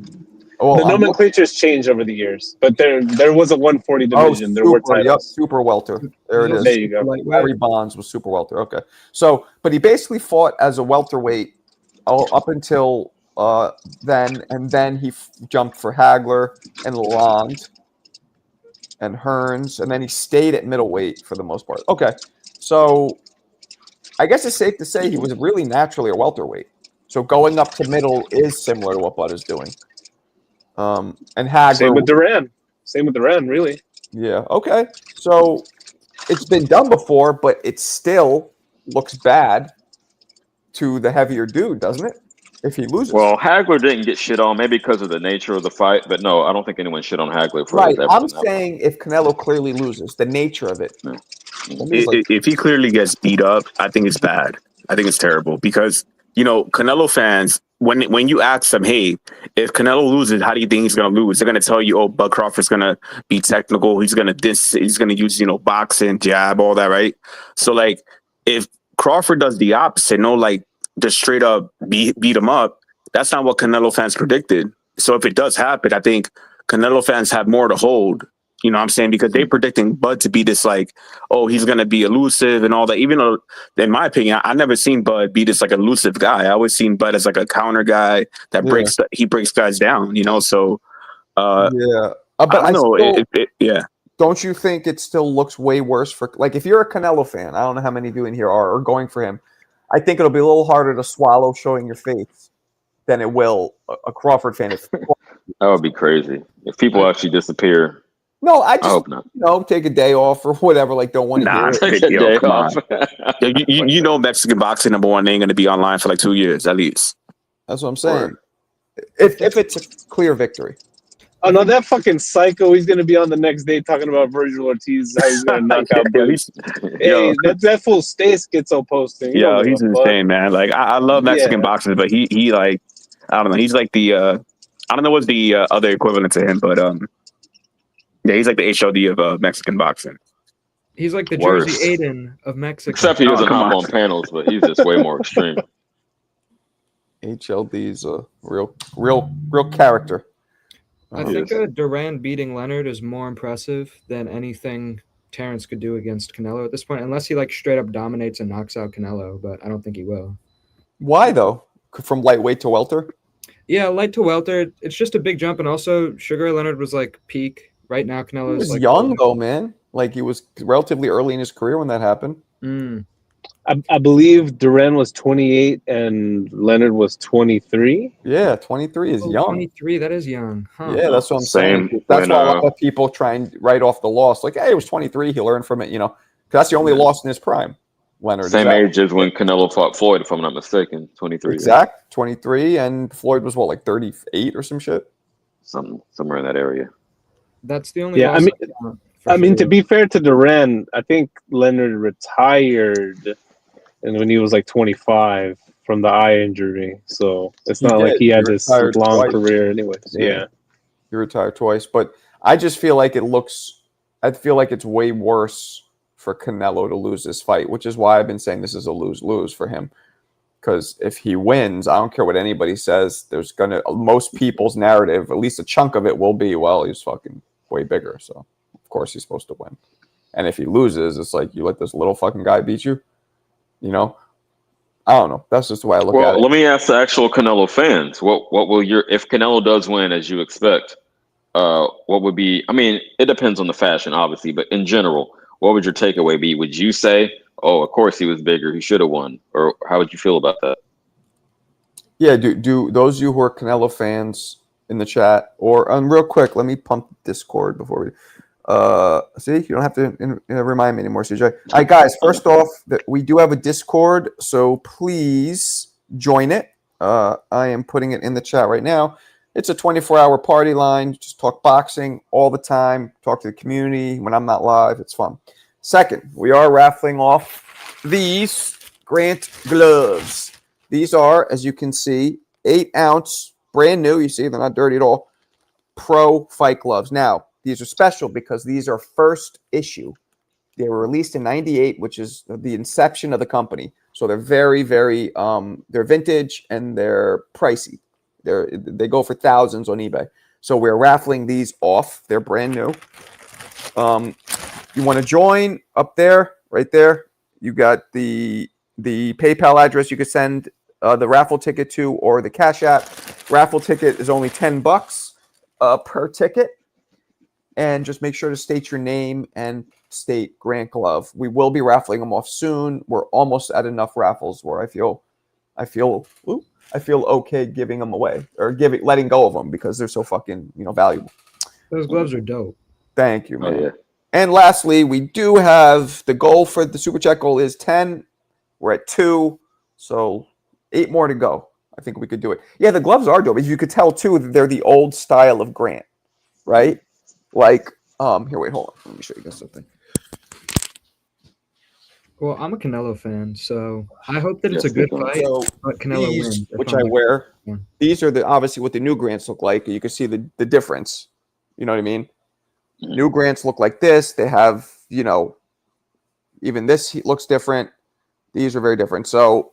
Speaker 2: The nomenclature's changed over the years, but there was a 140 division. There were titles.
Speaker 1: Yep, super welter. There it is.
Speaker 2: There you go.
Speaker 1: Larry Bonds was super welter. Okay, but he basically fought as a welterweight up until then, and then he jumped for Hagler and Lalonde and Hearns, and then he stayed at middleweight for the most part. Okay, so I guess it's safe to say he was really naturally a welterweight. So going up to middle is similar to what Bud is doing. And Hagler.
Speaker 2: Same with Duran, really.
Speaker 1: Yeah. Okay. So it's been done before, but it still looks bad to the heavier dude, doesn't it? If he loses.
Speaker 4: Well, Hagler didn't get shit on, maybe because of the nature of the fight, but no, I don't think anyone shit on Hagler for
Speaker 1: right. I'm saying if Canelo clearly loses, the nature of it.
Speaker 4: Yeah.
Speaker 6: If he clearly gets beat up, I think it's bad. I think it's terrible, because Canelo fans, when you ask them, hey, if Canelo loses, how do you think he's going to lose? They're going to tell you, oh, Bud Crawford's going to be technical. He's going to use, boxing, jab, all that, right? So, like, if Crawford does the opposite, just straight up beat him up, that's not what Canelo fans predicted. So if it does happen, I think Canelo fans have more to hold. You know what I'm saying? Because they're predicting Bud to be this like, oh, he's going to be elusive and all that. Even though, in my opinion, I never seen Bud be this like elusive guy. I always seen Bud as like a counter guy that breaks guys down, you know? So,
Speaker 1: but
Speaker 6: I don't know.
Speaker 1: Still, don't you think it still looks way worse for, like, if you're a Canelo fan, I don't know how many of you in here are going for him. I think it'll be a little harder to swallow showing your face than it will a Crawford fan.
Speaker 4: That would be crazy if people actually disappear.
Speaker 1: No, I
Speaker 4: hope not.
Speaker 1: Take a day off or whatever. Like, don't want to hear it.
Speaker 4: Take a day off.
Speaker 6: you know, Mexican boxing #1 ain't going to be online for like 2 years at least.
Speaker 1: That's what I'm saying. If it's a clear victory.
Speaker 2: Oh no, that fucking psycho! He's gonna be on the next day talking about Virgil Ortiz, how he's gonna knock out Bruce. Hey, that full stay schizo posting.
Speaker 6: Yeah, he's insane, man. Like I love Mexican boxers, but he like, I don't know. He's like the I don't know what's the other equivalent to him, but yeah, he's like the HOD of Mexican boxing.
Speaker 7: He's like the Jersey Aiden of Mexico.
Speaker 4: Except he doesn't hop on panels, but he's just way more extreme.
Speaker 1: HLD's a real character.
Speaker 7: I think Duran beating Leonard is more impressive than anything Terrence could do against Canelo at this point, unless he like straight up dominates and knocks out Canelo, but I don't think he will.
Speaker 1: Why though? From lightweight to welter?
Speaker 7: Yeah, light to welter. It's just a big jump, and also Sugar Ray Leonard was like peak. Right now, Canelo is
Speaker 1: like young though, man. Like he was relatively early in his career when that happened.
Speaker 2: I believe Duran was 28 and Leonard was 23.
Speaker 1: Yeah, 23 is young.
Speaker 7: 23, that is young. Huh.
Speaker 1: Yeah, that's what I'm saying. That's why a lot of people try and write off the loss. Like, hey, it was 23. He learned from it, you know. That's the only loss in his prime. Leonard.
Speaker 4: Same age as when Canelo fought Floyd, if I'm not mistaken. 23.
Speaker 1: Exact. 23, and Floyd was what, like 38 or some shit?
Speaker 4: Somewhere in that area.
Speaker 7: That's the only.
Speaker 2: Yeah, I mean, to be fair to Duran, I think Leonard retired, and when he was like 25 from the eye injury, so it's not like he had this long career, anyways. Yeah,
Speaker 1: he retired twice, but I just feel like I feel like it's way worse for Canelo to lose this fight, which is why I've been saying this is a lose-lose for him. Because if he wins, I don't care what anybody says. There's most people's narrative, at least a chunk of it, will be, well, he's fucking way bigger, so of course he's supposed to win. And if he loses, it's like, you let this little fucking guy beat you, you know? I don't know. That's just the way I look at it.
Speaker 4: Well, let me ask the actual Canelo fans: what will if Canelo does win as you expect? What would be? I mean, it depends on the fashion, obviously, but in general, what would your takeaway be? Would you say, "Oh, of course he was bigger, he should have won," or how would you feel about that?
Speaker 1: Yeah, do those of you who are Canelo fans in the chat, or real quick, let me pump Discord before we see, you don't have to remind me anymore, CJ. All right, guys, first off, we do have a Discord, so please join it. I am putting it in the chat right now. It's a 24-hour party line. Just talk boxing all the time, talk to the community when I'm not live. It's fun. Second, we are raffling off these Grant gloves. These are, as you can see, 8-ounce, brand new. You see, they're not dirty at all. Pro fight gloves. Now, these are special because these are first issue. They were released in '98, which is the inception of the company. So they're very, very, they're vintage and they're pricey. They go for thousands on eBay. So we're raffling these off. They're brand new. You want to join up there, right there? You got the PayPal address you could send the raffle ticket to, or the Cash App. Raffle ticket is only $10 per ticket. And just make sure to state your name and state Grant Glove. We will be raffling them off soon. We're almost at enough raffles where I feel okay giving them away or letting go of them because they're so fucking valuable.
Speaker 7: Those gloves are dope.
Speaker 1: Thank you, man.
Speaker 4: Oh, yeah.
Speaker 1: And lastly, we do have the goal for the Super Chat goal is 10. We're at 2, so 8 more to go. I think we could do it. Yeah, the gloves are dope. If you could tell too, they're the old style of Grant, right? Like, here, wait, hold on. Let me show you guys something.
Speaker 7: Well, I'm a Canelo fan, so I hope that it's a good fight.
Speaker 1: So
Speaker 7: but Canelo wins,
Speaker 1: which I wear. These are obviously what the new Grants look like. You can see the difference. You know what I mean? New Grants look like this. They have, even this looks different. These are very different. So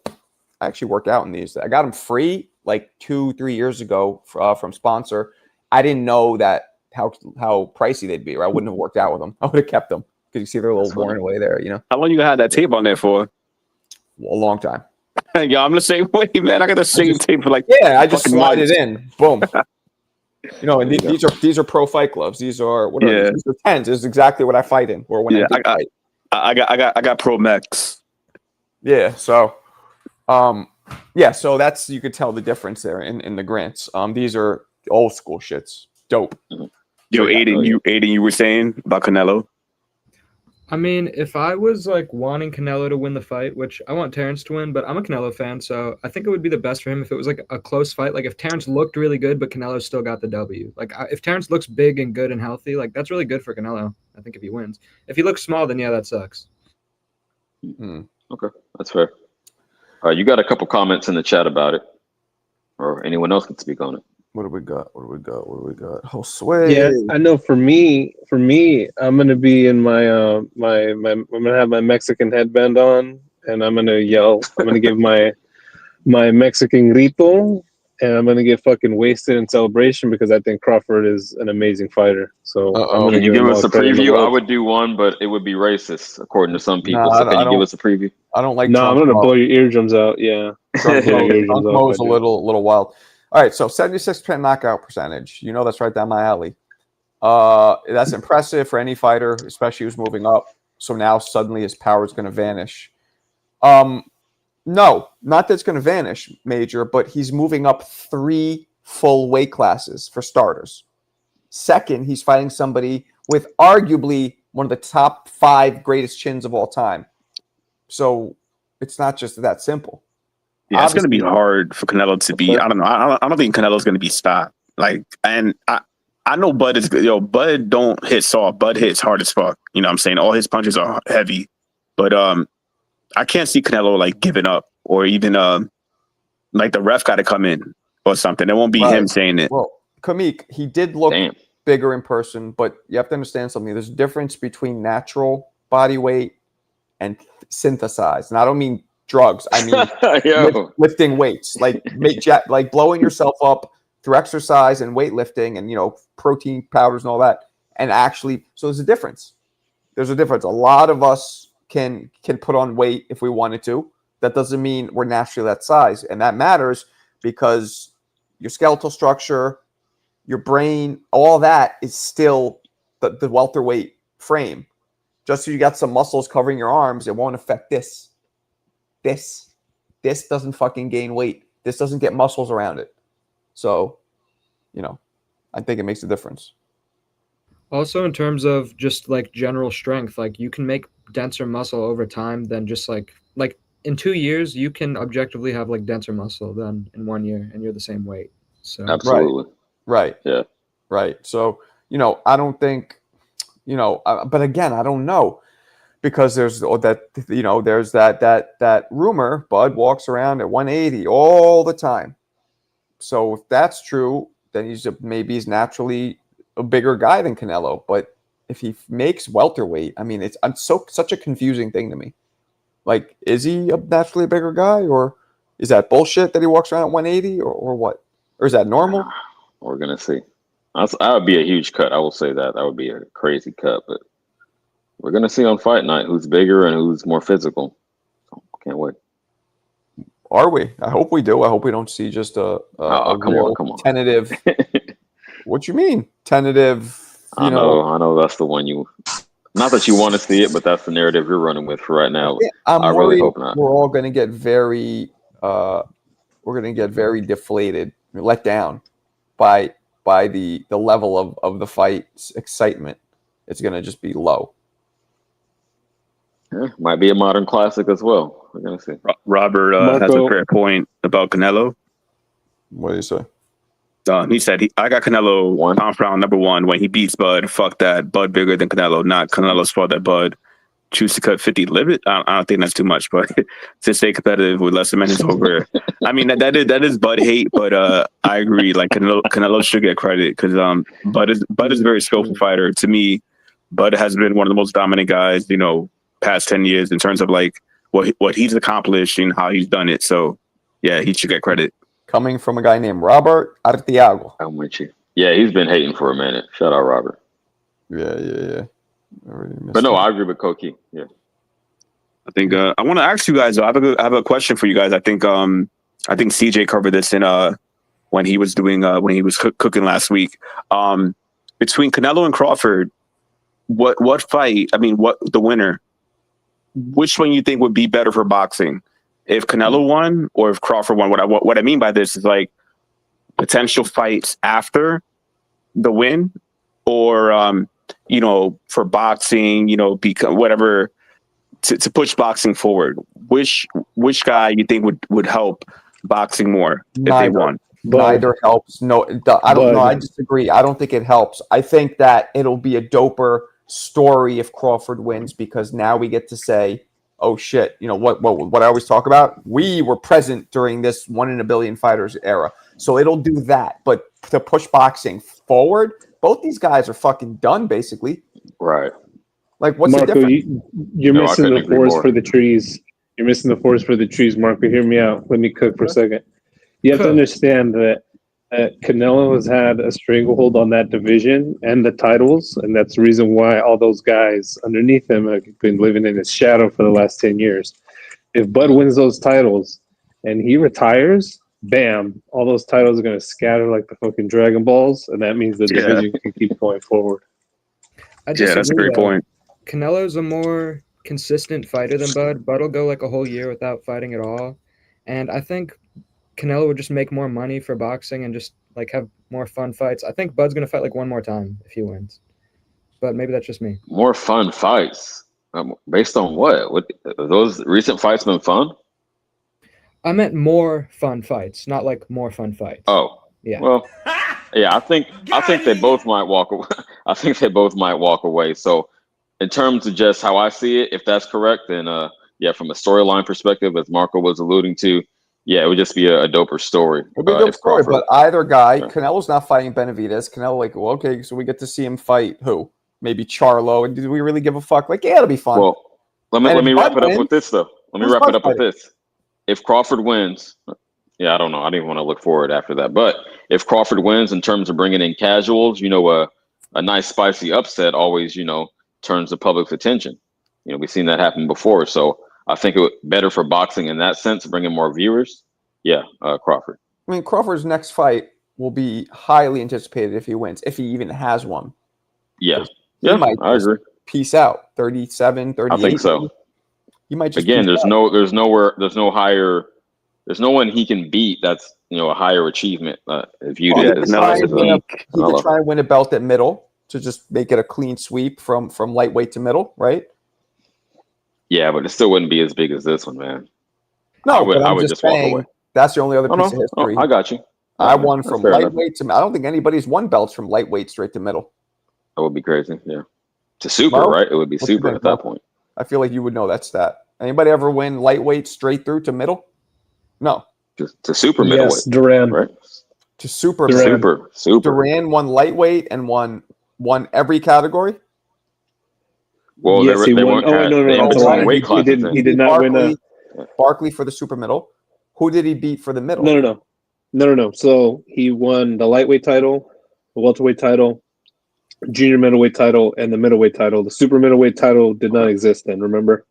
Speaker 1: I actually work out in these. I got them free like 2-3 years ago from sponsor. I didn't know that how pricey they'd be. Or I wouldn't have worked out with them. I would have kept them because you see they're a little worn away there. You know,
Speaker 6: How long you gonna have that tape on there for?
Speaker 1: a long time.
Speaker 6: Yeah, I'm the same way, man. I got the same tape for like
Speaker 1: I just
Speaker 6: fucking
Speaker 1: slide
Speaker 6: months.
Speaker 1: it in. Boom. You know, and these are pro fight gloves. These are what are these? These are 10s. This is exactly what I fight in, or when I fight.
Speaker 6: I got Pro Max.
Speaker 1: Yeah. So, so that's you could tell the difference there in the grants. These are old school shits. Dope.
Speaker 6: Yo, Aiden, you were saying about Canelo.
Speaker 7: I mean, if I was like wanting Canelo to win the fight, which I want Terrence to win, but I'm a Canelo fan, so I think it would be the best for him if it was like a close fight. Like if Terrence looked really good, but Canelo still got the W. Like if Terrence looks big and good and healthy, like that's really good for Canelo. I think if he wins. If he looks small, then yeah, that sucks.
Speaker 4: Okay, that's fair. You got a couple comments in the chat about it, or anyone else can speak on it.
Speaker 1: What do we got? Oh, sway.
Speaker 2: Yeah, I know. For me, I'm gonna be in my I'm gonna have my Mexican headband on, and I'm gonna yell. I'm gonna give my Mexican grito, and I'm gonna get fucking wasted in celebration because I think Crawford is an amazing fighter. So I'm gonna
Speaker 4: Can you give
Speaker 2: him
Speaker 4: us
Speaker 2: all
Speaker 4: a
Speaker 2: credit in the
Speaker 4: preview? I
Speaker 2: world.
Speaker 4: would do one, but it would be racist according to some people.
Speaker 1: No,
Speaker 4: So can you give us a preview?
Speaker 1: I don't like.
Speaker 2: No, I'm gonna blow your eardrums out. Yeah,
Speaker 1: Trunk Mo's a little wild. All right, so 76% knockout percentage. You know that's right down my alley. That's impressive for any fighter, especially who's moving up. So now suddenly his power is going to vanish. No, not that it's going to vanish, Major, but he's moving up 3 full weight classes for starters. Second, he's fighting somebody with arguably one of the top 5 greatest chins of all time. So it's not just that simple.
Speaker 6: Yeah, it's going to be hard for Canelo to be. I don't know. I don't think Canelo's going to be stopped. Like, and I know Bud is good. Yo, Bud don't hit soft. Bud hits hard as fuck. You know what I'm saying? All his punches are heavy. But I can't see Canelo like giving up or even like the ref got to come in or something. It won't be him saying it.
Speaker 1: Well, Kamik, he did look bigger in person, but you have to understand something. There's a difference between natural body weight and synthesized. And I don't mean drugs. I mean lifting weights, like blowing yourself up through exercise and weightlifting and protein powders and all that. And actually, so there's a difference. A lot of us can put on weight if we wanted to. That doesn't mean we're naturally that size, and that matters because your skeletal structure, your brain, all that is still the welterweight frame. Just so you got some muscles covering your arms, it won't affect this. This doesn't fucking gain weight. This doesn't get muscles around it. So, I think it makes a difference.
Speaker 7: Also, in terms of just like general strength, like you can make denser muscle over time than just like in 2 years, you can objectively have like denser muscle than in 1 year, and you're the same weight. So
Speaker 4: absolutely.
Speaker 1: Right.
Speaker 4: Yeah.
Speaker 1: Right. So, I don't think, but again, I don't know. Because there's that rumor Bud walks around at 180 all the time. So if that's true, then he's naturally a bigger guy than Canelo. But if he makes welterweight, I mean, it's such a confusing thing to me. Like, is he naturally a bigger guy, or is that bullshit that he walks around at 180, or what? Or is that normal?
Speaker 4: We're gonna see. That would be a huge cut. I will say that would be a crazy cut, but. We're going to see on fight night who's bigger and who's more physical. So, can't wait.
Speaker 1: Are we? I hope we do. I hope we don't see just a
Speaker 4: come on.
Speaker 1: Tentative. What you mean? Tentative.
Speaker 4: I know that's the one you. Not that you want to see it, but that's the narrative you're running with for right now. I really hope not.
Speaker 1: We're all going to get very. We're going to get very deflated, let down by the level of the fight's excitement. It's going to just be low.
Speaker 4: Yeah, might be a modern classic as well. We're gonna see.
Speaker 6: Robert has a fair point about Canelo.
Speaker 1: What do you say?
Speaker 6: He said, I got Canelo pound for pound number 1 when he beats Bud. Fuck that. Bud bigger than Canelo. Not Canelo's fault that Bud choose to cut 50 limit. I don't think that's too much, but to stay competitive with lesser men is over. I mean, that is Bud hate, but I agree. Like Canelo should get credit because Bud is a very skillful fighter. To me, Bud has been one of the most dominant guys, past 10 years in terms of like what he's accomplished and how he's done it. So yeah, he should get credit.
Speaker 1: Coming from a guy named Robert Artiago.
Speaker 4: I'm with you. Yeah, he's been hating for a minute. Shout out Robert.
Speaker 1: Yeah.
Speaker 4: But no, I agree with Koki. Yeah.
Speaker 6: I think I want to ask you guys. I have a question for you guys. I think CJ covered this in when he was cooking last week. Between Canelo and Crawford, what fight? I mean, what the winner? Which one you think would be better for boxing? If Canelo won or if Crawford won? What I mean by this is like potential fights after the win, or for boxing, become whatever to push boxing forward. Which guy you think would help boxing more if they won?
Speaker 1: Neither helps. No, I don't know. I disagree. I don't think it helps. I think that it'll be a doper story if Crawford wins, because now we get to say, oh shit, what I always talk about? We were present during this 1 in a billion fighters era. So it'll do that. But to push boxing forward, both these guys are fucking done, basically.
Speaker 4: Right.
Speaker 1: Like, what's
Speaker 2: Marco,
Speaker 1: the difference?
Speaker 2: you're missing the forest for the trees. You're missing the forest for the trees, Marco. Hear me out. Let me cook for a second. You have to understand that Canelo has had a stranglehold on that division and the titles, and that's the reason why all those guys underneath him have been living in his shadow for the last 10 years. If Bud wins those titles and he retires, bam, all those titles are going to scatter like the fucking Dragon Balls, and that means the division can keep going forward.
Speaker 6: That's a great point.
Speaker 7: Canelo's a more consistent fighter than Bud. Bud will go like a whole year without fighting at all. And I think Canelo would just make more money for boxing and just like have more fun fights. I think Bud's going to fight like one more time if he wins. But maybe that's just me.
Speaker 4: More fun fights? Based on what? What those recent fights been fun?
Speaker 7: I meant more fun fights, not like more fun fights.
Speaker 4: Oh.
Speaker 7: Yeah.
Speaker 4: Well, yeah, I think they both might walk away. I think they both might walk away. So in terms of just how I see it, if that's correct, then from a storyline perspective, as Marco was alluding to, it would just be a doper story.
Speaker 1: It'd be a dope story, but either guy, Canelo's not fighting Benavidez. Canelo, okay, so we get to see him fight who? Maybe Charlo. And do we really give a fuck? Like, yeah, it'll be fun.
Speaker 4: Well, let me wrap it up with this, though. Let me wrap it up with this. If Crawford wins, I don't know. I didn't want to look forward after that. But if Crawford wins in terms of bringing in casuals, a nice spicy upset always, turns the public's attention. We've seen that happen before. So I think it would better for boxing in that sense, bringing more viewers. Crawford.
Speaker 1: I mean, Crawford's next fight will be highly anticipated if he wins, if he even has one.
Speaker 4: Yeah.
Speaker 1: Might
Speaker 4: I agree.
Speaker 1: Peace out. 37, 38.
Speaker 4: I think so.
Speaker 1: He might just
Speaker 4: there's no one he can beat that's a higher achievement viewed as
Speaker 1: he could try and win a belt at middle to just make it a clean sweep from lightweight to middle, right?
Speaker 4: Yeah, but it still wouldn't be as big as this one, man.
Speaker 1: No, I would just walk away. That's the only other piece of history.
Speaker 4: I got you.
Speaker 1: I won from lightweight to. I don't think anybody's won belts from lightweight straight to middle.
Speaker 4: That would be crazy. Yeah, to super, right? It would be super at that point.
Speaker 1: I feel like you would know that stat. Anybody ever win lightweight straight through to middle? No.
Speaker 4: Just to super middleweight.
Speaker 2: Yes, Duran.
Speaker 4: Right?
Speaker 1: To super.
Speaker 4: Super.
Speaker 1: Duran won lightweight and won every category.
Speaker 4: Well,
Speaker 2: yes,
Speaker 4: they weren't.
Speaker 2: No.
Speaker 4: Weight classes.
Speaker 2: He did not win
Speaker 1: Barkley for the super middle. Who did he beat for the middle?
Speaker 2: No. So he won the lightweight title, the welterweight title, junior middleweight title, and the middleweight title. The super middleweight title did not exist then, remember?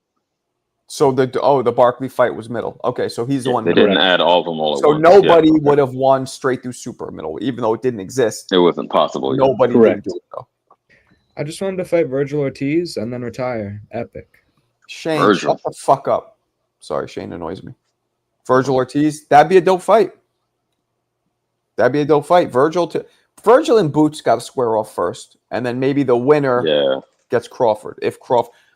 Speaker 1: So the Barkley fight was middle. Okay, so he's the one.
Speaker 4: They didn't add all of them all at once.
Speaker 1: So nobody would have won straight through super middle, even though it didn't exist.
Speaker 4: It wasn't possible.
Speaker 1: Nobody did do it though.
Speaker 7: I just wanted to fight Virgil Ortiz and then retire. Epic.
Speaker 1: Shane, shut the fuck up. Sorry, Shane annoys me. Virgil Ortiz, that'd be a dope fight. Virgil and Boots got to square off first, and then maybe the winner gets Crawford.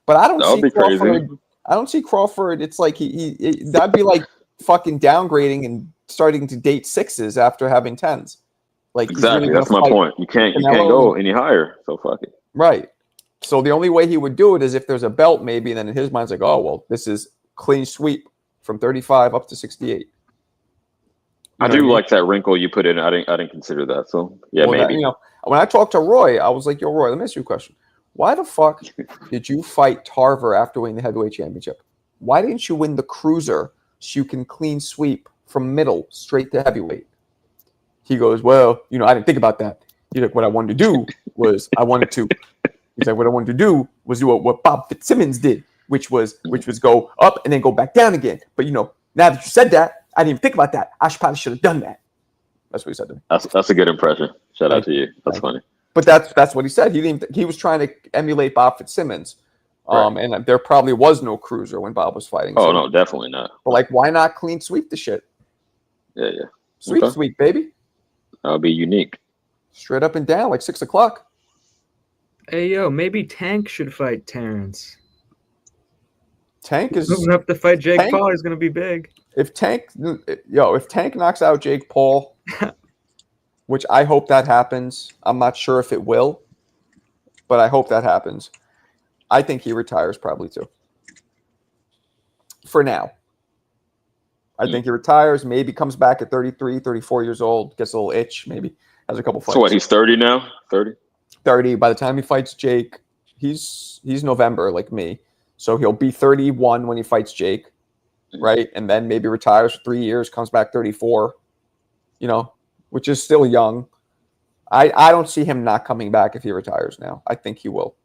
Speaker 1: But I don't see Crawford. Crazy. I don't see Crawford. It's like that'd be like fucking downgrading and starting to date sixes after having tens. Like
Speaker 4: exactly, that's my point. You can't go any higher. So fuck it.
Speaker 1: Right. So the only way he would do it is if there's a belt, maybe. And then in his mind's like, oh well, this is clean sweep from 35 up to 68.
Speaker 4: I do like that wrinkle you put in. I didn't consider that. So maybe.
Speaker 1: When I talked to Roy, I was like, yo, Roy, let me ask you a question. Why the fuck did you fight Tarver after winning the heavyweight championship? Why didn't you win the cruiser so you can clean sweep from middle straight to heavyweight? He goes, well, I didn't think about that. He's like, what I wanted to do was He's like, what I wanted to do was do what Bob Fitzsimmons did, which was go up and then go back down again. But now that you said that, I didn't even think about that. I probably should have done that. That's what he said to me.
Speaker 4: That's a good impression. Shout out to you. That's funny.
Speaker 1: But that's what he said. He was trying to emulate Bob Fitzsimmons. And there probably was no cruiser when Bob was fighting.
Speaker 4: Oh, no, definitely not.
Speaker 1: But why not clean sweep the shit?
Speaker 4: Yeah.
Speaker 1: Sweep, baby.
Speaker 4: That would be unique.
Speaker 1: Straight up and down, like 6 o'clock.
Speaker 7: Hey, yo, maybe Tank should fight Terrence.
Speaker 1: Tank is
Speaker 7: moving up to fight Jake Paul. He's gonna be big.
Speaker 1: If Tank knocks out Jake Paul, which I hope that happens. I'm not sure if it will, but I hope that happens. I think he retires probably too. For now. I think he retires, maybe comes back at 33, 34 years old, gets a little itch, maybe has a couple fights.
Speaker 4: So what, he's 30 now? 30?
Speaker 1: 30. By the time he fights Jake, he's November like me. So he'll be 31 when he fights Jake, right? And then maybe retires for 3 years, comes back 34, which is still young. I don't see him not coming back if he retires now. I think he will.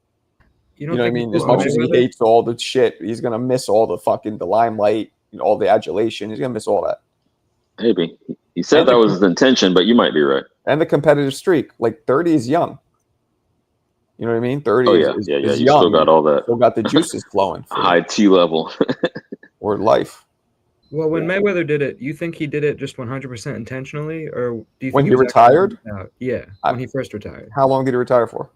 Speaker 1: You know what I mean? As much as he hates all the shit, he's going to miss all the limelight, all the adulation. He's going to miss all that.
Speaker 4: Maybe. He said that was his intention, but you might be right.
Speaker 1: And the competitive streak. 30 is young. You know what I mean? 30 is
Speaker 4: you
Speaker 1: young.
Speaker 4: Still got all that.
Speaker 1: Still got the juices flowing.
Speaker 4: High T level.
Speaker 1: Or life.
Speaker 7: Well, when Mayweather did it, you think he did it just 100% intentionally? Or do you think
Speaker 1: when he retired?
Speaker 7: Yeah, when he first retired.
Speaker 1: How long did he retire for?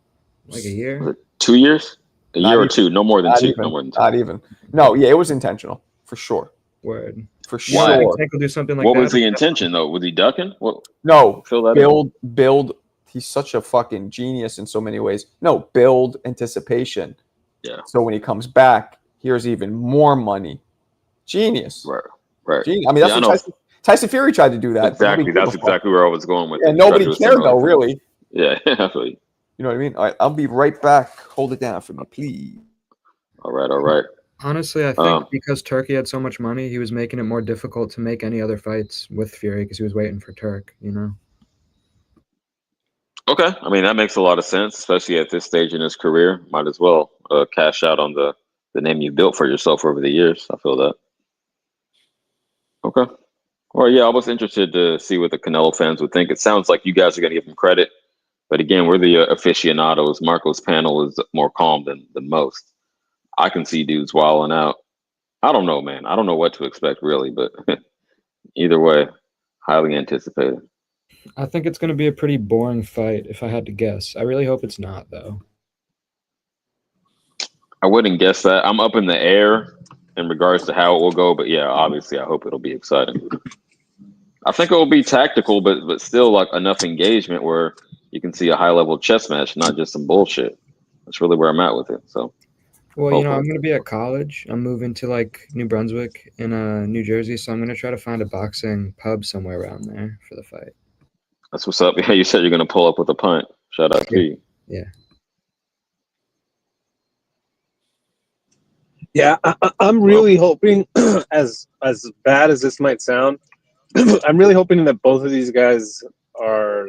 Speaker 7: Like a year?
Speaker 4: Was it 2 years? A year or two? No more than two. No more than two.
Speaker 1: Not even. No, yeah, it was intentional. For sure.
Speaker 7: Word.
Speaker 1: For sure.
Speaker 7: Tank will do something like
Speaker 4: what
Speaker 7: that.
Speaker 4: was the intention, though? Was he ducking?
Speaker 1: No.
Speaker 4: Build.
Speaker 1: He's such a fucking genius in so many ways. No, build anticipation.
Speaker 4: Yeah.
Speaker 1: So when he comes back, here's even more money. Genius.
Speaker 4: Right.
Speaker 1: Genius. I mean, that's what Tyson Fury tried to do that.
Speaker 4: Exactly. That's exactly where I was going with it.
Speaker 1: And nobody cared, though, really.
Speaker 4: Yeah, absolutely.
Speaker 1: You know what I mean? All right, I'll be right back. Hold it down for me, please.
Speaker 4: All right.
Speaker 7: Honestly, I think because Turkey had so much money, he was making it more difficult to make any other fights with Fury because he was waiting for Turk,
Speaker 4: Okay. I mean, that makes a lot of sense, especially at this stage in his career. Might as well cash out on the name you built for yourself over the years. I feel that. Okay. Well, yeah, I was interested to see what the Canelo fans would think. It sounds like you guys are going to give him credit. But again, we're the aficionados. Marco's panel is more calm than most. I can see dudes wilding out. I don't know, man. I don't know what to expect, really. But either way, highly anticipated.
Speaker 7: I think it's going to be a pretty boring fight, if I had to guess. I really hope it's not, though.
Speaker 4: I wouldn't guess that. I'm up in the air in regards to how it will go. But yeah, obviously, I hope it'll be exciting. I think it will be tactical, but still like enough engagement where you can see a high-level chess match, not just some bullshit. That's really where I'm at with it. So,
Speaker 7: well, I'm going to be at college. I'm moving to New Brunswick in New Jersey, so I'm going to try to find a boxing pub somewhere around there for the fight.
Speaker 4: That's what's up. Yeah, you said you're going to pull up with a pint. Shout out to you.
Speaker 7: Yeah.
Speaker 2: Yeah, I'm really hoping, as bad as this might sound, I'm really hoping that both of these guys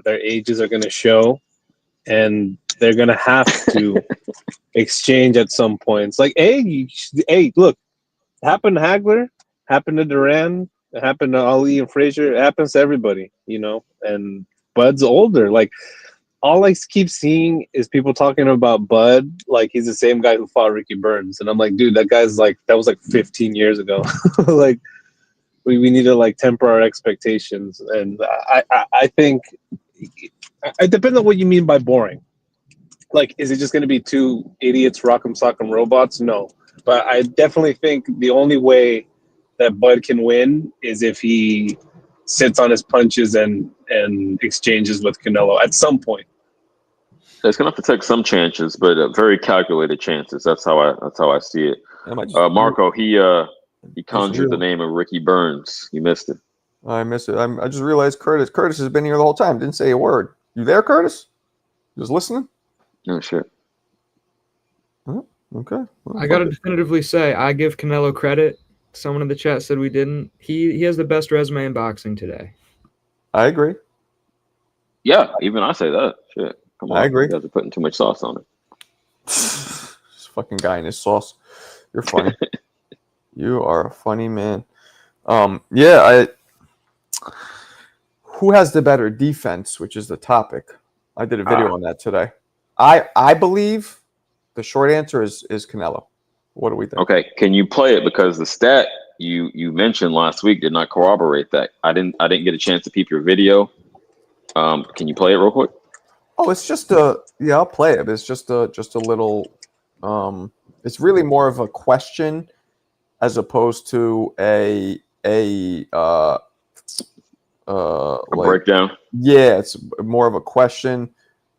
Speaker 2: their ages are going to show, and they're going to have to exchange at some points. Hey, look, it happened to Hagler, happened to Duran, it happened to Ali and Frazier. It happens to everybody, and Bud's older. All I keep seeing is people talking about Bud like he's the same guy who fought Ricky Burns. And I'm like, dude, that guy's that was 15 years ago. We need to temper our expectations. And I think it depends on what you mean by boring. Is it just going to be two idiots, rock'em sock'em robots? No. But I definitely think the only way that Bud can win is if he sits on his punches and exchanges with Canelo at some point.
Speaker 4: It's gonna have to take some chances, but very calculated chances. That's how I see it. Marco, he conjured the name of Ricky Burns. You missed it.
Speaker 1: I missed it. I just realized Curtis. Curtis has been here the whole time. Didn't say a word. You there, Curtis? Just listening?
Speaker 4: No shit.
Speaker 1: Oh, okay. Well,
Speaker 7: I gotta definitively say, I give Canelo credit. Someone in the chat said we didn't. He has the best resume in boxing today.
Speaker 1: I agree.
Speaker 4: Yeah, even I say that. Shit. Come on,
Speaker 1: I agree.
Speaker 4: You guys are putting too much sauce on it.
Speaker 1: This fucking guy and his sauce. You're funny. You are a funny man. Who has the better defense, which is the topic. I did a video on that today. I believe the short answer is Canelo. What do we think?
Speaker 4: Okay, can you play it, because the stat you mentioned last week did not corroborate that. I didn't get a chance to peep your video. Can you play it real quick?
Speaker 1: Oh, it's just I'll play it. It's just a little it's really more of a question as opposed to a
Speaker 4: breakdown.
Speaker 1: Yeah, it's more of a question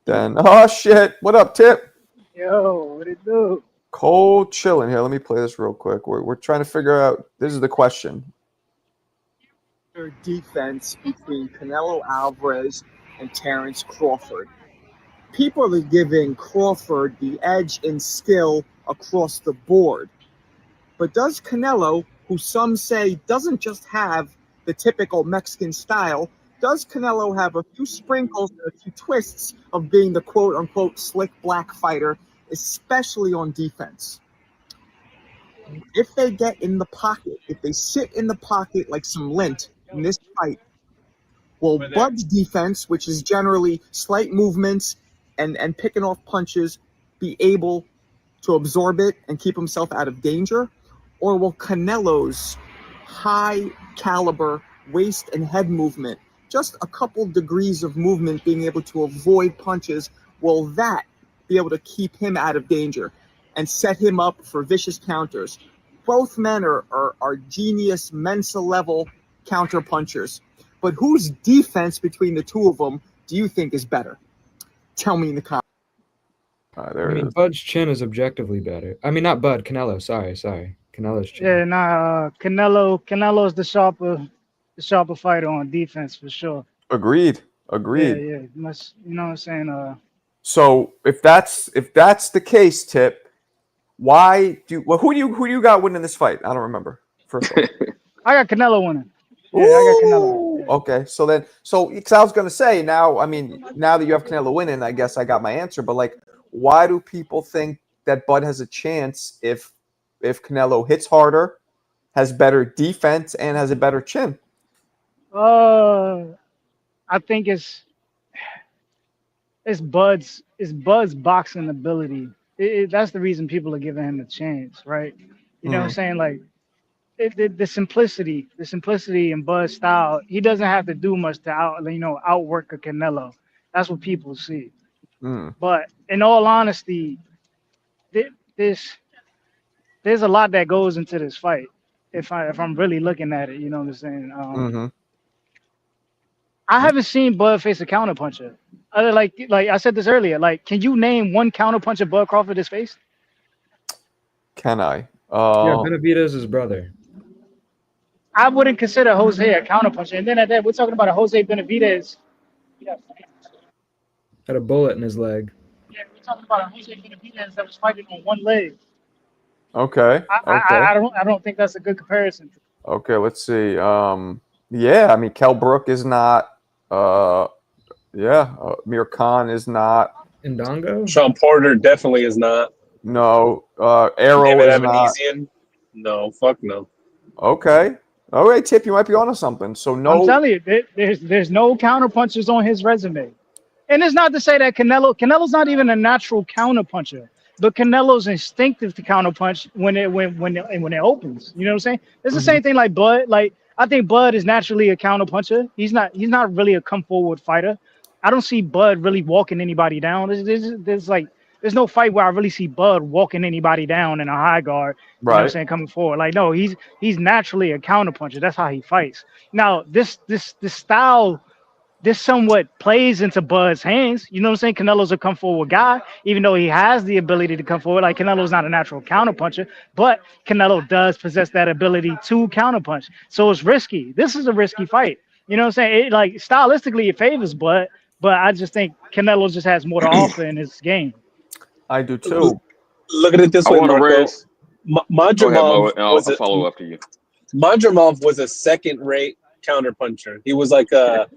Speaker 1: than oh shit. What up, Tip?
Speaker 9: Yo, what it do?
Speaker 1: Cold chilling here. Let me play this real quick. We're trying to figure out. This is the question.
Speaker 10: Defense between Canelo Alvarez and Terrence Crawford. People are giving Crawford the edge in skill across the board. But does Canelo, who some say doesn't just have the typical Mexican style, does Canelo have a few sprinkles and a few twists of being the quote-unquote slick black fighter, especially on defense? If they get in the pocket, if they sit in the pocket like some lint in this fight, will Bud's defense, which is generally slight movements and picking off punches, be able to absorb it and keep himself out of danger? Or will Canelo's high caliber waist and head movement, just a couple degrees of movement being able to avoid punches, will that be able to keep him out of danger and set him up for vicious counters? Both men are genius Mensa level counter punchers. But whose defense between the two of them do you think is better? Tell me in the comments.
Speaker 7: Bud's chin is objectively better. I mean, not Bud, Canelo. Sorry. Canelo's chin.
Speaker 9: Yeah, Canelo's the sharper fighter on defense for sure.
Speaker 1: Agreed.
Speaker 9: Yeah. Much, you know what I'm saying?
Speaker 1: So if that's the case, Tip, who do you got winning this fight? I don't remember. First of all.
Speaker 9: I got Canelo winning. Yeah, I got Canelo. Yeah.
Speaker 1: Okay, because I was gonna say now that you have Canelo winning, I guess I got my answer. But like, why do people think that Bud has a chance if Canelo hits harder, has better defense, and has a better chin?
Speaker 9: I think it's Bud's boxing ability. That's the reason people are giving him a chance, right? You know what I'm saying? Like the simplicity in Bud's style. He doesn't have to do much to outwork a Canelo. That's what people see. But in all honesty, there's a lot that goes into this fight. If I'm really looking at it, you know what I'm saying? I haven't seen Bud face a counterpuncher. Like I said this earlier. Like, can you name one counterpuncher Bud Crawford has faced?
Speaker 1: Can I?
Speaker 7: Yeah, Benavidez' his brother.
Speaker 9: I wouldn't consider Jose a counterpuncher. And then at that, we're talking about a Jose Benavidez.
Speaker 7: Had a bullet in his leg.
Speaker 9: Yeah, we're talking about a Jose Benavidez that was fighting on one leg.
Speaker 1: Okay.
Speaker 9: I don't think that's a good comparison.
Speaker 1: Okay, let's see. Kell Brook is not. Mir Khan is not.
Speaker 7: Ndongo?
Speaker 2: Sean Porter definitely is not.
Speaker 1: No. Arrow
Speaker 2: David
Speaker 1: is not.
Speaker 2: Evanesian? No, fuck no.
Speaker 1: Okay. All right, Tip, you might be onto something. So no.
Speaker 9: I'm telling you, there's no counterpunchers on his resume. And it's not to say that Canelo's not even a natural counterpuncher, but Canelo's instinctive to counterpunch when it opens. You know what I'm saying? It's the same thing like Bud. Like, I think Bud is naturally a counterpuncher. He's not really a come forward fighter. I don't see Bud really walking anybody down. There's no fight where I really see Bud walking anybody down in a high guard. You know what I'm saying? Coming forward. Like, no, he's naturally a counterpuncher. That's how he fights. Now, this style, this somewhat plays into Bud's hands. You know what I'm saying? Canelo's a come forward guy, even though he has the ability to come forward. Like, Canelo's not a natural counterpuncher, but Canelo does possess that ability to counterpunch. So it's risky. This is a risky fight. You know what I'm saying? Stylistically, it favors Bud, but I just think Canelo just has more to offer in his game.
Speaker 1: I do too.
Speaker 2: Look at it this way, Marco.
Speaker 4: I'll follow up to you.
Speaker 2: Madrimov was a second-rate counterpuncher. He was like a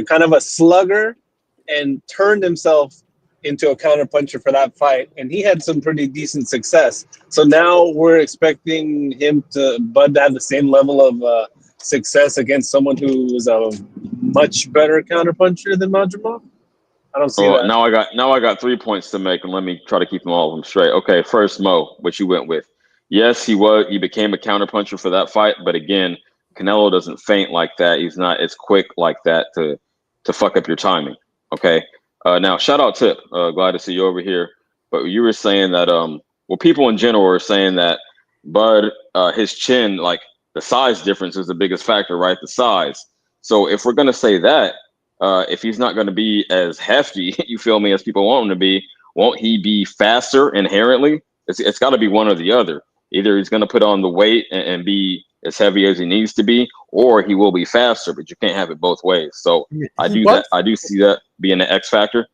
Speaker 2: kind of a slugger, and turned himself
Speaker 11: into a counterpuncher for that fight, and he had some pretty decent success. So now we're expecting Bud to have the same level of success against someone who is a much better counterpuncher than Madrimov. I don't see that.
Speaker 4: Now I got 3 points to make, and let me try to keep them all of them straight. Okay, first, Mo, what you went with. Yes, he became a counterpuncher for that fight, but again, Canelo doesn't feint like that. He's not as quick like that to fuck up your timing. Okay. Now, shout out Tip. Glad to see you over here. But you were saying that people in general are saying that Bud, his chin, like the size difference is the biggest factor, right? The size. So if we're gonna say that, if he's not gonna be as hefty, you feel me, as people want him to be, won't he be faster inherently? It's got to be one or the other. Either he's gonna put on the weight and be as heavy as he needs to be, or he will be faster, but you can't have it both ways. So I do see that being an X factor.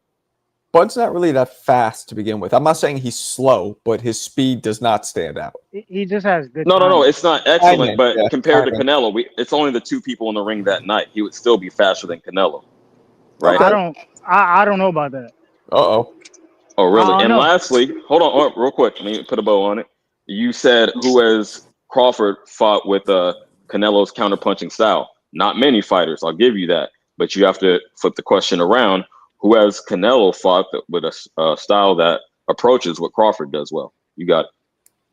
Speaker 1: Bud's not really that fast to begin with. I'm not saying he's slow, but his speed does not stand out.
Speaker 9: He just has good.
Speaker 4: No, it's not excellent, but
Speaker 1: yeah,
Speaker 4: compared to Canelo, it's only the two people in the ring that night. He would still be faster than Canelo, right?
Speaker 9: I don't know about that.
Speaker 4: Oh, really? And lastly, hold on, real quick. Let me put a bow on it. You said who has Crawford fought with Canelo's counterpunching style? Not many fighters, I'll give you that. But you have to flip the question around. Who has Canelo fought with a style that approaches what Crawford does well? You got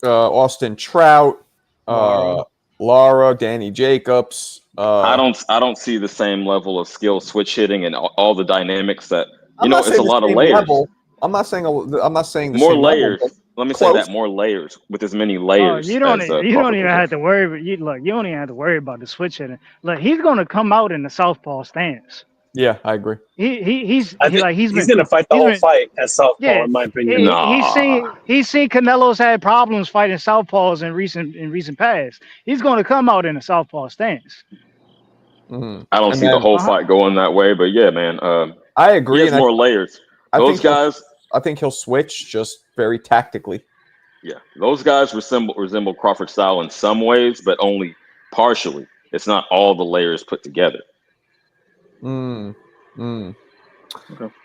Speaker 4: it.
Speaker 1: Austin Trout, Lara, Danny Jacobs.
Speaker 4: I don't see the same level of skill, switch hitting, and all the dynamics that it's a lot of layers.
Speaker 1: Level. I'm not saying the
Speaker 4: more
Speaker 1: same
Speaker 4: layers.
Speaker 1: Level,
Speaker 4: let me say that more layers with as many layers.
Speaker 9: You don't even have to worry. You don't even have to worry about the switch hitting. Look, he's gonna come out in the southpaw stance.
Speaker 1: Yeah, I agree.
Speaker 11: He's gonna fight the whole fight at southpaw, in my opinion.
Speaker 9: He's seen Canelo's had problems fighting southpaws in recent past. He's gonna come out in a southpaw stance.
Speaker 1: Mm-hmm.
Speaker 4: I don't see the whole fight going that way, but yeah, man.
Speaker 1: I agree.
Speaker 4: He has more layers.
Speaker 1: I think he'll switch just very tactically.
Speaker 4: Yeah, those guys resemble Crawford style in some ways, but only partially. It's not all the layers put together.
Speaker 1: Okay.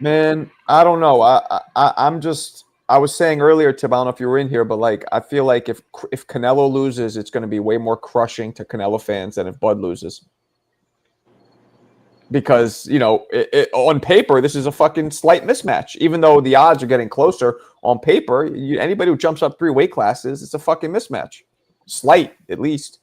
Speaker 1: Man, I don't know. I was saying earlier, Tib, I don't know if you were in here, but like I feel like if Canelo loses, it's going to be way more crushing to Canelo fans than if Bud loses. Because, on paper, this is a fucking slight mismatch. Even though the odds are getting closer, on paper, anybody who jumps up 3 weight classes, it's a fucking mismatch. Slight, at least.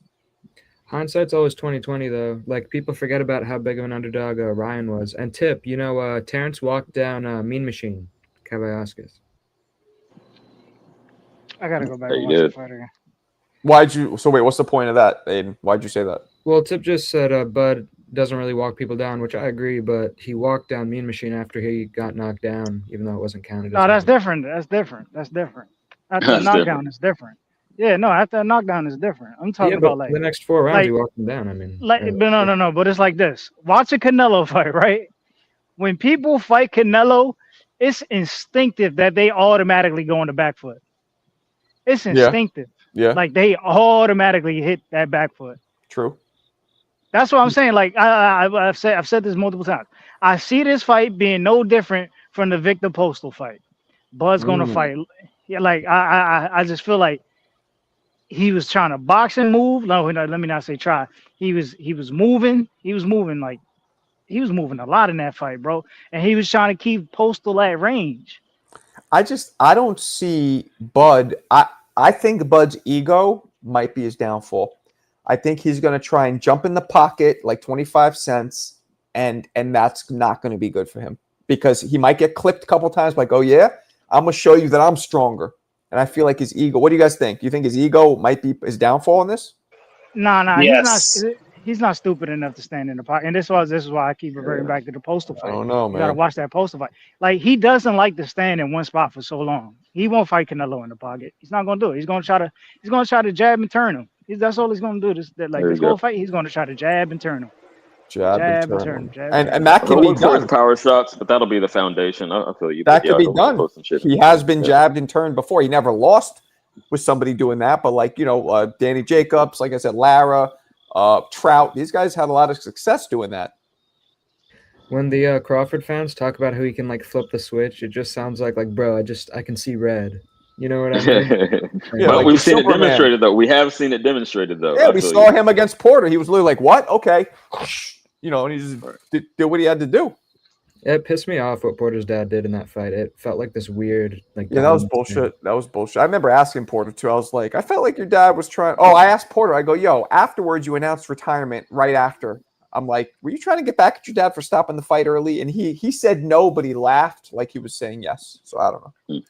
Speaker 7: Hindsight's always 20/20, though. Like, people forget about how big of an underdog Ryan was. And Tip, Terrence walked down Mean Machine, Kavaiaskis.
Speaker 9: I gotta go back and watch the fight again.
Speaker 1: What's the point of that, Aiden? Why'd you say that?
Speaker 7: Well, Tip just said Bud doesn't really walk people down, which I agree, but he walked down Mean Machine after he got knocked down, even though it wasn't counted.
Speaker 9: No, that's different. That's different. After a knockdown, it's different. Yeah, no, after a knockdown is different. I'm talking about like
Speaker 7: the next 4 rounds, he walked him down. I mean,
Speaker 9: no. But it's like this. Watch a Canelo fight, right? When people fight Canelo, it's instinctive that they automatically go on the back foot. It's instinctive.
Speaker 1: Yeah.
Speaker 9: Like they automatically hit that back foot.
Speaker 1: True.
Speaker 9: That's what I'm saying. Like I've said this multiple times. I see this fight being no different from the Victor Postal fight. Bud's gonna fight. Yeah, like I just feel like he was trying to box and move. No, let me not say try. He was moving. He was moving a lot in that fight, bro. And he was trying to keep Postal at range.
Speaker 1: I don't see Bud. I think Bud's ego might be his downfall. I think he's going to try and jump in the pocket like 25 cents, and that's not going to be good for him because he might get clipped a couple times like, oh, yeah, I'm going to show you that I'm stronger. And I feel like his ego – what do you guys think? Do you think his ego might be his downfall in this?
Speaker 9: No,
Speaker 11: yes.
Speaker 9: He's not stupid enough to stand in the pocket. And this is why I keep reverting back to the Postal fight.
Speaker 1: I don't know, man.
Speaker 9: You got to watch that Postal fight. Like, he doesn't like to stand in one spot for so long. He won't fight Canelo in the pocket. He's not going to do it. He's going to try to jab and turn him. That's all he's going to do. This whole fight, he's going to try to jab and turn him.
Speaker 1: Jab and turn him. And that can be done.
Speaker 4: Power shots, but that'll be the foundation. I feel you.
Speaker 1: That could be done. He has been jabbed and turned before. He never lost with somebody doing that. But Danny Jacobs, like I said, Lara, Trout, these guys had a lot of success doing that.
Speaker 7: When the Crawford fans talk about how he can like flip the switch, it just sounds like bro, I can see red. You know what I mean?
Speaker 1: Yeah,
Speaker 4: But
Speaker 1: like
Speaker 4: we've
Speaker 1: the
Speaker 4: seen it
Speaker 1: Superman.
Speaker 4: demonstrated though. We have seen it demonstrated though.
Speaker 1: Yeah, we saw him against Porter. He was literally like, "What? Okay," and he just did what he had to do.
Speaker 7: It pissed me off what Porter's dad did in that fight. It felt like this weird, like
Speaker 1: Yeah, that was bullshit. That was bullshit. I remember asking Porter too. I was like, I felt like your dad was trying. Oh, I asked Porter. I go, yo, afterwards you announced retirement right after. I'm like, were you trying to get back at your dad for stopping the fight early? And he said no, but he laughed like he was saying yes. So I don't know.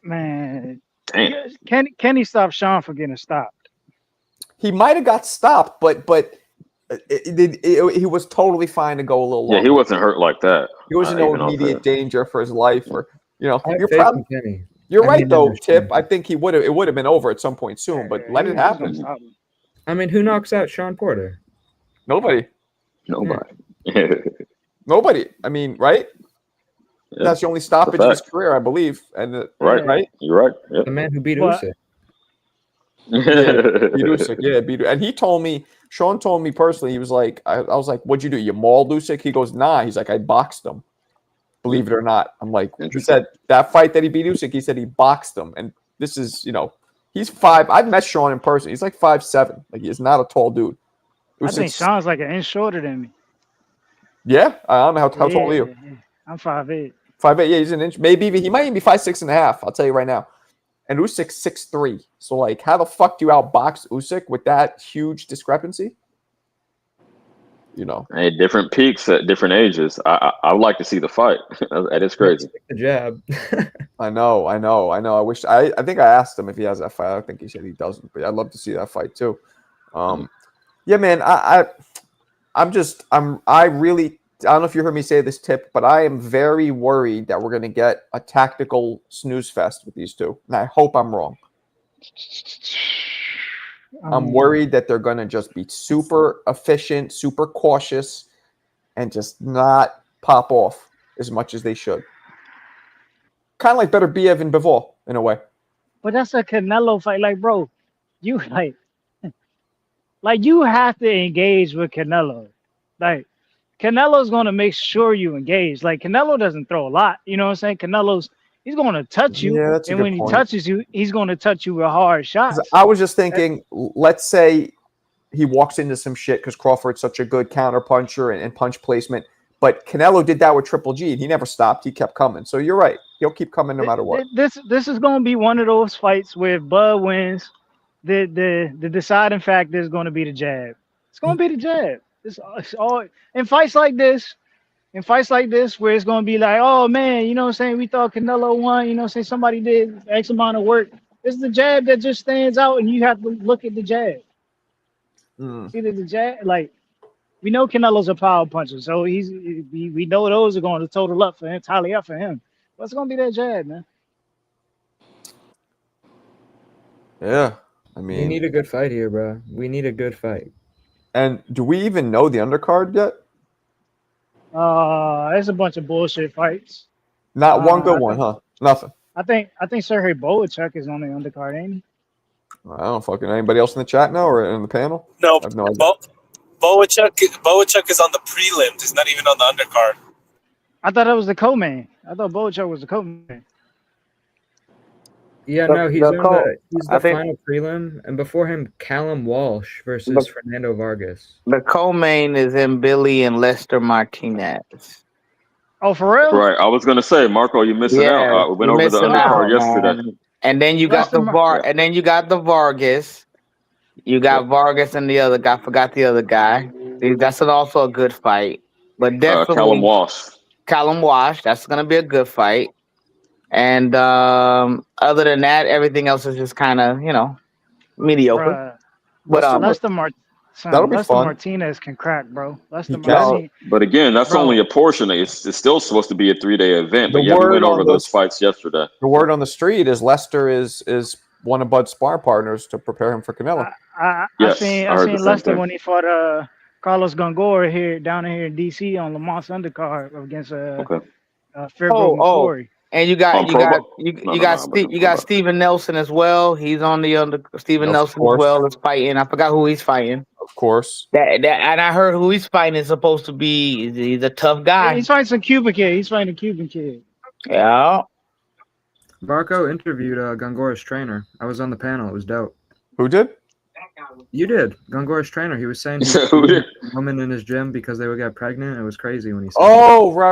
Speaker 9: Man,
Speaker 4: Damn.
Speaker 9: can he stop Sean from getting stopped?
Speaker 1: He might have got stopped, but he was totally fine to go a little longer.
Speaker 4: Yeah, he wasn't hurt like that.
Speaker 1: He was in no immediate danger for his life, or you're proud.
Speaker 7: Kenny.
Speaker 1: You're right though, Tip. I think it would have been over at some point soon, but let it happen.
Speaker 7: I mean, who knocks out Sean Porter?
Speaker 1: Nobody. Nobody. I mean, right? Yeah. That's the only stoppage in his career, I believe. And
Speaker 4: right. You're right. Yep.
Speaker 7: The man who beat Usyk.
Speaker 1: Beat Usyk. Yeah, beat. And he told me, Sean told me personally, he was like, I was like, what'd you do? You mauled Usyk? He goes, nah. He's like, I boxed him. Believe it or not. I'm like, he said that fight that he beat Usyk, he said he boxed him. And this is, he's 5. I've met Sean in person. He's like 5'7". Like, he's not a tall dude.
Speaker 9: I think Sean's like an inch shorter than me.
Speaker 1: Yeah? I don't know. How tall are you?
Speaker 9: I'm 5'8".
Speaker 1: 5'8", yeah, he's an inch. Maybe even, he might even be 5'6.5". I'll tell you right now. And Usyk's 6'3". So, like, how the fuck do you outbox Usyk with that huge discrepancy?
Speaker 4: Hey, different peaks at different ages. I would like to see the fight. That is crazy.
Speaker 7: The jab.
Speaker 1: I know. I wish. I think I asked him if he has that fight. I think he said he doesn't, but I'd love to see that fight too. Yeah, man. I really. I don't know if you heard me say this, Tip, but I am very worried that we're going to get a tactical snooze fest with these two. And I hope I'm wrong. I'm worried that they're going to just be super efficient, super cautious, and just not pop off as much as they should. Kind of like better Biev and Bivol in a way.
Speaker 9: But that's a Canelo fight. Like, bro, you you have to engage with Canelo. Like, Canelo's going to make sure you engage. Like, Canelo doesn't throw a lot. You know what I'm saying? He's going to touch you.
Speaker 1: Yeah, that's a
Speaker 9: and
Speaker 1: good
Speaker 9: when
Speaker 1: point.
Speaker 9: he touches you, he's going to touch you with hard shots.
Speaker 1: I was just thinking, let's say he walks into some shit because Crawford's such a good counter puncher and punch placement. But Canelo did that with Triple G. He never stopped. He kept coming. So you're right. He'll keep coming no matter what.
Speaker 9: This is going to be one of those fights where Bud wins. The deciding factor is going to be the jab. It's going to be the jab. It's all in fights like this. In fights like this, where it's going to be like, oh, man, you know what I'm saying? We thought Canelo won. You know what I'm saying? Somebody did X amount of work. It's the jab that just stands out, and you have to look at the jab. See the jab? Like, we know Canelo's a power puncher, so we know those are going to total up for him, tally up for him. What's going to be that jab, man?
Speaker 1: Yeah. I mean,
Speaker 7: we need a good fight here, bro. We need a good fight.
Speaker 1: And do we even know the undercard yet?
Speaker 9: It's a bunch of bullshit fights.
Speaker 1: Not one good one, huh? Nothing.
Speaker 9: I think Sergey Bohachuk is on the undercard, ain't he?
Speaker 1: I don't fucking know. Anybody else in the chat now or in the panel?
Speaker 11: No,
Speaker 1: I have no idea.
Speaker 11: Bohachuk is on the prelims. He's not even on the undercard.
Speaker 9: I thought it was the co-main. I thought Bohachuk was the co-main.
Speaker 7: Yeah, no, he's the final prelim, and before him, Callum Walsh versus Fernando Vargas.
Speaker 12: The co-main is in Billy and Lester Martinez.
Speaker 9: Oh, for real?
Speaker 4: Right. I was gonna say, Marco, you're missing out. We went over the undercard yesterday.
Speaker 12: And then you got the Vargas. You got Vargas and the other guy. Forgot the other guy. That's also a good fight. But definitely Callum Walsh. That's gonna be a good fight. And other than that, everything else is just kind of, mediocre. But
Speaker 9: Lester Martinez can crack, bro.
Speaker 4: But again, that's only a portion. It's still supposed to be a 3-day event. But yeah, we went over those fights yesterday.
Speaker 1: The word on the street is Lester is one of Bud's sparring partners to prepare him for Canelo.
Speaker 9: I seen Lester when he fought Carlos Gongora down here in DC on Lamont's undercard against Fairbrother Corey.
Speaker 12: And you got Steven Nelson as well. He's on the Steven Nelson as well is fighting. I forgot who he's fighting.
Speaker 1: Of course.
Speaker 12: And I heard who he's fighting is supposed to be. He's a tough guy.
Speaker 9: He's fighting some Cuban kid. He's fighting a Cuban kid.
Speaker 12: Yeah.
Speaker 7: Barco interviewed Gongora's trainer. I was on the panel. It was dope.
Speaker 1: Who did?
Speaker 7: You did. Gongora's trainer. He was saying he was women in his gym because they would get pregnant. It was crazy when he said
Speaker 1: right.
Speaker 4: Oh, yeah, I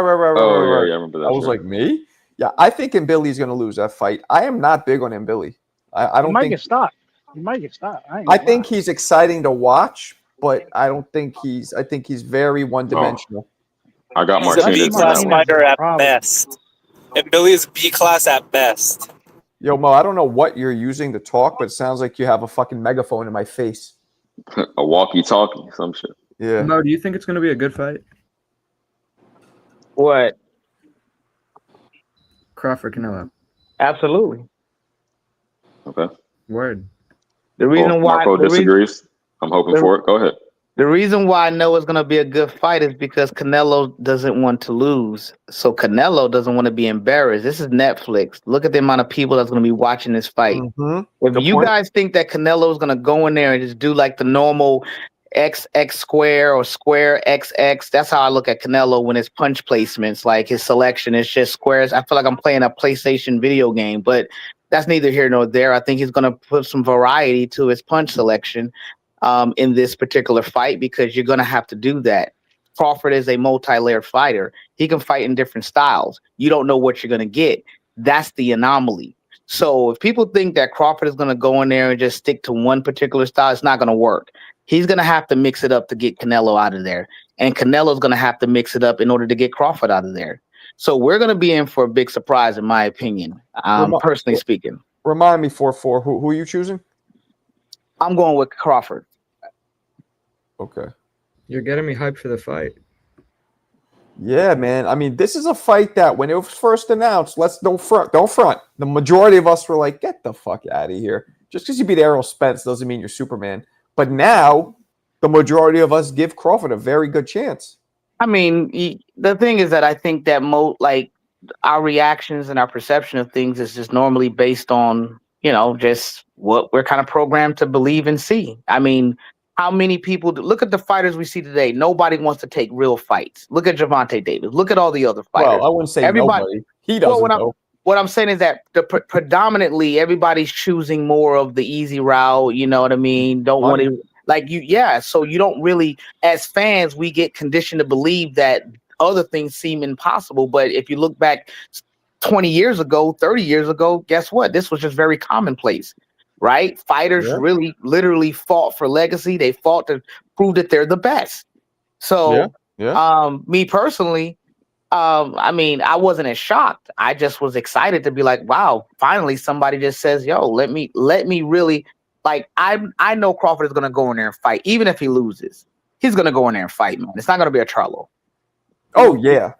Speaker 4: remember that.
Speaker 1: I was like, me? Yeah, I think Mbili's going to lose that fight. I am not big on Mbili. I don't
Speaker 9: He might
Speaker 1: think
Speaker 9: get stopped. He might get stopped.
Speaker 1: I think he's exciting to watch, but I don't think he's. I think he's very one-dimensional.
Speaker 4: I got
Speaker 13: He's a B-class fighter at best. And Billy is B-class at best.
Speaker 1: Yo, Mo, I don't know what you're using to talk, but it sounds like you have a fucking megaphone in my face.
Speaker 4: A walkie-talkie, some shit.
Speaker 1: Yeah.
Speaker 7: Mo, do you think it's going to be a good fight?
Speaker 12: What?
Speaker 7: Crawford Canelo.
Speaker 12: Absolutely.
Speaker 4: Okay.
Speaker 7: Word.
Speaker 12: The reason why
Speaker 4: Marco disagrees. I'm hoping for it. Go ahead.
Speaker 12: The reason why I know it's going to be a good fight is because Canelo doesn't want to lose. So Canelo doesn't want to be embarrassed. This is Netflix. Look at the amount of people that's going to be watching this fight.
Speaker 1: Mm-hmm.
Speaker 12: If you guys think that Canelo is going to go in there and just do like the normal XX square or square XX, that's how I look at Canelo when it's punch placements. Like his selection is just squares. I feel like I'm playing a PlayStation video game, but that's neither here nor there. I think he's going to put some variety to his punch selection in this particular fight because you're going to have to do that. Crawford is a multi-layered fighter. He can fight in different styles. You don't know what you're going to get. That's the anomaly. So if people think that Crawford is going to go in there and just stick to one particular style, it's not going to work. He's going to have to mix it up to get Canelo out of there. And Canelo's going to have to mix it up in order to get Crawford out of there. So we're going to be in for a big surprise, in my opinion, personally speaking.
Speaker 1: Remind me, 4-4, who are you choosing?
Speaker 12: I'm going with Crawford.
Speaker 1: Okay.
Speaker 7: You're getting me hyped for the fight.
Speaker 1: Yeah, man. I mean, this is a fight that when it was first announced, don't front. The majority of us were like, get the fuck out of here. Just because you beat Errol Spence doesn't mean you're Superman. But now, the majority of us give Crawford a very good chance.
Speaker 12: I mean, the thing is that I think that our reactions and our perception of things is just normally based on, just what we're kind of programmed to believe and see. I mean, how many people look at the fighters we see today? Nobody wants to take real fights. Look at Gervonta Davis. Look at all the other fighters.
Speaker 1: Well, I wouldn't say nobody. He doesn't.
Speaker 12: What I'm saying is that predominantly everybody's choosing more of the easy route. You know what I mean? Don't want to So you don't really, as fans, we get conditioned to believe that other things seem impossible. But if you look back 20 years ago, 30 years ago, guess what? This was just very commonplace. Right? Fighters really literally fought for legacy. They fought to prove that they're the best. So me personally, I mean, I wasn't as shocked. I just was excited to be like, wow, finally somebody just says, yo, let me really I know Crawford is gonna go in there and fight. Even if he loses, he's gonna go in there and fight, man. It's not gonna be a Charlo.
Speaker 1: Oh yeah.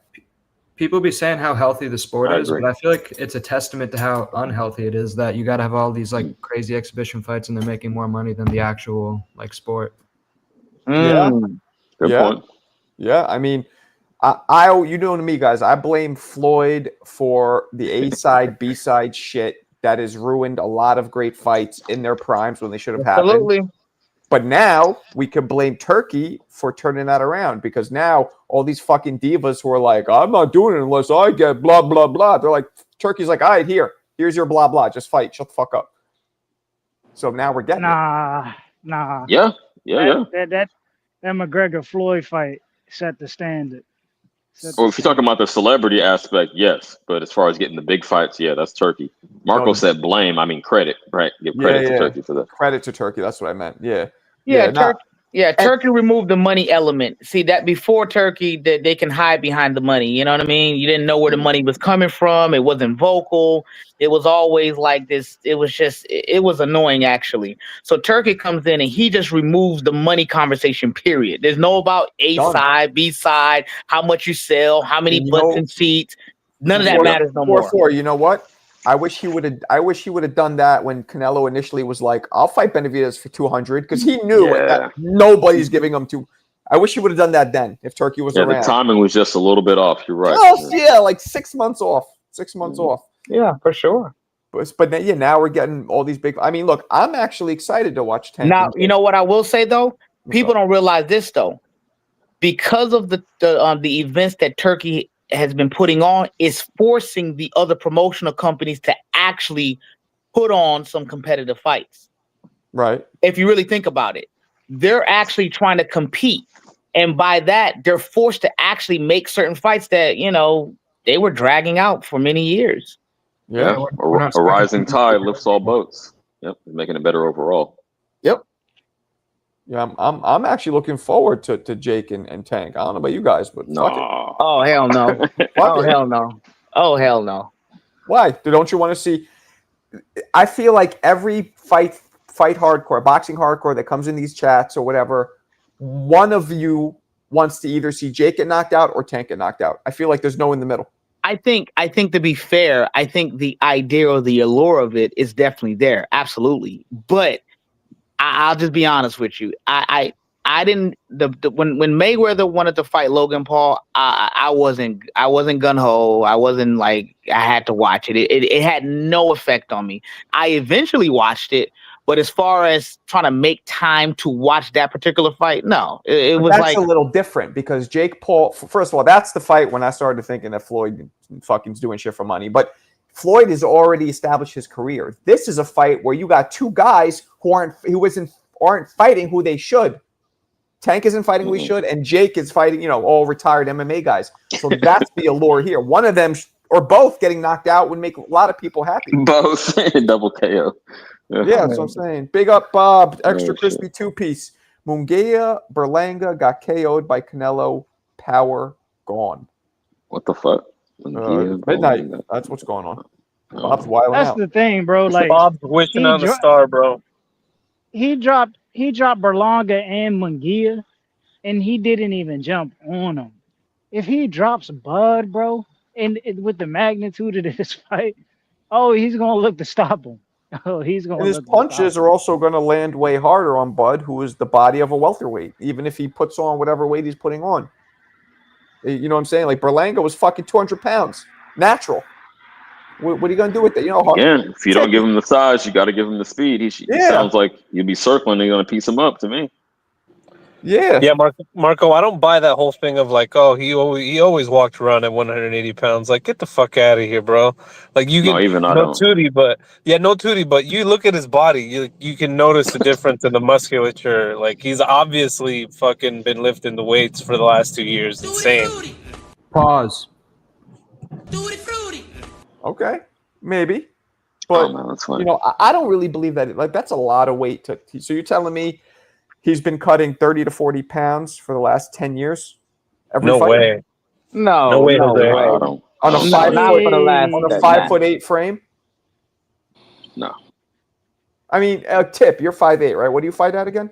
Speaker 7: People be saying how healthy the sport is, but I feel like it's a testament to how unhealthy it is that you got to have all these crazy exhibition fights and they're making more money than the actual sport.
Speaker 1: Yeah.
Speaker 4: Good point.
Speaker 1: Yeah. I mean, I you know to me, guys, I blame Floyd for the A side, B side shit that has ruined a lot of great fights in their primes when they should have happened.
Speaker 12: Absolutely.
Speaker 1: But now we can blame Turkey for turning that around because now all these fucking divas who are like, I'm not doing it unless I get blah, blah, blah. They're like, Turkey's like, all right, here's your blah, blah. Just fight. Shut the fuck up. So now we're getting
Speaker 9: Nah.
Speaker 4: Yeah.
Speaker 9: That McGregor Floyd fight set the standard.
Speaker 4: Well, if you're talking about the celebrity aspect, yes. But as far as getting the big fights, yeah, that's Turkey. Marco said blame. I mean credit, right? Give credit to Turkey for that.
Speaker 1: Credit to Turkey. That's what I meant. Yeah.
Speaker 12: Turkey removed the money element. See that before Turkey, that they can hide behind the money. You know what I mean? You didn't know where the money was coming from. It wasn't vocal. It was always like this. It was annoying actually. So Turkey comes in and he just removes the money conversation. Period. There's no about A side, B side, how much you sell, how many butts and seats. None of that matters no more.
Speaker 1: 4-4. You know what? I wish he would have done that when Canelo initially was like, I'll fight Benavidez for 200 because he knew that nobody's giving him to. I wish he would have done that then if Turkey was around.
Speaker 4: The timing was just a little bit off. You're right.
Speaker 1: Oh, yeah, like 6 months off. 6 months off.
Speaker 12: Yeah, for sure.
Speaker 1: But then, now we're getting all these big. I mean, look, I'm actually excited to watch Tank.
Speaker 12: Now, you know what I will say though? People don't realize this though, because of the events that Turkey has been putting on, is forcing the other promotional companies to actually put on some competitive fights.
Speaker 1: Right.
Speaker 12: If you really think about it, they're actually trying to compete, and by that, they're forced to actually make certain fights that they were dragging out for many years.
Speaker 4: Yeah, a rising tide lifts all boats. Yep, making it better overall.
Speaker 1: Yep. Yeah, I'm actually looking forward to Jake and Tank. I don't know about you guys, but fuck it.
Speaker 12: Oh hell no! Hell no! Oh hell no!
Speaker 1: Why? Don't you want to see? I feel like every fight hardcore, boxing hardcore that comes in these chats or whatever, one of you wants to either see Jake get knocked out or Tank get knocked out. I feel like there's no in the middle.
Speaker 12: I think to be fair, I think the idea or the allure of it is definitely there, absolutely. But I'll just be honest with you. I didn't when Mayweather wanted to fight Logan Paul, I wasn't gung ho. I wasn't like I had to watch it. It had no effect on me. I eventually watched it, but as far as trying to make time to watch that particular fight, no. It was
Speaker 1: that's a little different because Jake Paul. First of all, that's the fight when I started thinking that Floyd fucking's doing shit for money, but Floyd has already established his career. This is a fight where you got two guys who aren't fighting who they should. Tank isn't fighting who he should, and Jake is fighting, all retired MMA guys. So that's the allure here. One of them or both getting knocked out would make a lot of people happy.
Speaker 4: Both double KO.
Speaker 1: Yeah, that's what I'm saying. Big up Bob, extra crispy 2-piece. Munguia Berlanga got KO'd by Canelo. Power gone.
Speaker 4: What the fuck?
Speaker 1: Midnight. That's what's going on. Bob's wilding
Speaker 9: That's
Speaker 1: out.
Speaker 9: the thing, bro. Like
Speaker 11: Bob's wishing on the star, bro.
Speaker 9: He dropped Berlanga and Munguia, and he didn't even jump on him. If he drops Bud, bro, and with the magnitude of this fight, he's gonna look to stop him. He's gonna.
Speaker 1: And his punches are also going to land way harder on Bud, who is the body of a welterweight, even if he puts on whatever weight he's putting on. You know what I'm saying? Like Berlanga was fucking 200 pounds, natural. What are you going to do with that?
Speaker 4: Again, if you don't give him the size, you got to give him the speed. He sounds like you'd be circling. You're going to piece him up to me.
Speaker 1: Yeah,
Speaker 11: Marco. I don't buy that whole thing of like, he always walked around at 180 pounds. Like, get the fuck out of here, bro. Like, you can no Tootie, but you look at his body, you can notice the difference in the musculature. Like, he's obviously fucking been lifting the weights for the last 2 years. Insane.
Speaker 7: Pause.
Speaker 1: Okay, maybe, but I don't really believe that. Like, that's a lot of weight to. So you're telling me he's been cutting 30 to 40 pounds for the last 10 years?
Speaker 11: No way.
Speaker 12: No way.
Speaker 1: On a 5'8" frame?
Speaker 4: No.
Speaker 1: I mean, Tip, you're 5'8", right? What do you fight at again?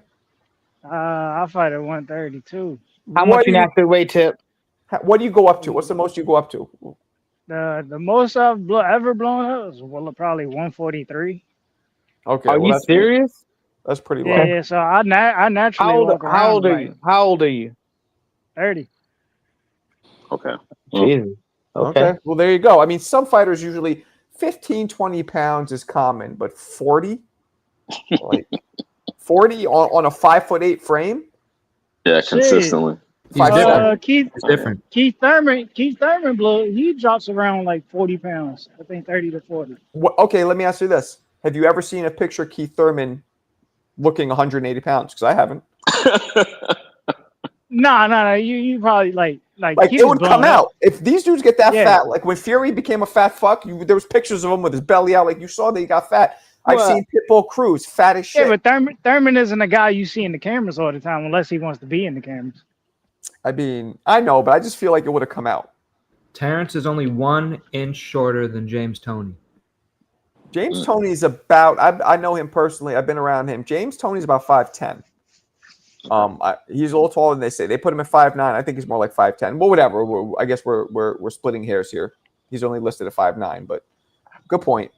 Speaker 9: I fight at 132.
Speaker 12: How much you have to weigh, Tip?
Speaker 1: What do you go up to? What's the most you go up to?
Speaker 9: The most I've ever blown up is probably 143.
Speaker 1: Okay.
Speaker 12: Are you serious?
Speaker 1: That's pretty low.
Speaker 9: Yeah. So I naturally.
Speaker 12: How old are you? How old are you?
Speaker 9: 30.
Speaker 4: Okay.
Speaker 12: Jesus.
Speaker 1: Okay. Well, there you go. I mean, some fighters usually 15, 20 pounds is common, but 40, like 40 on a 5'8" frame.
Speaker 4: Yeah, consistently.
Speaker 9: Keith Thurman, he drops around like 40 pounds. I think 30 to 40.
Speaker 1: Okay, let me ask you this: have you ever seen a picture of Keith Thurman looking 180 pounds? Because I haven't.
Speaker 9: No. You probably like
Speaker 1: it would come out if these dudes get that fat. Like when Fury became a fat fuck, there was pictures of him with his belly out. Like you saw that he got fat. I've seen Pitbull Cruz fat as shit.
Speaker 9: Yeah, but Thurman isn't a guy you see in the cameras all the time unless he wants to be in the cameras. I
Speaker 1: mean, I know, but I just feel like it would have come out.
Speaker 7: Terrence is only 1 inch shorter than James Toney.
Speaker 1: James Toney's about. I know him personally. I've been around him. James Toney's about 5'10". He's a little taller than they say. They put him at 5'9". I think he's more like 5'10". Well, whatever. I guess we're splitting hairs here. He's only listed at 5'9", but good point.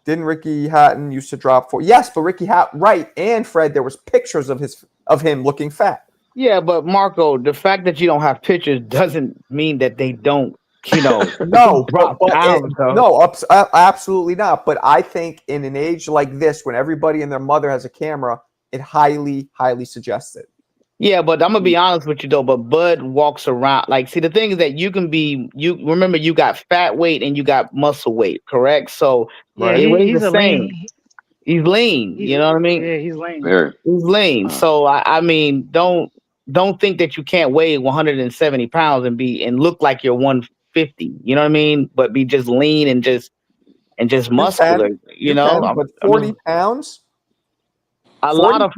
Speaker 1: Didn't Ricky Hatton used to drop 4? Yes, but Ricky Hatton, right? And Fred, there was pictures of him looking fat.
Speaker 12: Yeah, but Marco, the fact that you don't have pictures doesn't mean that they don't
Speaker 1: No,
Speaker 12: drop pounds.
Speaker 1: absolutely not. But I think in an age like this, when everybody and their mother has a camera, it highly, highly suggests it.
Speaker 12: Yeah, but I'm gonna be honest with you though. But Bud walks around see, the thing is that you remember you got fat weight and you got muscle weight, correct? So
Speaker 9: Yeah,
Speaker 12: it weighs
Speaker 9: he's
Speaker 12: the
Speaker 9: a
Speaker 12: same.
Speaker 9: lean.
Speaker 12: He's lean. You know what I mean?
Speaker 9: Yeah, he's lean.
Speaker 12: He's lean. So I mean, don't think that you can't weigh 170 pounds and look like you're 150. You know what I mean? But be just lean and just muscular. You know,
Speaker 1: but 40 pounds.
Speaker 12: A lot of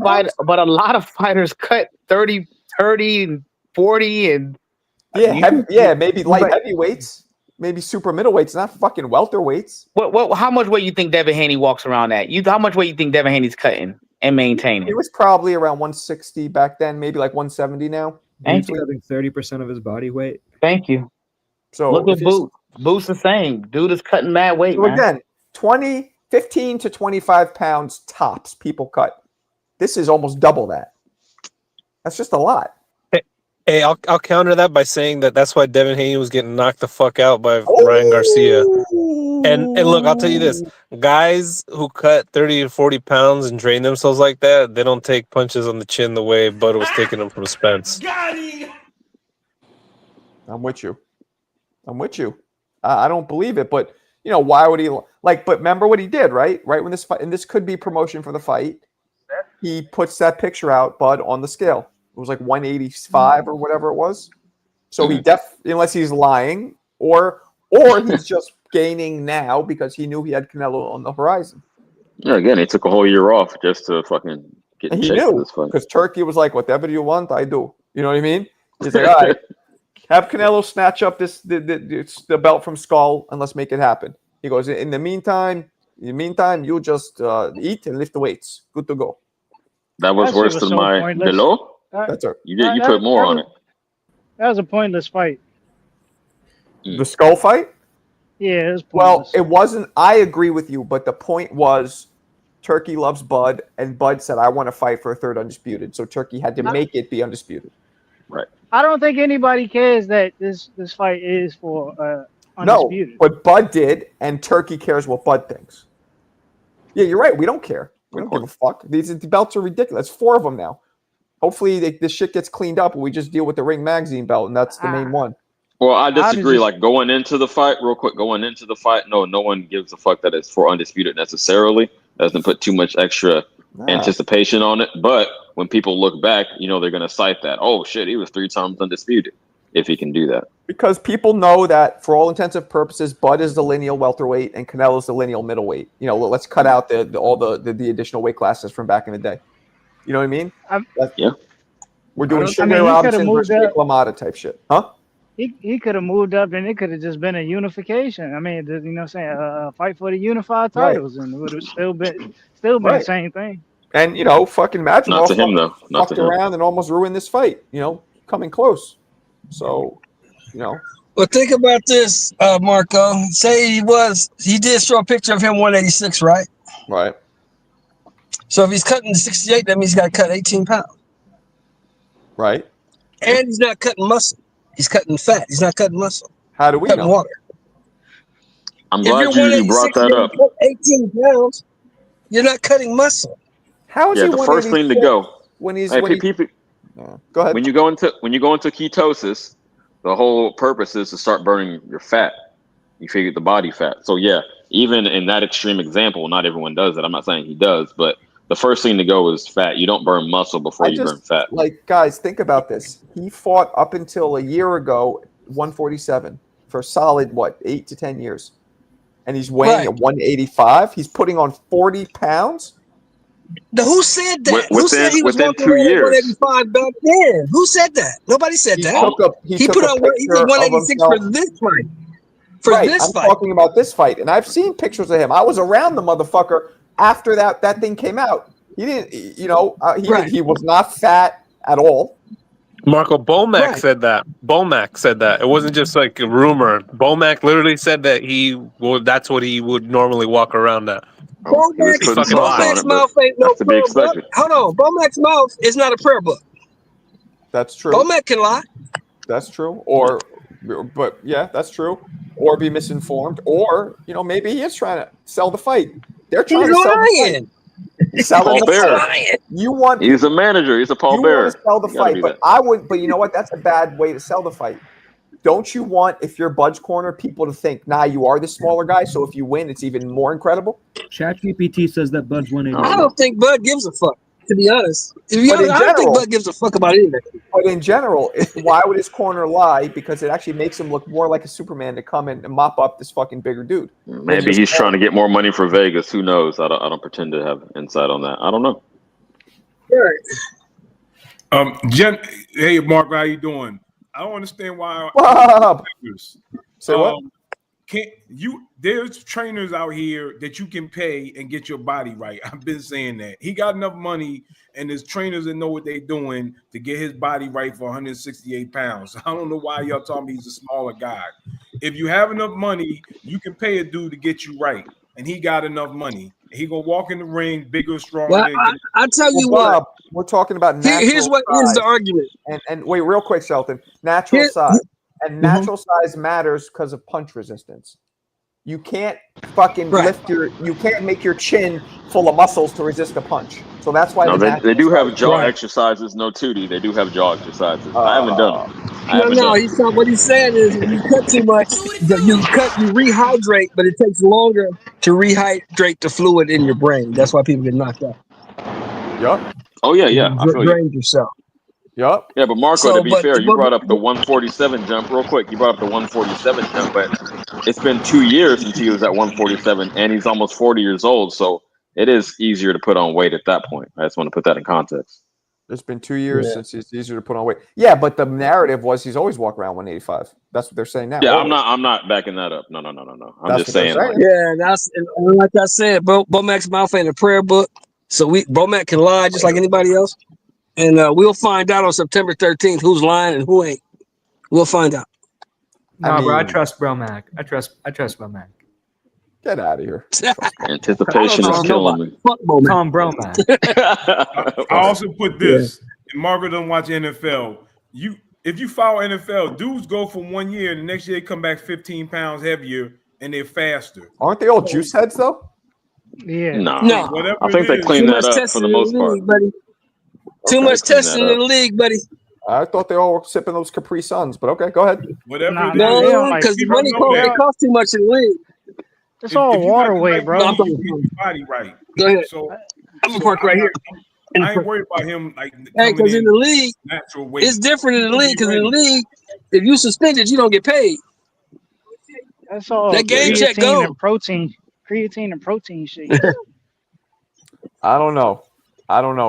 Speaker 12: fighters cut 30 and 40 and
Speaker 1: maybe light heavyweights, maybe super middleweights, not fucking welterweights.
Speaker 12: What? How much weight you think Devin Haney walks around at? How much weight you think Devin Haney's cutting and maintaining?
Speaker 1: He was probably around 160 back then, maybe like 170 now.
Speaker 7: He's cutting 30% of his body weight.
Speaker 12: Thank you.
Speaker 1: So
Speaker 12: look at Boots. Boots the same. Dude is cutting mad weight.
Speaker 1: So again, 15 to 25 pounds tops people cut. This is almost double that. That's just a lot.
Speaker 11: Hey, I'll counter that by saying that's why Devin Haney was getting knocked the fuck out by Ryan Garcia. And look, I'll tell you this: guys who cut 30 to 40 pounds and drain themselves like that, they don't take punches on the chin the way Bud was taking them from Spence.
Speaker 1: I'm with you. I don't believe it, but why would he But remember what he did, right? Right when this fight, and this could be promotion for the fight. He puts that picture out, Bud, on the scale. It was like 185 or whatever it was. So he unless he's lying, or he's just gaining now because he knew he had Canelo on the horizon.
Speaker 4: Yeah, again, he took a whole year off just to fucking get
Speaker 1: and he
Speaker 4: checked
Speaker 1: knew because Turkey was like, whatever you want, I do. You know what I mean? He's like, all right, have Canelo snatch up the belt from Skull and let's make it happen. He goes, in the meantime, you just eat and lift the weights. Good to go.
Speaker 4: That was worse than my below.
Speaker 1: That's right.
Speaker 4: You put more on it.
Speaker 9: That was a pointless fight.
Speaker 1: The Skull fight?
Speaker 9: Yeah, it was pointless.
Speaker 1: Well, it wasn't. I agree with you, but the point was Turkey loves Bud, and Bud said, I want to fight for a third undisputed. So Turkey had to make it be undisputed.
Speaker 4: Right.
Speaker 9: I don't think anybody cares that this fight is for undisputed.
Speaker 1: No, but Bud did, and Turkey cares what Bud thinks. Yeah, you're right. We don't care. We don't give a fuck. These belts are ridiculous. 4 of them now. Hopefully this shit gets cleaned up and we just deal with the Ring Magazine belt, and that's the main one.
Speaker 4: Well, I disagree. Like going into the fight, real quick, no one gives a fuck that it's for undisputed necessarily. Doesn't put too much extra anticipation on it. But when people look back, they're going to cite that. Oh, shit, he was 3 times undisputed if he can do that. Because
Speaker 1: people know that for all intensive purposes, Bud is the lineal welterweight and Canelo's the lineal middleweight. Let's cut out all the additional weight classes from back in the day. You know what I mean?
Speaker 4: Yeah.
Speaker 1: We're doing Sugar Robinson versus Nick LaMotta type shit. Huh?
Speaker 9: He could have moved up and it could have just been a unification. I mean, a fight for the unified titles, and it would have still been the same thing.
Speaker 1: And fucking Madrimov
Speaker 4: fucked
Speaker 1: around and almost ruined this fight. Coming close. So,
Speaker 14: Well, think about this, Marco. Say he did show a picture of him 186, right?
Speaker 1: Right.
Speaker 14: So if he's cutting 68, that means he's got to cut 18 pounds.
Speaker 1: Right.
Speaker 14: And he's not cutting muscle. He's cutting fat. He's not cutting muscle.
Speaker 1: How do we know?
Speaker 14: Water.
Speaker 4: I'm glad you brought that up.
Speaker 14: 18 pounds, you're not cutting muscle.
Speaker 1: How is
Speaker 4: he the first thing to go?
Speaker 1: When he's
Speaker 4: go ahead. When you go into ketosis, the whole purpose is to start burning your fat. You figure the body fat. So yeah, even in that extreme example, not everyone does it. I'm not saying he does, but the first thing to go is fat. You don't burn muscle before you burn fat.
Speaker 1: Guys, think about this. He fought up until a year ago, 147 for a solid 8 to 10 years, and he's weighing at 185. He's putting on 40 pounds.
Speaker 14: Who said that? Who said he was
Speaker 4: within
Speaker 14: walking
Speaker 4: 2
Speaker 14: around
Speaker 4: years?
Speaker 14: 185 back then? Who said that? Nobody said that. He put on 186 for this fight.
Speaker 1: I'm talking about this fight, and I've seen pictures of him. I was around the motherfucker after that thing came out. He didn't, he was not fat at all.
Speaker 2: Marco Bomac said that. Bomac said that. It wasn't just like a rumor. Bomac literally said that that's what he would normally walk around at.
Speaker 14: Bomac's mouth ain't no prayer book. Hold on. Bomac's mouth is not a prayer book.
Speaker 1: That's true.
Speaker 14: Bomac can lie.
Speaker 1: That's true. Or But yeah, that's true. Or be misinformed, or maybe he is trying to sell the fight. They're trying to sell the fight. Selling the fight.
Speaker 4: He's a manager. He's a Paul Bearer.
Speaker 1: You want to sell the fight, but I would. But you know what? That's a bad way to sell the fight. Don't you want, if you're Bud's corner, people to think, nah, you are the smaller guy, so if you win, it's even more incredible?
Speaker 7: ChatGPT says that Bud's winning.
Speaker 14: I don't think Bud gives a fuck, to be honest. I don't think Bud gives a fuck about anything.
Speaker 1: But in general, why would his corner lie? Because it actually makes him look more like a Superman to come in and mop up this fucking bigger dude.
Speaker 4: Maybe he's trying to get more money for Vegas. Who knows? I don't pretend to have insight on that. I don't know.
Speaker 15: Jen, hey Mark, how you doing? I don't understand why.
Speaker 1: So what?
Speaker 15: Can't you? There's trainers out here that you can pay and get your body right. I've been saying that. He got enough money, and there's trainers that know what they're doing to get his body right for 168 pounds. I don't know why y'all talking he's a smaller guy. If you have enough money, you can pay a dude to get you right, and he got enough money. He gonna walk in the ring bigger, stronger.
Speaker 14: Well, I tell you
Speaker 1: Bob, we're talking about natural
Speaker 14: here's the argument.
Speaker 1: And wait, real quick, Shelton. Natural size. And natural size matters because of punch resistance. You can't fucking you can't make your chin full of muscles to resist a punch. So that's why
Speaker 4: they do have jaw exercises. No, Tootie, they do have jaw exercises. I haven't done them.
Speaker 14: What he's saying is when you cut too much, you rehydrate, but it takes longer to rehydrate the fluid in your brain. That's why people get knocked out.
Speaker 1: Yup.
Speaker 4: Oh yeah. I feel
Speaker 14: drained yourself.
Speaker 1: Yup.
Speaker 4: Yeah, but Marco, to be fair, you brought up the 147 jump real quick. You brought up the 147 jump, but it's been 2 years since he was at 147, and he's almost 40 years old. So it is easier to put on weight at that point. I just want to put that in context.
Speaker 1: It's been 2 years since it's easier to put on weight. Yeah, but the narrative was he's always walked around 185. That's what they're saying now.
Speaker 4: Yeah, I'm not backing that up. No. I'm just saying.
Speaker 14: That's like I said, Bomac's mouth ain't a prayer book, so Bomac can lie just like anybody else. And we'll find out on September 13th who's lying and who ain't. We'll find out.
Speaker 7: No, bro, I trust Bromac. I trust Bromac.
Speaker 1: Get out of here.
Speaker 4: Anticipation is killing me.
Speaker 7: Tom Bromac.
Speaker 15: I also put this, and Margaret doesn't watch NFL. If you follow NFL, dudes go for 1 year, and the next year they come back 15 pounds heavier, and they're faster.
Speaker 1: Aren't they all juice heads, though?
Speaker 9: Yeah.
Speaker 4: No. I think they clean that up for the most part.
Speaker 14: Too much testing in the league, buddy.
Speaker 1: I thought they all were sipping those Capri Suns, but okay, go ahead.
Speaker 15: Whatever.
Speaker 14: No, because the money costs too much in the league.
Speaker 9: It's all water weight, bro.
Speaker 15: Body right.
Speaker 14: Go ahead.
Speaker 15: So
Speaker 14: I'm gonna park right here.
Speaker 15: I ain't worried about him.
Speaker 14: Hey, because in the league, it's different in the league. Because in the league, if you suspended, you don't get paid.
Speaker 9: That's all.
Speaker 14: That game check go.
Speaker 9: Creatine and protein shit.
Speaker 1: I don't know,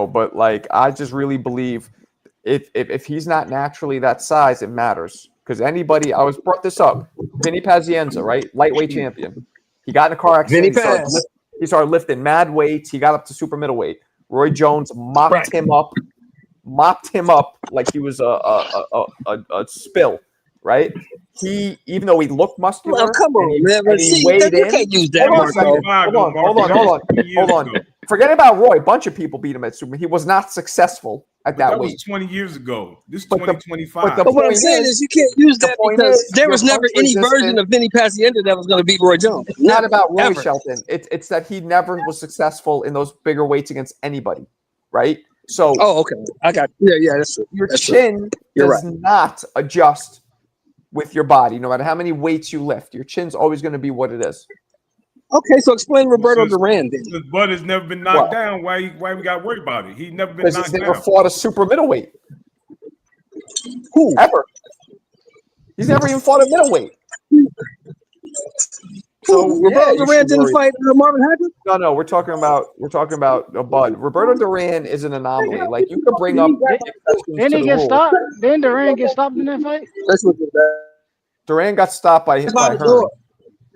Speaker 1: but I just really believe if he's not naturally that size, it matters. Because anybody, I was brought this up, Vinny Pazienza, right? Lightweight champion. He got in a car accident. He started lifting mad weights. He got up to super middleweight. Roy Jones mopped him up like he was a spill, right? He, even though he looked muscular,
Speaker 14: well, come on, man. But see, you can't use that.
Speaker 1: Hold on. Forget about Roy. A bunch of people beat him at super. He was not successful at that weight.
Speaker 15: Was 20 years ago. This is 2025.
Speaker 14: But what I'm saying is you can't use that because there was never any version of Vinny Pazienza that was going to beat Roy Jones.
Speaker 1: It's not about Roy Shelton. It's that he never was successful in those bigger weights against anybody, right? So.
Speaker 14: Oh, okay. I got. Yeah, that's true.
Speaker 1: Your chin does not adjust with your body, no matter how many weights you lift. Your chin's always going to be what it is.
Speaker 14: Okay, so explain Roberto Duran then.
Speaker 15: His butt has never been knocked down. Why we got worried about it? He never been knocked down.
Speaker 1: Because he's never fought a super middleweight. Who? Ever. He's never even fought a middleweight.
Speaker 14: So Roberto Duran didn't fight Marvin Hagler?
Speaker 1: No, we're talking about a Bud. Roberto Duran is an anomaly. Like you could bring up.
Speaker 9: Didn't he get stopped? Didn't Duran get stopped in that fight?
Speaker 14: Let's look at that.
Speaker 1: Duran got stopped by Hearn.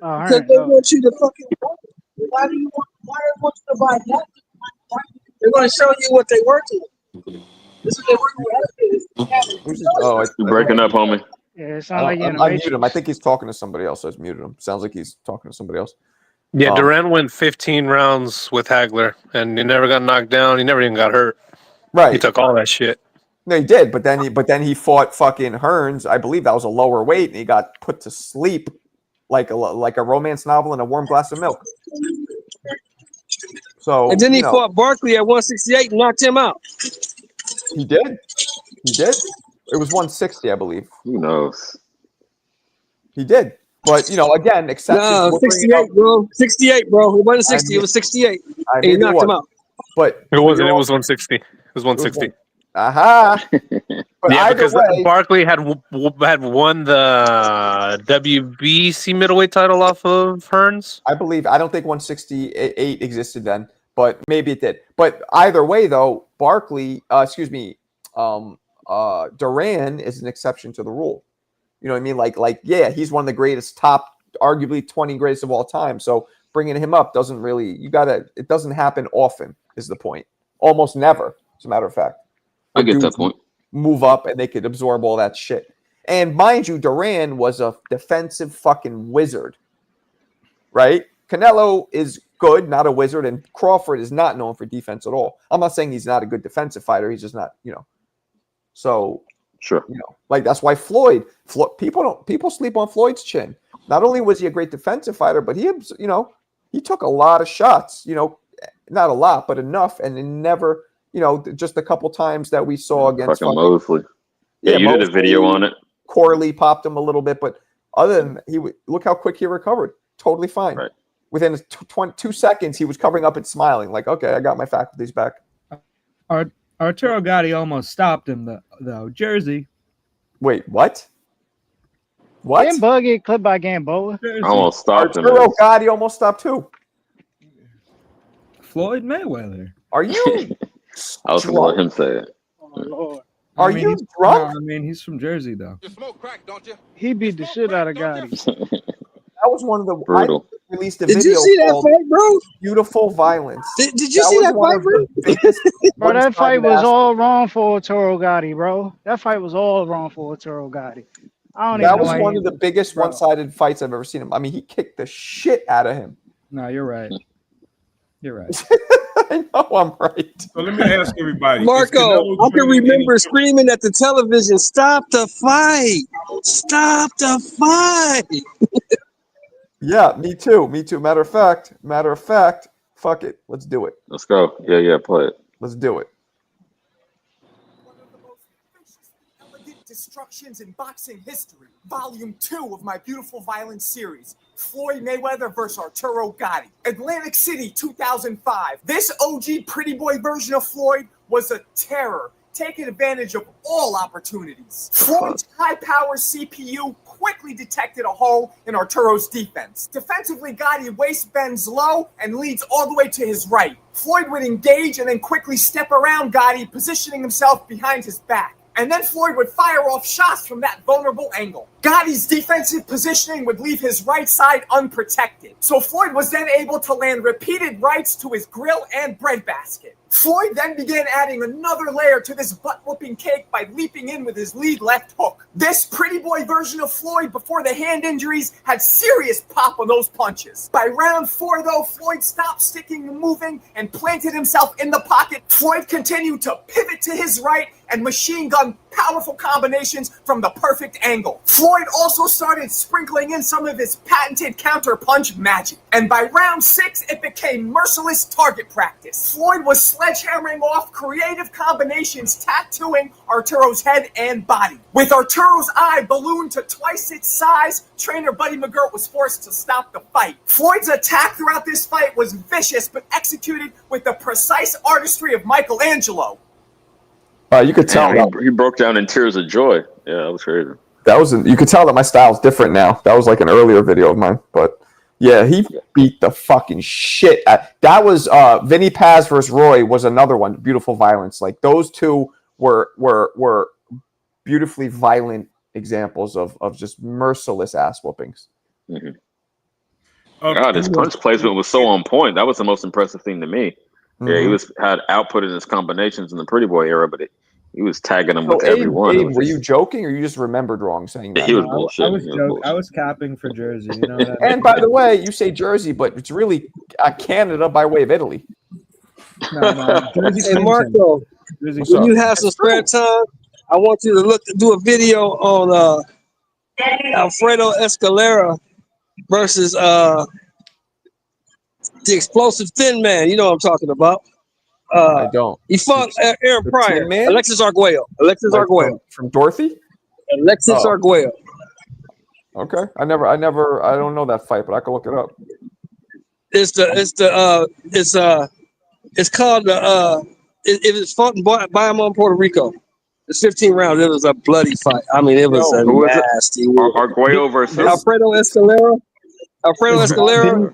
Speaker 14: Because they want you to fucking. Why do you want you to buy that? They're going to show you what they working with. This is what they're working with.
Speaker 4: Oh, you're breaking up, homie.
Speaker 9: Yeah, it sounds like
Speaker 1: I muted him. I think he's talking to somebody else. I just muted him. Sounds like he's talking to somebody else.
Speaker 16: Yeah, Duran went 15 rounds with Hagler, and he never got knocked down. He never even got hurt.
Speaker 1: Right.
Speaker 16: He took all that shit.
Speaker 1: No, he did, but then he fought fucking Hearns. I believe that was a lower weight, and he got put to sleep like a romance novel in a warm glass of milk. So
Speaker 14: and then he fought Barkley at 168 and knocked him out.
Speaker 1: He did. He did. It was 160, I believe.
Speaker 4: Who knows?
Speaker 1: He did. But, again, exceptions.
Speaker 14: No, 68, bro. 68, bro. It wasn't 60. It was 68. And he knocked him out.
Speaker 1: But
Speaker 16: it wasn't. It was 160. It was 160.
Speaker 1: Aha.
Speaker 16: Yeah, because Barkley had won the WBC middleweight title off of Hearns.
Speaker 1: I believe. I don't think 168 existed then, but maybe it did. But either way, though, Barkley, Duran is an exception to the rule. You know what I mean? Yeah, he's one of the greatest, arguably 20 greatest of all time. So bringing him up doesn't really. It doesn't happen often. Is the point? Almost never, as a matter of fact.
Speaker 4: I get that point.
Speaker 1: Move up and they could absorb all that shit. And mind you, Duran was a defensive fucking wizard, right? Canelo is good, not a wizard, and Crawford is not known for defense at all. I'm not saying he's not a good defensive fighter. He's just not, So,
Speaker 4: sure,
Speaker 1: that's why Floyd people sleep on Floyd's chin. Not only was he a great defensive fighter, but he took a lot of shots. Not a lot, but enough, and it never. Just a couple times that we saw against
Speaker 4: fucking Mosley. Yeah, you did a video on it.
Speaker 1: Corley popped him a little bit, but other than look how quick he recovered. Totally fine.
Speaker 4: Right.
Speaker 1: Within 2 seconds, he was covering up and smiling, like, okay, I got my faculties back.
Speaker 17: Arturo Gatti almost stopped him, though. Jersey.
Speaker 1: Wait, what? What?
Speaker 9: Gamboa get clipped by Gamboa.
Speaker 4: Almost stopped him.
Speaker 1: Arturo Gatti almost stopped too.
Speaker 17: Floyd Mayweather.
Speaker 1: Are you?
Speaker 4: I was going to let him say it.
Speaker 9: Oh, Lord.
Speaker 1: Are you drunk?
Speaker 17: No, he's from Jersey, though.
Speaker 18: You smoke crack, don't you?
Speaker 9: He beat the shit out of Gotti.
Speaker 1: That was one of the
Speaker 4: brutal.
Speaker 1: I released a
Speaker 14: Did
Speaker 1: video
Speaker 14: you see that
Speaker 1: called
Speaker 14: fight, bro?
Speaker 1: Beautiful Violence.
Speaker 14: Did you see that fight, bro?
Speaker 9: Bro, that fight was all wrong for Arturo Gatti, bro. That fight was all wrong for Arturo Gatti.
Speaker 1: That was one of the biggest one-sided fights I've ever seen him. I mean, he kicked the shit out of him.
Speaker 17: No, you're right. You're right.
Speaker 1: I know I'm right.
Speaker 15: So let me ask everybody.
Speaker 14: Marco, I can remember screaming at the television, "Stop the fight! Stop the fight!"
Speaker 1: Yeah, me too. Me too. Matter of fact, fuck it. Let's do it.
Speaker 4: Let's go. Yeah, play it.
Speaker 1: Let's do it.
Speaker 10: Destructions in boxing history, volume 2 of my Beautiful Violence series, Floyd Mayweather versus Arturo Gatti, Atlantic City, 2005. This OG pretty boy version of Floyd was a terror, taking advantage of all opportunities. Floyd's high-powered CPU quickly detected a hole in Arturo's defense. Defensively, Gotti waist bends low and leads all the way to his right. Floyd would engage and then quickly step around Gotti, positioning himself behind his back. And then Floyd would fire off shots from that vulnerable angle. Gotti's defensive positioning would leave his right side unprotected. So Floyd was then able to land repeated rights to his grill and breadbasket. Floyd then began adding another layer to this butt-whooping cake by leaping in with his lead left hook. This pretty boy version of Floyd before the hand injuries had serious pop on those punches. By round 4, though, Floyd stopped sticking and moving and planted himself in the pocket. Floyd continued to pivot to his right and machine gun powerful combinations from the perfect angle. Floyd also started sprinkling in some of his patented counter-punch magic. And by round 6, it became merciless target practice. Floyd was sledgehammering off creative combinations, tattooing Arturo's head and body. With Arturo's eye ballooned to twice its size, trainer Buddy McGirt was forced to stop the fight. Floyd's attack throughout this fight was vicious, but executed with the precise artistry of Michelangelo.
Speaker 1: You could tell
Speaker 4: he broke down in tears of joy. Yeah, that was crazy.
Speaker 1: You could tell that my style's different now. That was like an earlier video of mine, but yeah, he beat the fucking shit out. That was Vinny Paz versus Roy was another one. Beautiful Violence. Like those two were beautifully violent examples of just merciless ass whoopings.
Speaker 4: Mm-hmm. God, his punch placement was so on point. That was the most impressive thing to me. Yeah, he had output in his combinations in the Pretty Boy era, but he was tagging them with everyone.
Speaker 1: Were you joking, or you just remembered wrong saying that?
Speaker 4: He was bullshit.
Speaker 17: I was capping for Jersey. You know that.
Speaker 1: And by the way, you say Jersey, but it's really Canada by way of Italy.
Speaker 14: No, Jersey. Hey, Marco, When you have some spare time, I want you to do a video on Alfredo Escalera versus the explosive thin man. You know what I'm talking about.
Speaker 1: I don't.
Speaker 14: He fought Aaron
Speaker 1: The
Speaker 14: Pryor.
Speaker 1: Tin Man?
Speaker 14: Alexis Arguello.
Speaker 1: Like from Dorothy?
Speaker 14: Alexis Arguello.
Speaker 1: Okay. I don't know that fight, but I can look it up.
Speaker 14: It's called it was fought in Bayamon, Puerto Rico. It's 15 rounds. It was a bloody fight. I mean, it was a
Speaker 4: who is it?
Speaker 14: nasty one.
Speaker 4: Arguello versus
Speaker 14: Alfredo Escalera.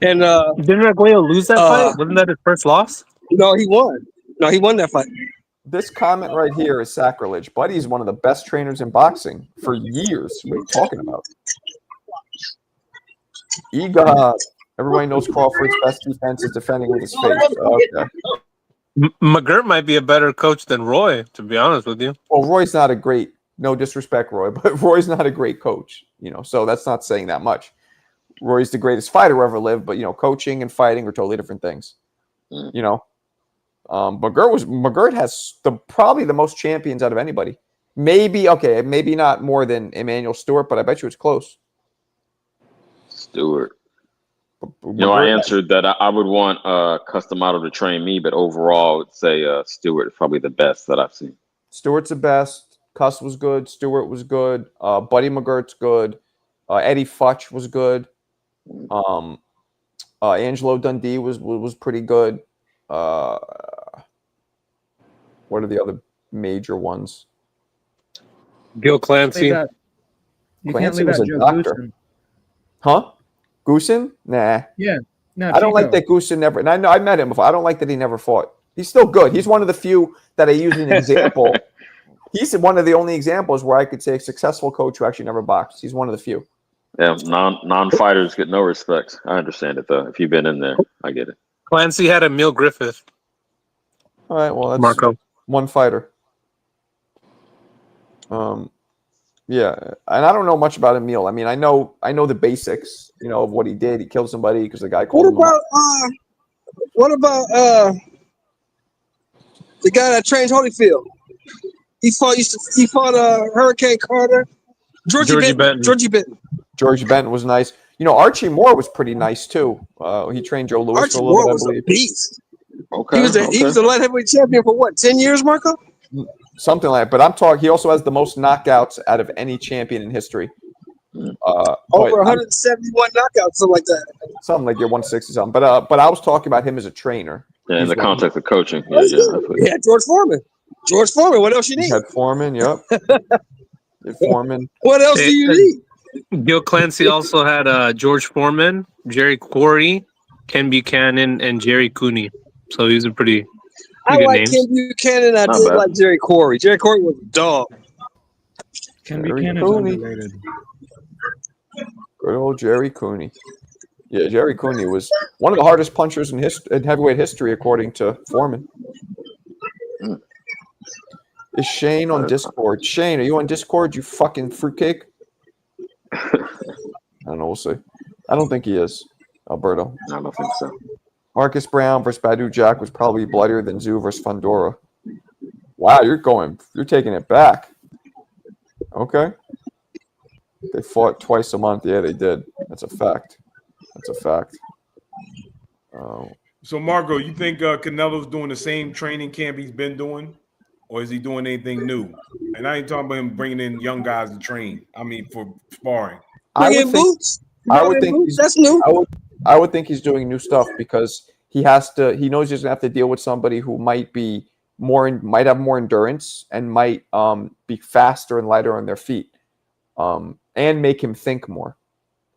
Speaker 14: And
Speaker 16: didn't Arguello lose that fight? Wasn't that his first loss?
Speaker 14: No, he won. No, he won that fight.
Speaker 1: This comment right here is sacrilege. Buddy's one of the best trainers in boxing for years. What are you talking about? Everybody knows Crawford's best defense is defending with his face. Okay.
Speaker 16: McGirt might be a better coach than Roy, to be honest with you.
Speaker 1: Well, Roy's not a great, no disrespect, Roy, but Roy's not a great coach, so that's not saying that much. Roy's the greatest fighter who ever lived, but, coaching and fighting are totally different things, McGirt has probably the most champions out of anybody. Maybe not more than Emmanuel Stewart, but I bet you it's close.
Speaker 4: Stewart. I answered that I would want Customato to train me, but overall, I would say Stewart is probably the best that I've seen.
Speaker 1: Stewart's the best. Cuss was good. Stewart was good. Buddy McGirt's good. Eddie Futch was good. Angelo Dundee was pretty good. What are the other major ones?
Speaker 16: Gil Clancy.
Speaker 1: Clancy was a doctor. Goosen. Huh? Goosen? Nah.
Speaker 17: Yeah. No,
Speaker 1: I don't like that Goosen never. And I know I met him before. I don't like that he never fought. He's still good. He's one of the few that I use as an example. He's one of the only examples where I could say a successful coach who actually never boxed. He's one of the few.
Speaker 4: Yeah, non-fighters get no respect. I understand it though. If you've been in there, I get it.
Speaker 16: Clancy had Emil Griffith.
Speaker 1: All right, well that's
Speaker 16: Marco.
Speaker 1: One fighter. Yeah, and I don't know much about Emil. I mean, I know the basics, of what he did. He killed somebody because the guy called him.
Speaker 14: What about the guy that trains Holyfield? He fought Hurricane Carter. Georgie Benton.
Speaker 1: Georgie Benton was nice. Archie Moore was pretty nice too. He trained Joe Louis for a little bit, I believe.
Speaker 14: A beast. Okay. He was the light heavyweight champion for what, 10 years, Marco?
Speaker 1: Something like that. But I'm talking, he also has the most knockouts out of any champion in history.
Speaker 14: Over 171 knockouts, something like that.
Speaker 1: Something like your 160 something. But I was talking about him as a trainer.
Speaker 4: Yeah, in the context of coaching.
Speaker 14: Yeah, George Foreman. George Foreman, what else you need?
Speaker 1: You had Foreman, yep. Foreman.
Speaker 14: What else do you need?
Speaker 16: Gil Clancy also had George Foreman, Jerry Quarry, Ken Buchanan, and Jerry Cooney. So these are pretty
Speaker 14: I
Speaker 16: good
Speaker 14: like
Speaker 16: names.
Speaker 14: Ken Buchanan. I did like Jerry Quarry. Jerry Quarry was a dog.
Speaker 17: Ken Buchanan's underrated.
Speaker 1: Good old Jerry Cooney. Yeah, Jerry Cooney was one of the hardest punchers in heavyweight history, according to Foreman. Is Shane on Discord? Shane, are you on Discord, you fucking fruitcake? I don't know. We'll see. I don't think he is, Alberto.
Speaker 4: I don't think so.
Speaker 1: Marcus Brown versus Badu Jack was probably bloodier than Zoo versus Fundora. Wow, you're taking it back. Okay. They fought twice a month. Yeah, they did. That's a fact.
Speaker 15: So, Marco, you think Canelo's doing the same training camp he's been doing? Or is he doing anything new? And I ain't talking about him bringing in young guys to train. I mean, for sparring.
Speaker 1: I would think
Speaker 14: that's new.
Speaker 1: I would think he's doing new stuff because he knows he's gonna have to deal with somebody who might have more endurance and might be faster and lighter on their feet, and make him think more.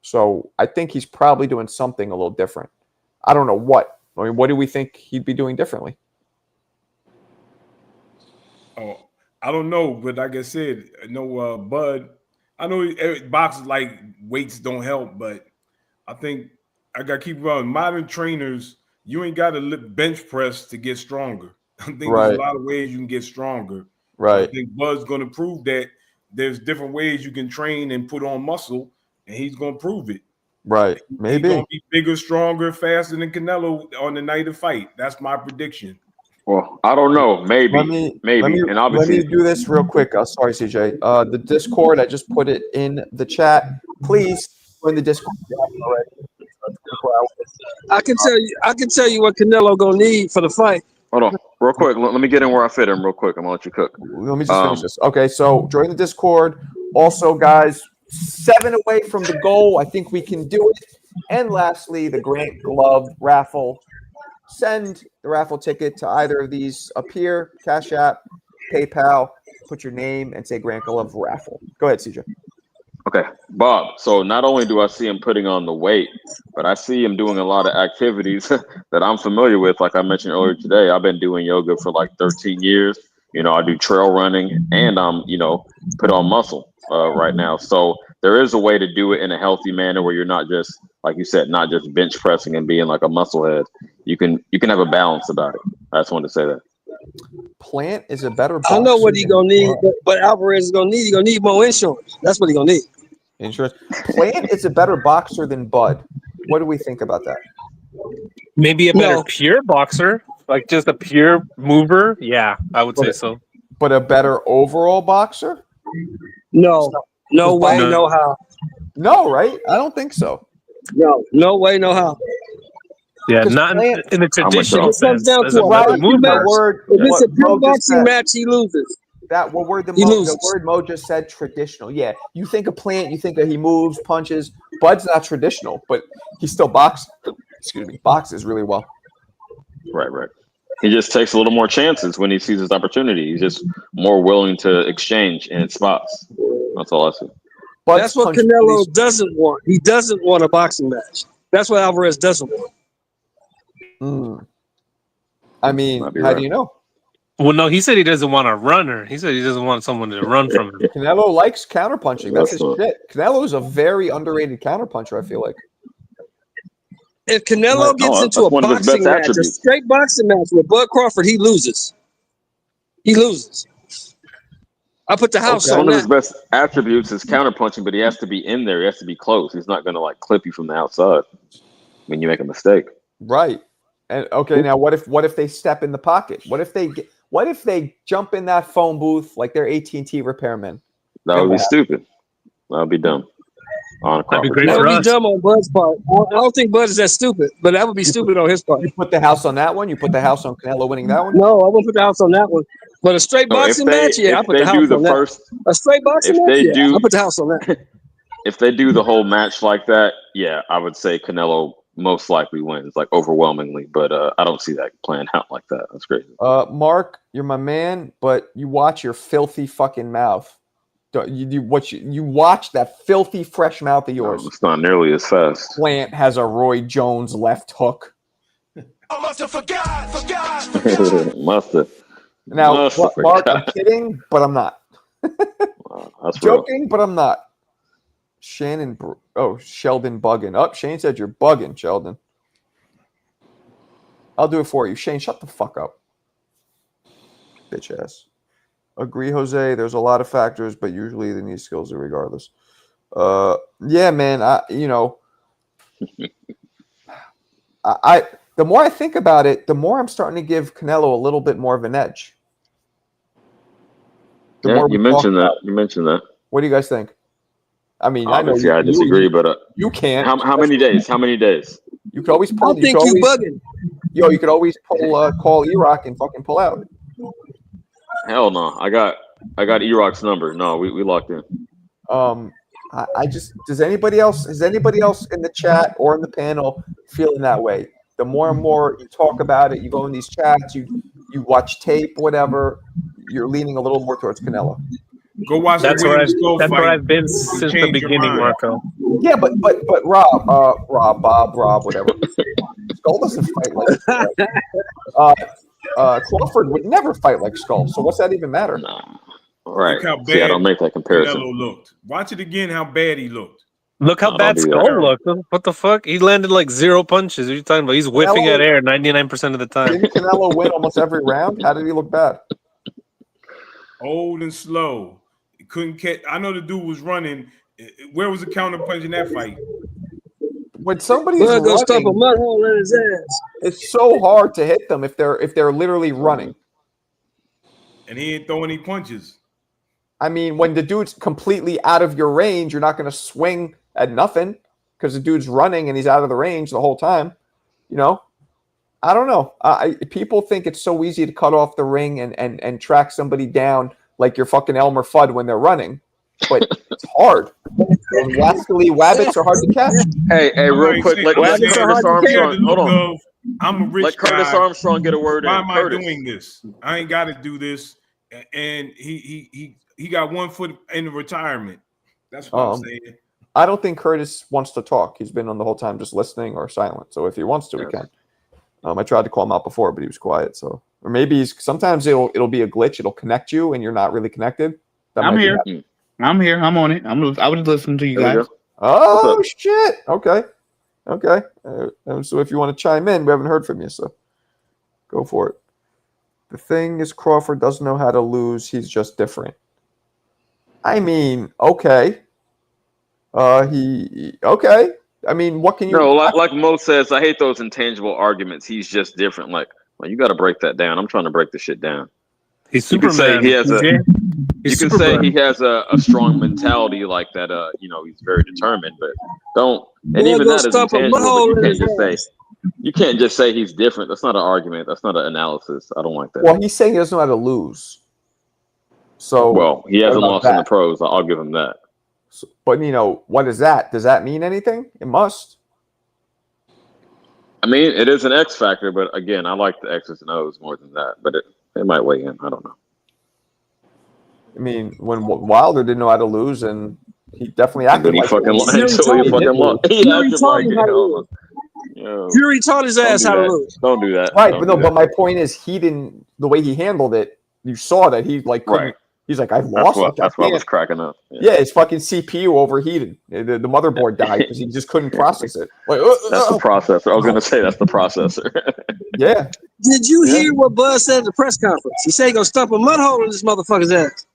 Speaker 1: So I think he's probably doing something a little different. I don't know what. I mean, what do we think he'd be doing differently?
Speaker 15: Oh, I don't know, but like I said, Bud. I know boxers like weights don't help, but I think I got to keep running. Modern trainers, you ain't got to bench press to get stronger. I think there's a lot of ways you can get stronger.
Speaker 1: Right.
Speaker 15: I think Bud's going to prove that there's different ways you can train and put on muscle, and he's going to prove it.
Speaker 1: Right. Maybe.
Speaker 15: He's going to be bigger, stronger, faster than Canelo on the night of fight. That's my prediction.
Speaker 4: Well, I don't know. Maybe,
Speaker 1: Let me
Speaker 4: and obviously,
Speaker 1: let me do this real quick. Sorry, CJ. The Discord, I just put it in the chat. Please join the Discord if you haven't already. 24 hours.
Speaker 14: I can tell you what Canelo gonna need for the fight.
Speaker 4: hold on, real quick. Let me get in where I fit in real quick. I'm gonna let you cook.
Speaker 1: Let me just finish this. Okay, so join the Discord. Also, guys, 7 away from the goal. I think we can do it. And lastly, the Grant Glove raffle. Send the raffle ticket to either of these up here, Cash App, PayPal. Put your name and say Grant Glove raffle. Go ahead, CJ.
Speaker 4: Okay, Bob. So not only do I see him putting on the weight, but I see him doing a lot of activities that I'm familiar with. Like I mentioned earlier today, I've been doing yoga for like 13 years. You know, I do trail running and I'm, put on muscle right now. So there is a way to do it in a healthy manner where you're not just, like you said, not just bench pressing and being like a musclehead. You can have a balance about it. I just wanted to say that.
Speaker 1: Plant is a better boxer.
Speaker 14: I know what he gonna need, but Alvarez is gonna need. He gonna need more insurance. That's what he gonna need.
Speaker 1: Insurance. Plant is a better boxer than Bud. What do we think about that?
Speaker 16: Maybe a better pure boxer, like just a pure mover. Yeah, I would say so.
Speaker 1: But a better overall boxer?
Speaker 14: No way, no how.
Speaker 1: No, right? I don't think so.
Speaker 14: No way, no how.
Speaker 16: Yeah, not in the traditional sense. As a
Speaker 14: mover. If it's a pure boxing match, he loses.
Speaker 1: That what word the word Mo just said, traditional. Yeah, you think of Plant, you think that he moves, punches. Bud's not traditional, but he still boxes really well.
Speaker 4: Right. He just takes a little more chances when he sees his opportunity. He's just more willing to exchange in spots. That's all I see.
Speaker 14: That's what Canelo doesn't want. He doesn't want a boxing match. That's what Alvarez doesn't want.
Speaker 1: I mean, how do you know?
Speaker 16: Well, no, he said he doesn't want a runner. He said he doesn't want someone to run from him.
Speaker 1: Canelo likes counterpunching. That's his shit. Canelo is a very underrated counterpuncher, I feel like.
Speaker 14: If Canelo gets into a boxing match, a straight boxing match with Bud Crawford, he loses. He loses. I put the house on
Speaker 4: one
Speaker 14: that.
Speaker 4: of his best attributes is counterpunching, but he has to be in there. He has to be close. He's not going to like clip you from the outside when you make a mistake.
Speaker 1: Right. And okay, now what if they step in the pocket? What if they jump in that phone booth like they're AT&T repairmen?
Speaker 4: That would be stupid. That would be dumb.
Speaker 14: That'd be great for us. That would be dumb on Bud's part. I don't think Bud is that stupid, but that would be stupid on his part.
Speaker 1: You put the house on that one? You put the house on Canelo winning that one?
Speaker 14: No, I wouldn't put the house on that one. But a straight boxing match, I put the house on that. A straight boxing match, I put the house on that.
Speaker 4: If they do the whole match like that, I would say Canelo most likely wins, like overwhelmingly. But I don't see that playing out like that. That's crazy.
Speaker 1: Mark, you're my man, but you watch your filthy fucking mouth. You watch that filthy fresh mouth of yours.
Speaker 4: It's not nearly as fast.
Speaker 1: Plant has a Roy Jones left hook.
Speaker 18: I must have forgot.
Speaker 4: Must have.
Speaker 1: Now, Mark, I'm kidding, but I'm not.
Speaker 4: That's
Speaker 1: joking, but I'm not. Sheldon bugging. Oh, Shane said you're bugging, Sheldon. I'll do it for you. Shane, shut the fuck up. Bitch ass. Agree, Jose. There's a lot of factors, but usually they need skills regardless. Yeah, man. The more I think about it, the more I'm starting to give Canelo a little bit more of an edge.
Speaker 4: You mentioned that.
Speaker 1: What do you guys think? I mean,
Speaker 4: obviously, I disagree, but
Speaker 1: you can't.
Speaker 4: How many days? How many days?
Speaker 1: You could always pull.
Speaker 14: I think you bugging.
Speaker 1: Yo, you could always call E-Rock and fucking pull out.
Speaker 4: Hell no. I got E-Rock's number. No, we locked in.
Speaker 1: I just has anybody else in the chat or in the panel feeling that way? The more and more you talk about it, you go in these chats, you watch tape, whatever, you're leaning a little more towards Canelo.
Speaker 15: Go watch
Speaker 16: that's where I've been since the beginning, Marco.
Speaker 1: Yeah, but Rob, whatever. Skull doesn't fight like Crawford would never fight like Skull. So what's that even matter?
Speaker 4: Nah. Right.
Speaker 15: Look how bad
Speaker 4: I don't make that comparison.
Speaker 15: Canelo looked. Watch it again. How bad he looked.
Speaker 16: Look how bad Skull looked. What the fuck? He landed like 0 punches. What are you talking about? He's whiffing at air 99% of the time.
Speaker 1: Didn't Canelo win almost every round? How did he look bad?
Speaker 15: Old and slow. Couldn't catch. I know the dude was running. Where was the counter punch in that fight?
Speaker 1: when somebody's
Speaker 14: Bud gonna stop a
Speaker 1: running,
Speaker 14: mud hole in his ass.
Speaker 1: it's so hard to hit them if they're literally running.
Speaker 15: And he ain't throwing any punches.
Speaker 1: I mean, when the dude's completely out of your range, you're not going to swing at nothing because the dude's running and he's out of the range the whole time. You know, I don't know. People think it's so easy to cut off the ring and track somebody down like you're fucking Elmer Fudd when they're running, but it's hard. Those wascally wabbits are hard to catch.
Speaker 4: Hey, real quick, let Curtis Armstrong. Hold on.
Speaker 15: I'm a rich
Speaker 4: Let Curtis
Speaker 15: guy.
Speaker 4: Armstrong get a word in.
Speaker 15: Why am I
Speaker 4: Curtis.
Speaker 15: doing this? I ain't got to do this. And he got 1 foot in the retirement. That's what I'm saying.
Speaker 1: I don't think Curtis wants to talk. He's been on the whole time just listening or silent. So if he wants to, he can. I tried to call him out before, but he was quiet. So, or maybe sometimes it'll be a glitch. It'll connect you, and you're not really connected.
Speaker 19: I'm here. I'm here. I'm on it. I was listening to you guys.
Speaker 1: Oh shit! Okay. So if you want to chime in, we haven't heard from you, so go for it. The thing is, Crawford doesn't know how to lose. He's just different. I mean, okay. Okay. I mean, what can you?
Speaker 4: No, like Mo says, I hate those intangible arguments. He's just different. Like, well, you got to break that down. I'm trying to break the shit down.
Speaker 16: He's Superman.
Speaker 4: You can say he has a strong mentality like that. He's very determined, but don't. And even that is intangible. But you can't just say he's different. That's not an argument. That's not an analysis. I don't like that.
Speaker 1: Well, he's saying he doesn't know how to lose. So,
Speaker 4: well, he hasn't lost in the pros. I'll give him that.
Speaker 1: So, but what is that? Does that mean anything? It must.
Speaker 4: I mean, it is an X factor, but again, I like the X's and O's more than that. But it might weigh in. I don't know.
Speaker 1: I mean, when Wilder didn't know how to lose, and he definitely acted like
Speaker 4: fucking lost.
Speaker 14: Fury taught his ass how to lose.
Speaker 4: Don't do that.
Speaker 1: Right, but my point is, he didn't. The way he handled it, you saw that he couldn't.
Speaker 4: Right.
Speaker 1: He's like, I've lost.
Speaker 4: That's why I was cracking up.
Speaker 1: Yeah, his fucking CPU overheated. The motherboard died because he just couldn't process it. Like,
Speaker 4: that's the processor. I was gonna say that's the processor.
Speaker 1: Yeah.
Speaker 14: Did you hear what Buzz said at the press conference? He said he gonna stump a mud hole in this motherfucker's ass.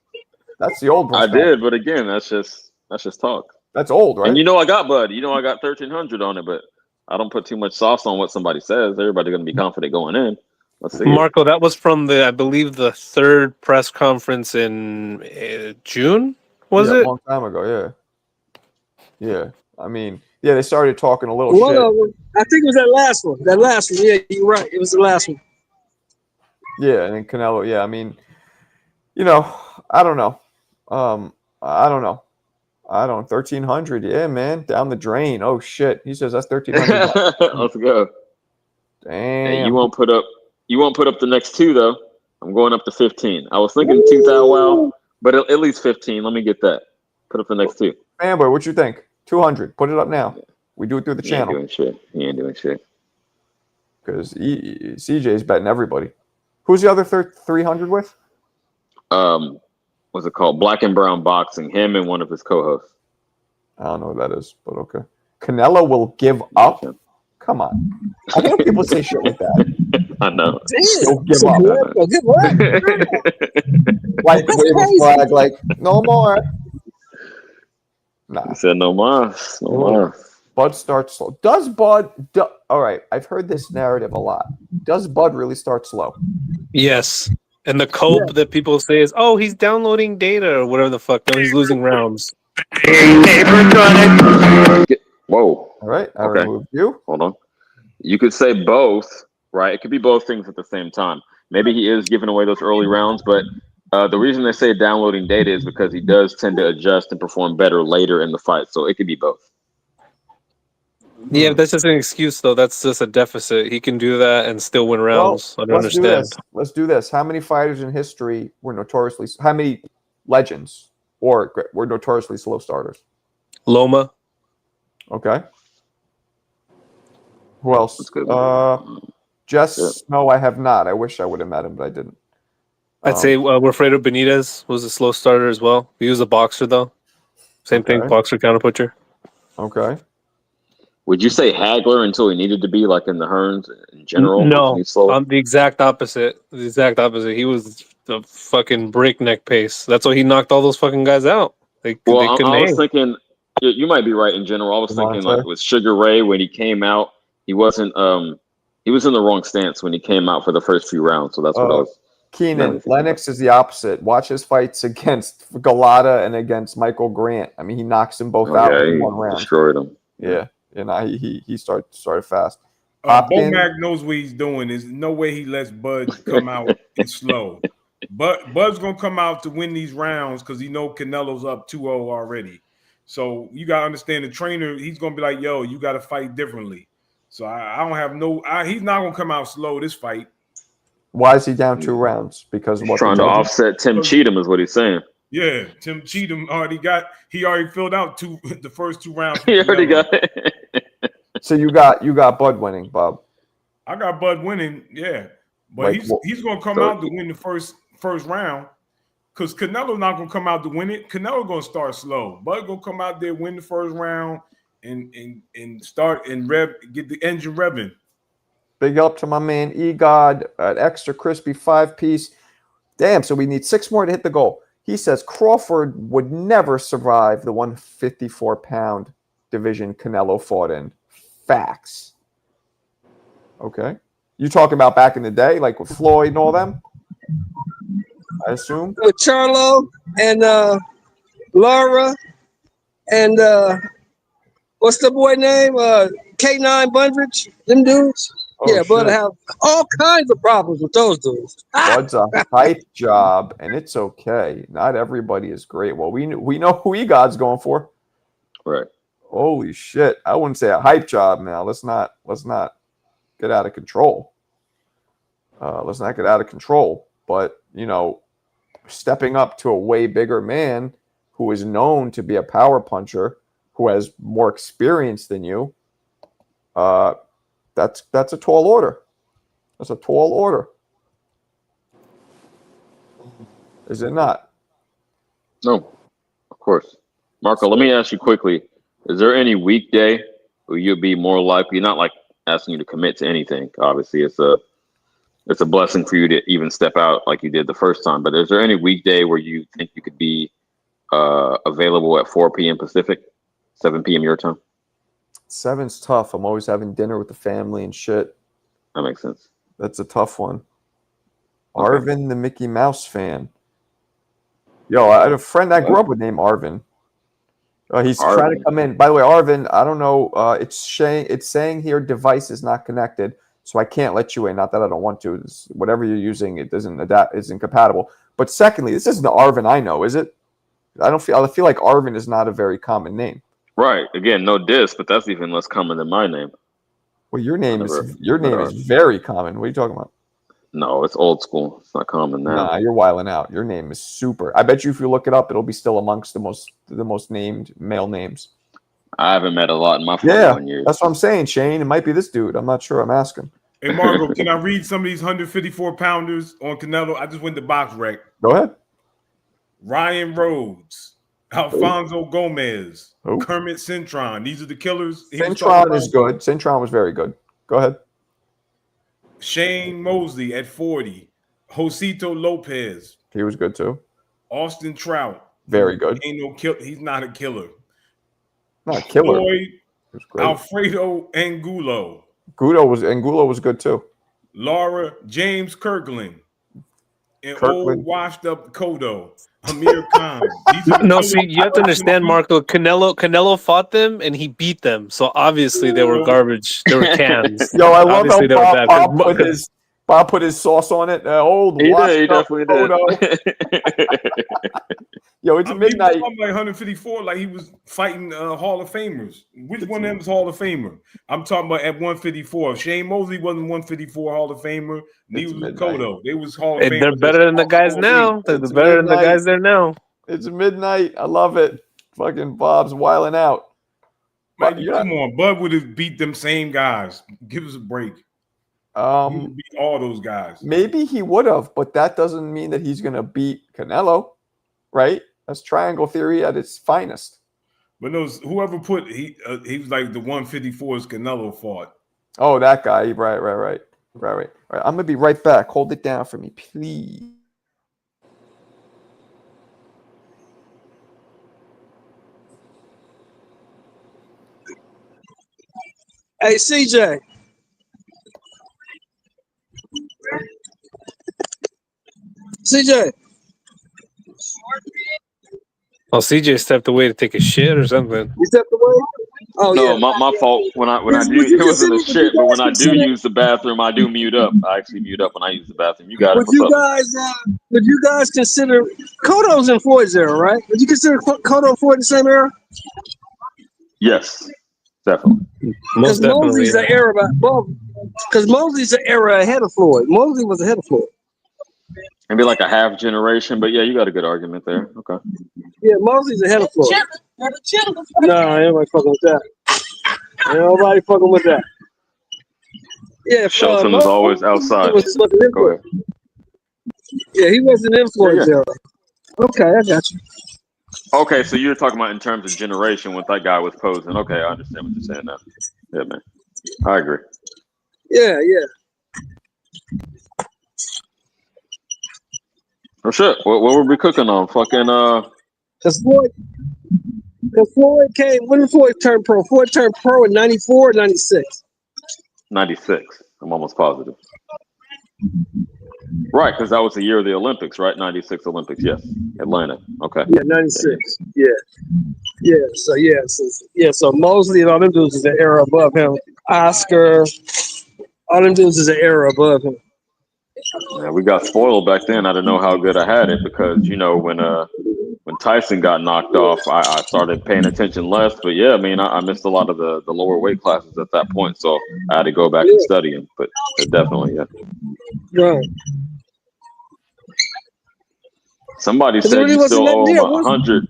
Speaker 1: That's the old.
Speaker 4: I did, but again, that's just talk.
Speaker 1: That's old, right?
Speaker 4: And I got Bud. I got 1,300 on it, but I don't put too much sauce on what somebody says. Everybody's gonna be confident going in. Let's see.
Speaker 16: Marco, that was from I believe the third press conference in June. Was it?
Speaker 1: A long time ago, yeah. Yeah. I mean, they started talking a little
Speaker 14: One
Speaker 1: shit.
Speaker 14: of them, I think it was that last one. Yeah, you're right. It was the last one.
Speaker 1: Yeah, and then Canelo. Yeah, I mean, I don't know. I don't know. 1,300. Yeah, man, down the drain. Oh shit. He says that's 1,300.
Speaker 4: Let's go.
Speaker 1: Damn.
Speaker 4: Hey, you won't put up the next two though. I'm going up to 15. I was thinking 2,000, wow, but at least 15. Let me get that. Put up the next two.
Speaker 1: Fanboy, what you think? 200. Put it up now. We do it through the channel.
Speaker 4: He ain't doing shit.
Speaker 1: Because CJ's betting everybody. Who's the other 300 with?
Speaker 4: What's it called? Black and Brown Boxing. Him and one of his co-hosts.
Speaker 1: I don't know what that is, but okay. Canelo will give up. Come on. I hate people say shit like that.
Speaker 4: I know.
Speaker 1: He'll give up. Like wave a flag, like no more. Nah.
Speaker 4: He said no more. No more.
Speaker 1: Bud starts slow. Does Bud? All right, I've heard this narrative a lot. Does Bud really start slow?
Speaker 16: Yes. And the cope that people say is, oh, he's downloading data or whatever the fuck. No, he's losing rounds.
Speaker 4: Whoa.
Speaker 1: All right. I removed you.
Speaker 4: Hold on. You could say both, right? It could be both things at the same time. Maybe he is giving away those early rounds, but the reason they say downloading data is because he does tend to adjust and perform better later in the fight. So it could be both.
Speaker 16: Yeah, but that's just an excuse, though. That's just a deficit. He can do that and still win rounds. I don't understand.
Speaker 1: Let's do this. How many fighters in history were notoriously? How many legends were notoriously slow starters?
Speaker 16: Loma.
Speaker 1: Okay. Who else? No, I have not. I wish I would have met him, but I didn't.
Speaker 16: I'd say Wilfredo Benitez was a slow starter as well. He was a boxer, though. Same thing, boxer counterpuncher.
Speaker 1: Okay.
Speaker 4: Would you say Hagler until he needed to be, like in the Hearns in general?
Speaker 16: No, the exact opposite. The exact opposite. He was the fucking breakneck pace. That's why he knocked all those fucking guys out. They couldn't hang.
Speaker 4: You might be right in general. I was thinking
Speaker 1: Devontae?
Speaker 4: like with Sugar Ray when he came out, he wasn't he was in the wrong stance when he came out for the first few rounds. So that's what I was
Speaker 1: Keenan,
Speaker 4: thinking
Speaker 1: Lennox is the opposite. Watch his fights against Galata and against Michael Grant. I mean, he knocks them both out in
Speaker 4: he
Speaker 1: one round.
Speaker 4: destroyed him.
Speaker 1: Yeah, he started fast.
Speaker 15: Bomac knows what he's doing. There's no way he lets Bud come out and slow. But Bud's gonna come out to win these rounds because he know Canelo's up 2-0 already. So you gotta understand the trainer. He's gonna be like, "Yo, you gotta fight differently." So I don't have no. He's not gonna come out slow this fight.
Speaker 1: Why is he down 2 rounds? Because
Speaker 4: He's trying to offset Tim Cheatham is what he's saying.
Speaker 15: Yeah, Tim Cheatham already filled out the first 2 rounds.
Speaker 4: He already got it.
Speaker 1: So you got Bud winning, Bob.
Speaker 15: I got Bud winning, yeah. But
Speaker 1: Like,
Speaker 15: he's gonna come out to win the first round. Because Canelo's not gonna come out to win it. Canelo gonna start slow. Bud gonna come out there, win the first round, and start and get the engine revving.
Speaker 1: Big up to my man Egod, an extra crispy 5-piece. Damn, so we need 6 more to hit the goal. He says Crawford would never survive the 154-pound division Canelo fought in. Facts. Okay. You talking about back in the day, like with Floyd and all them? I assume?
Speaker 14: With Charlo and Laura and what's the boy name? K9 Bundridge, them dudes.
Speaker 1: Oh,
Speaker 14: yeah, but I
Speaker 1: shit.
Speaker 14: have all kinds of problems with those dudes.
Speaker 1: Bud's a hype job, and it's okay. Not everybody is great. Well, we know who Egod's going for.
Speaker 4: Right.
Speaker 1: Holy shit. I wouldn't say a hype job now. Let's not get out of control. Let's not get out of control. But, stepping up to a way bigger man who is known to be a power puncher, who has more experience than you, that's a tall order. That's a tall order. Is it not?
Speaker 4: No, of course. Marco, let me ask you quickly. Is there any weekday where you'll be more likely, not like asking you to commit to anything, obviously it's a blessing for you to even step out like you did the first time, but is there any weekday where you think you could be available at 4 p.m. Pacific, 7 p.m. your time?
Speaker 1: 7's tough. I'm always having dinner with the family and shit.
Speaker 4: That makes sense.
Speaker 1: That's a tough one. Okay. Arvin, the Mickey Mouse fan. Yo, I had a friend I grew up with named Arvin. He's trying to come in. By the way, Arvin, I don't know. It's saying here device is not connected, so I can't let you in. Not that I don't want to. Whatever you're using, it doesn't adapt. It's incompatible. But secondly, this isn't the Arvin I know, is it? I feel like Arvin is not a very common name.
Speaker 4: Right. Again, no diss, but that's even less common than my name.
Speaker 1: Well, your name is very common. What are you talking about?
Speaker 4: No, it's old school. It's not common now.
Speaker 1: Nah, you're wilding out. Your name is super. I bet you if you look it up, it'll be still amongst the most named male names.
Speaker 4: I haven't met a lot in my 41 years.
Speaker 1: That's what I'm saying, Shane. It might be this dude. I'm not sure. I'm asking.
Speaker 15: Hey, Margo, can I read some of these 154-pounders on Canelo? I just went to box rec.
Speaker 1: Go ahead.
Speaker 15: Ryan Rhodes, Alfonso Gomez, Kermit Cintron. These are the killers.
Speaker 1: Cintron is good. Cintron was very good. Go ahead.
Speaker 15: Shane Mosley at 40. Josito Lopez.
Speaker 1: He was good too.
Speaker 15: Austin Trout.
Speaker 1: Very good.
Speaker 15: He's not a killer.
Speaker 1: Not a killer.
Speaker 15: Alfredo Angulo.
Speaker 1: Angulo was good too.
Speaker 15: Laura James Kirkland. And old washed up Kodo. Amir Khan.
Speaker 16: No, see, you have to understand, Marco. Canelo fought them and he beat them. So obviously they were garbage. They were cans.
Speaker 1: Yo, I love how Bob put his sauce on it. He definitely did. Yo, it's midnight.
Speaker 15: He was like 154, like he was fighting Hall of Famers. Which one of them is Hall of Famer? I'm talking about at 154. Shane Mosley wasn't 154 Hall of Famer. Neither was Kodo. They was Hall of Famers.
Speaker 16: They're better than the guys now. They're better than the guys there now.
Speaker 1: It's midnight. I love it. Fucking Bob's wilding out.
Speaker 15: Come on, Bud would have beat them same guys. Give us a break. He would beat all those guys.
Speaker 1: Maybe he would have, but that doesn't mean that he's gonna beat Canelo, right? That's triangle theory at its finest.
Speaker 15: But whoever he was like the 154's Canelo fought.
Speaker 1: Oh, that guy. Right. I'm gonna be right back. Hold it down for me, please.
Speaker 14: Hey, CJ. CJ.
Speaker 16: Oh, CJ stepped away to take a shit or something.
Speaker 14: You stepped away? Oh,
Speaker 4: No,
Speaker 14: yeah.
Speaker 4: my fault. When I do,
Speaker 14: Would you
Speaker 4: it wasn't a
Speaker 14: consider,
Speaker 4: shit. But when I do use the bathroom, I do mute up. I actually mute up when I use the bathroom. You got it. What's up?
Speaker 14: would you guys consider Kodo's in Floyd's era, right? Would you consider Kodo and Floyd the same era?
Speaker 4: Yes, definitely.
Speaker 14: Because Mosley's an era because Mosley's an era ahead of Floyd. Mosley was ahead of Floyd.
Speaker 4: Maybe like a half generation, but yeah, you got a good argument there. Okay.
Speaker 14: Yeah, Mosley's ahead of Floyd. No, ain't nobody fucking with that. Ain't nobody fucking with that. Yeah,
Speaker 4: Shelton is always outside. Go ahead.
Speaker 14: Yeah, he wasn't in Floyd's era. Okay, I got you.
Speaker 4: Okay, so you're talking about in terms of generation what that guy was posing. Okay, I understand what you're saying now. Yeah, man. I agree.
Speaker 14: Yeah.
Speaker 4: Oh shit! What were we cooking on? Fucking
Speaker 14: Because Floyd came. When did Floyd turn pro? Floyd turned pro in '94 or '96.
Speaker 4: 96. I'm almost positive. Right, because that was the year of the Olympics, right? 96 Olympics, yes. Atlanta. Okay.
Speaker 14: Yeah, '96. So Mosley and all them dudes is an era above him. Oscar, all them dudes is an era above him.
Speaker 4: Yeah, we got spoiled back then. I didn't know how good I had it because when Tyson got knocked off, I started paying attention less. But yeah, I mean, I missed a lot of the lower weight classes at that point, so I had to go back and study them. But definitely, yeah.
Speaker 14: Right.
Speaker 4: Somebody said you still owe him 100.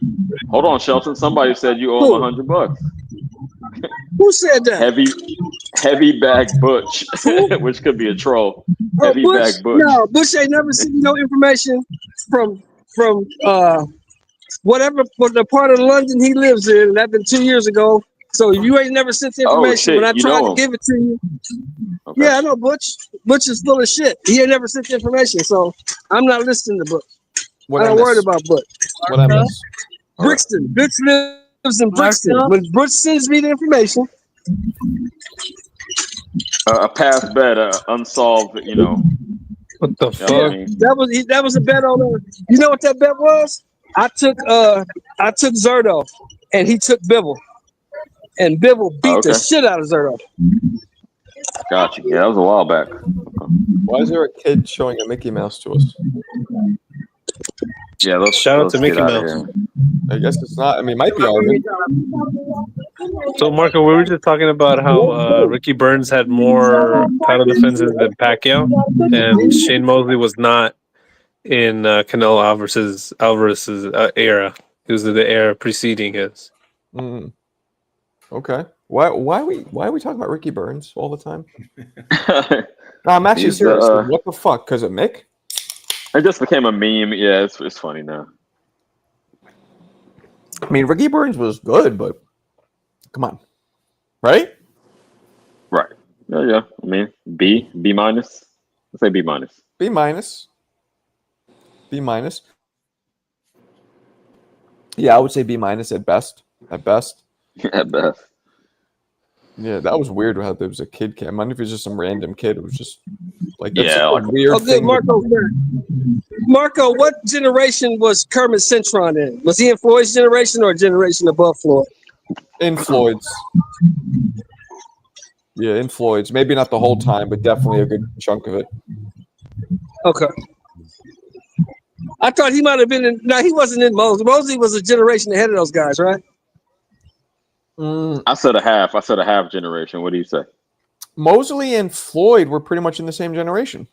Speaker 4: Hold on, Shelton. Somebody said you owe him $100.
Speaker 14: Who said that?
Speaker 4: Heavy bag Butch, which could be a troll. Heavy bag Butch.
Speaker 14: No, Butch ain't never seen no information from whatever the part of London he lives in. That been 2 years ago. So you ain't never sent the information. When I tried to give it to you. Okay. Yeah, I know Butch. Butch is full of shit. He ain't never sent the information, so I'm not listening to Butch. I'm not worried about Butch.
Speaker 1: What I miss?
Speaker 14: Brixton. Butch lives in Brixton. When Butch sends me the information.
Speaker 4: A past bet, unsolved,
Speaker 16: What the fuck?
Speaker 4: I mean,
Speaker 14: that was a bet on you know what that bet was? I took Zerto and he took Bibble. And Bibble beat the shit out of Zerto.
Speaker 4: Gotcha. Yeah, that was a while back. Okay.
Speaker 1: Why is there a kid showing a Mickey Mouse to us?
Speaker 4: Yeah,
Speaker 16: shout out to Mickey Mouse.
Speaker 1: I guess it's not. I mean, it might be Arvin.
Speaker 16: So, Marco, we were just talking about how Ricky Burns had more title defenses than Pacquiao, and Shane Mosley was not in Canelo Alvarez's era. He was in the era preceding his.
Speaker 1: Mm. Okay. Why are we talking about Ricky Burns all the time? No, I'm actually serious. What the fuck? Because of Mick?
Speaker 4: It just became a meme. Yeah, it's funny now.
Speaker 1: I mean, Ricky Burns was good, but come on, right?
Speaker 4: Right. Yeah. I mean, B minus. Let's say B minus.
Speaker 1: B minus. B minus. Yeah, I would say B minus at best. At best.
Speaker 4: At best.
Speaker 1: Yeah, that was weird how there was a kid cam. I wonder if it was just some random kid. It was just like that's
Speaker 4: yeah,
Speaker 1: like a weird thing.
Speaker 14: Marco, what generation was Kermit Cintron in? Was he in Floyd's generation or a generation above Floyd?
Speaker 1: In Floyd's. Yeah, in Floyd's. Maybe not the whole time, but definitely a good chunk of it.
Speaker 14: Okay. I thought he might have been in. No, he wasn't in Mosley. Mosley was a generation ahead of those guys, right?
Speaker 4: I said a half. I said a half generation. What do you say?
Speaker 1: Mosley and Floyd were pretty much in the same generation.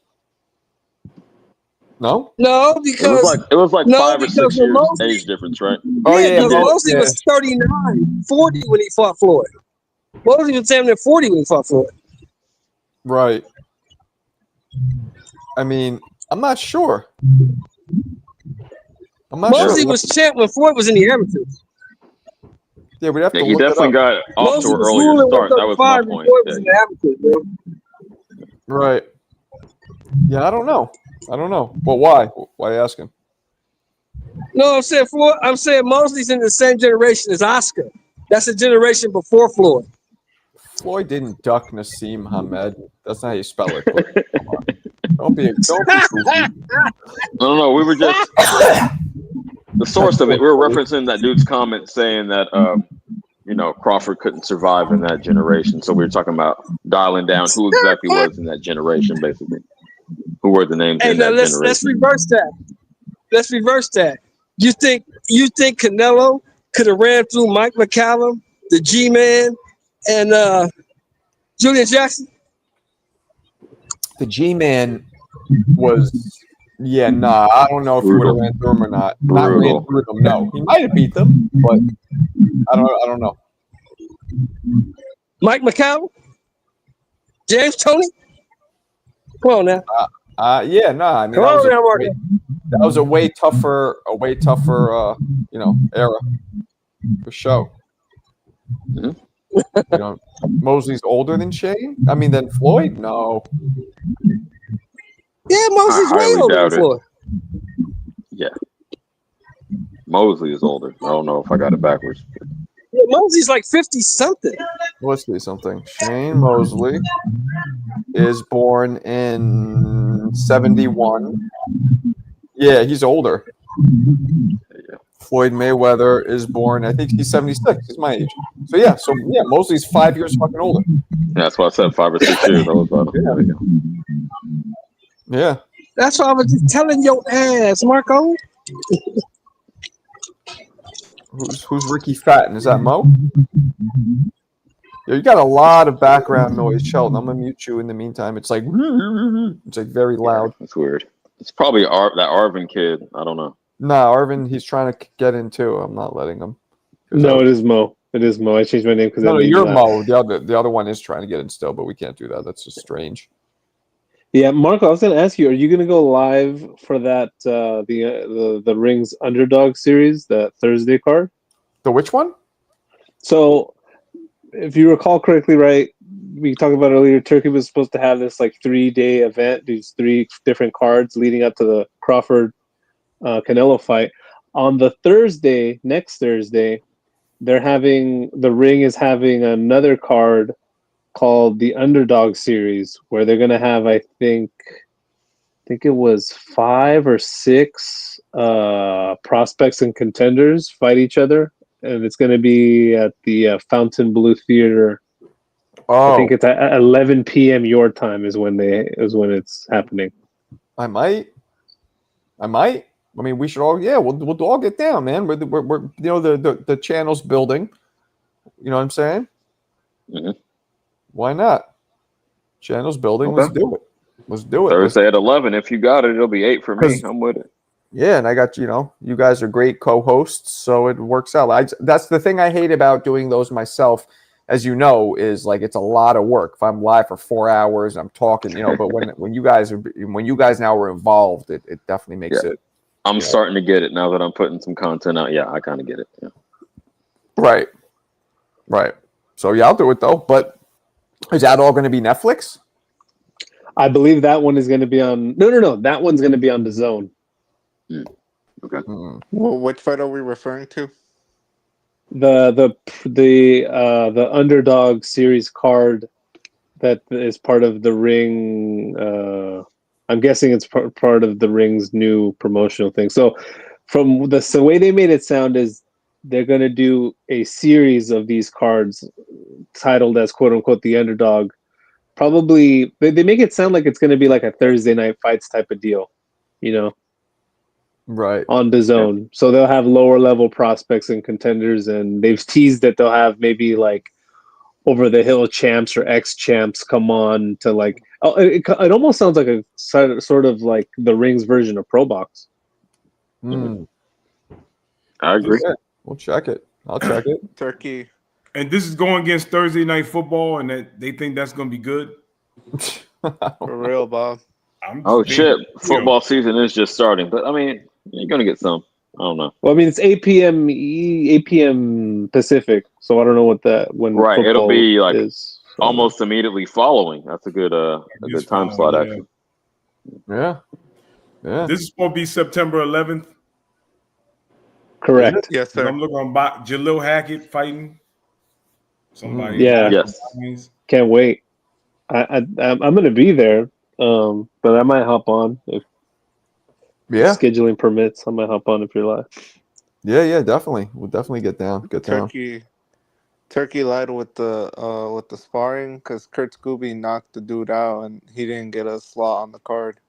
Speaker 1: No?
Speaker 14: No, because
Speaker 4: it was like 5 or 6 years age difference, right?
Speaker 1: Oh yeah,
Speaker 14: Mosley was 39, 40 when he fought Floyd. Mosley was damn near 40 when he fought Floyd.
Speaker 1: Right. I mean, I'm not sure.
Speaker 14: Mosley was champ when Floyd was in the amateurs.
Speaker 1: Yeah, we'd have to
Speaker 4: he
Speaker 1: look
Speaker 4: definitely
Speaker 1: it up.
Speaker 4: got off to an earlier start. That was my point.
Speaker 1: Right. Yeah, I don't know. Well, why? Why are you asking?
Speaker 14: No, I'm saying Mosley's in the same generation as Oscar. That's a generation before Floyd.
Speaker 1: Floyd didn't duck Nassim Hamed. That's not how you spell it. But come on. Don't be goofy.
Speaker 4: No. We were just the source of it. We were referencing that dude's comment saying that Crawford couldn't survive in that generation. So we were talking about dialing down who exactly was in that generation, basically. Who were the names in that generation?
Speaker 14: Let's reverse that. Let's reverse that. You think Canelo could have ran through Mike McCallum, the G-Man, and Julian Jackson?
Speaker 1: The G-Man was, I don't know if he would have ran through him or not. Not ran through them, no. He might have beat them, but I don't know.
Speaker 14: Mike McCallum? James Toney? Come on now.
Speaker 1: I mean, that was a way tougher, era for sure. Mm-hmm. Mosley's older than Shane. I mean, than Floyd. No.
Speaker 14: Yeah, Mosley's way older than Floyd.
Speaker 4: Yeah, Mosley is older. I don't know if I got it backwards.
Speaker 14: Yeah, Mosley's like 50 something.
Speaker 1: Let's see something. Shane Mosley is born in 71. Yeah, he's older. Floyd Mayweather is born, I think he's 76. He's my age. So Mosley's 5 years fucking older.
Speaker 4: Yeah, that's why I said 5 or 6 years.
Speaker 1: Yeah.
Speaker 14: That's why I was just telling your ass, Marco.
Speaker 1: Who's Ricky Fatton? Is that Mo? Yeah, you got a lot of background noise, Sheldon. I'm gonna mute you in the meantime. It's like very loud.
Speaker 4: That's weird. It's probably that Arvin kid. I don't know.
Speaker 1: Nah, Arvin, he's trying to get in too. I'm not letting him.
Speaker 2: No, it is Mo. It is Mo. I changed my name because
Speaker 1: you're Mo. The other one is trying to get in still, but we can't do that. That's just strange.
Speaker 2: Yeah, Marco, I was going to ask you: are you going to go live for that the Rings Underdog series, that Thursday card?
Speaker 1: The which one?
Speaker 2: So, if you recall correctly, right, we talked about earlier. Turkey was supposed to have this 3-day event, these 3 different cards leading up to the Crawford Canelo fight. On the Thursday, next Thursday, the Ring is having another card called the Underdog series, where they're gonna have, I think it was 5 or 6 prospects and contenders fight each other, and it's gonna be at the Fontainebleau Theater. I think it's at 11 p.m. your time is when it's happening.
Speaker 1: I might. I mean, we should all. Yeah, we'll all get down, man. We're the channel's building. You know what I'm saying?
Speaker 4: Mm-hmm.
Speaker 1: Why not? Channel's building.
Speaker 4: Okay.
Speaker 1: Let's do it.
Speaker 4: Thursday at 11. If you got it, it'll be 8 for me. I'm with it.
Speaker 1: Yeah, and I got you guys are great co-hosts, so it works out. That's the thing I hate about doing those myself, as you know, is it's a lot of work. If I'm live for 4 hours, I'm talking, but when you guys now are involved, it definitely makes it.
Speaker 4: I'm starting to get it now that I'm putting some content out. Yeah, I kind of get it. Yeah.
Speaker 1: Right. So I'll do it though. But is that all going to be Netflix?
Speaker 2: I believe that one is going to be on. No. That one's going to be on DAZN.
Speaker 4: Okay.
Speaker 3: Well, which fight are we referring to?
Speaker 2: The Underdog series card that is part of the Ring. I'm guessing it's part of the Ring's new promotional thing. So, from the way they made it sound is they're going to do a series of these cards titled as "quote unquote" the Underdog. Probably they make it sound like it's going to be like a Thursday night fights type of deal,
Speaker 1: right?
Speaker 2: On DAZN. Yeah. So they'll have lower level prospects and contenders, and they've teased that they'll have maybe over the hill champs or ex champs come on to it almost sounds like a sort of like the Rings version of Pro Box.
Speaker 4: I agree.
Speaker 1: Yeah, we'll check it. I'll check it.
Speaker 3: Turkey.
Speaker 15: And this is going against Thursday Night Football, and that they think that's going to be good.
Speaker 3: For real, Bob.
Speaker 4: Shit! Football season is just starting, but I mean, you're going to get some. I don't know.
Speaker 2: Well, I mean, it's 8 p.m. Pacific, so I don't know when.
Speaker 4: Right, it'll be
Speaker 2: is,
Speaker 4: almost immediately following. That's a good good time slot, actually.
Speaker 1: Yeah.
Speaker 15: This is going to be September 11th.
Speaker 2: Correct.
Speaker 3: Yes, sir.
Speaker 15: I'm looking on Jalil Hackett fighting somebody.
Speaker 2: Yeah.
Speaker 4: Yes.
Speaker 2: Can't wait. I'm gonna be there, but I might hop on if scheduling permits. I might hop on if you're live.
Speaker 1: Yeah, definitely. We'll definitely get down.
Speaker 3: Turkey lied with the sparring because Kurt Scooby knocked the dude out and he didn't get a slot on the card.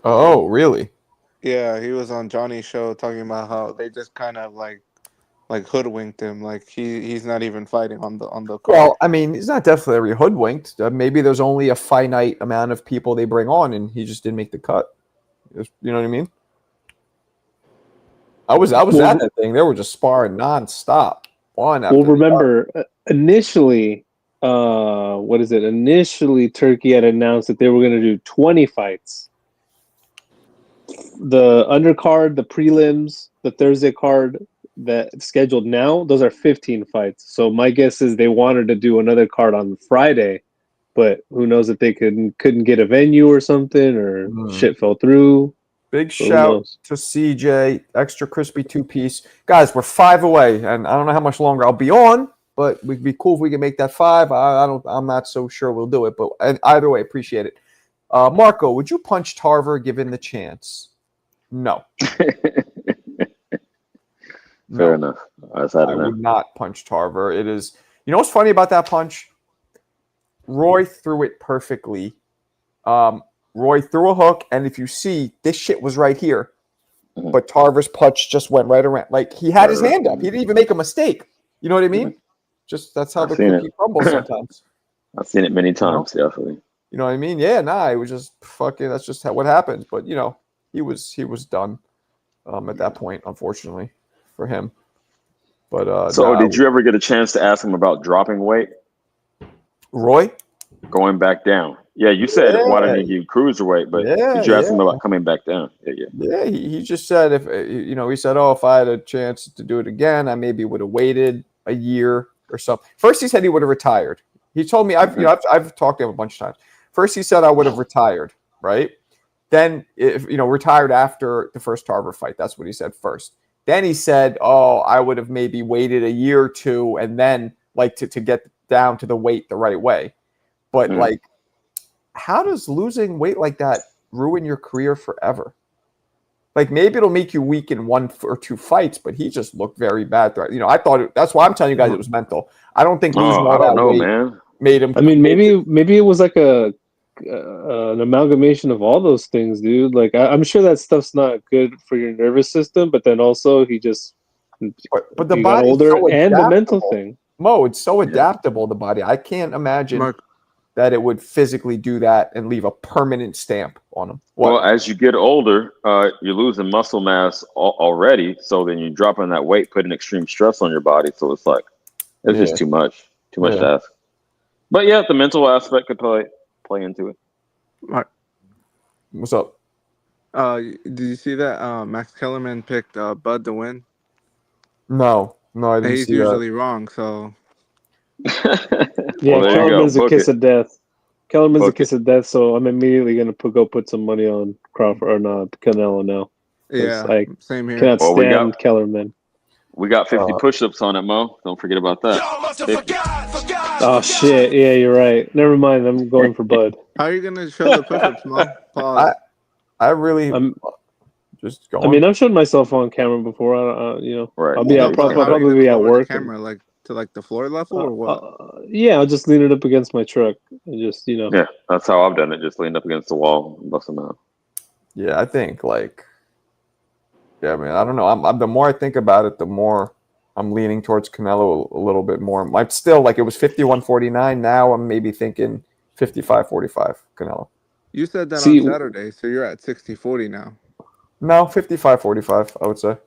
Speaker 1: Oh, really?
Speaker 3: Yeah, he was on Johnny's show talking about how they just kind of like hoodwinked him. Like he's not even fighting on the card.
Speaker 1: Well, I mean, he's not definitely hoodwinked. Maybe there's only a finite amount of people they bring on, and he just didn't make the cut. You know what I mean? I was at that thing. They were just sparring nonstop.
Speaker 2: Well, remember initially, what is it? Initially, Turkey had announced that they were going to do 20 fights. The undercard, the prelims, the Thursday card that's scheduled now, those are 15 fights. So my guess is they wanted to do another card on Friday, but who knows if they couldn't get a venue or something, or shit fell through.
Speaker 1: Big shout to CJ, extra crispy 2-piece. Guys, we're 5 away, and I don't know how much longer I'll be on, but it'd be cool if we can make that 5. I'm not so sure we'll do it, but either way, appreciate it. Marco, would you punch Tarver given the chance? No.
Speaker 4: Fair enough. I
Speaker 1: would not punch Tarver. It is, you know what's funny about that punch? Roy threw it perfectly. Roy threw a hook, and if you see, this shit was right here. But Tarver's punch just went right around. Like, he had his hand up. He didn't even make a mistake. You know what I mean? Just that's how the cookie crumbles sometimes.
Speaker 4: I've seen it many times, definitely.
Speaker 1: You know what I mean? Yeah, it was just fucking, that's just what happens. But, you know, he was done at that point, unfortunately, for him. But
Speaker 4: so did you ever get a chance to ask him about dropping weight?
Speaker 1: Roy?
Speaker 4: Going back down. Yeah, you said why didn't you do cruiserweight, but did you ask him about coming back down?
Speaker 1: Yeah, he just said if he said, if I had a chance to do it again, I maybe would have waited a year or something. First, he said he would have retired. He told me I've talked to him a bunch of times. First, he said I would have retired, right? Then, retired after the first Tarver fight. That's what he said first. Then he said, I would have maybe waited a year or two and then to get down to the weight the right way. But how does losing weight like that ruin your career forever? Like, maybe it'll make you weak in 1 or 2 fights, but he just looked very bad. I thought that's why I'm telling you guys it was mental. I don't think losing all that weight made him.
Speaker 2: I mean, maybe it was like an amalgamation of all those things, dude. Like, I'm sure that stuff's not good for your nervous system, but then also he just
Speaker 1: but the
Speaker 2: he
Speaker 1: got
Speaker 2: older
Speaker 1: so
Speaker 2: and the mental thing.
Speaker 1: Mo, it's so adaptable, the body. I can't imagine that it would physically do that and leave a permanent stamp on them.
Speaker 4: Well, as you get older, you're losing muscle mass already. So then you're dropping that weight, putting extreme stress on your body. So it's like, it's just too much to ask. But yeah, the mental aspect could play into it.
Speaker 1: What's up?
Speaker 3: Did you see that Max Kellerman picked Bud to win?
Speaker 1: No, I didn't
Speaker 3: He's
Speaker 1: see
Speaker 3: usually wrong, so.
Speaker 2: Yeah, Kellerman's a kiss of death. Kellerman's a kiss of death, so I'm immediately going to put some money on Crawford or not Canelo now.
Speaker 3: Yeah,
Speaker 2: I
Speaker 3: same here.
Speaker 2: cannot stand Kellerman.
Speaker 4: We got 50 push-ups on it, Mo. Don't forget about that.
Speaker 2: Oh shit! Yeah, you're right. Never mind. I'm going for Bud.
Speaker 3: How are you going to show the push-ups, Mo? Pause.
Speaker 1: I really just going.
Speaker 2: I mean, I've showed myself on camera before.
Speaker 4: Right.
Speaker 2: I'll probably be at work.
Speaker 3: Camera, to the floor level or what?
Speaker 2: Yeah, I'll just lean it up against my truck and just
Speaker 4: Yeah, that's how I've done it. Just leaned up against the wall and bust them out.
Speaker 1: Yeah, I think I mean, I don't know. I'm the more I think about it, the more I'm leaning towards Canelo a little bit more. I'm still it was 51-49. Now I'm maybe thinking 55-45 Canelo.
Speaker 3: You said that on Saturday, so you're at 60-40 now.
Speaker 1: No, 55-45, I would say.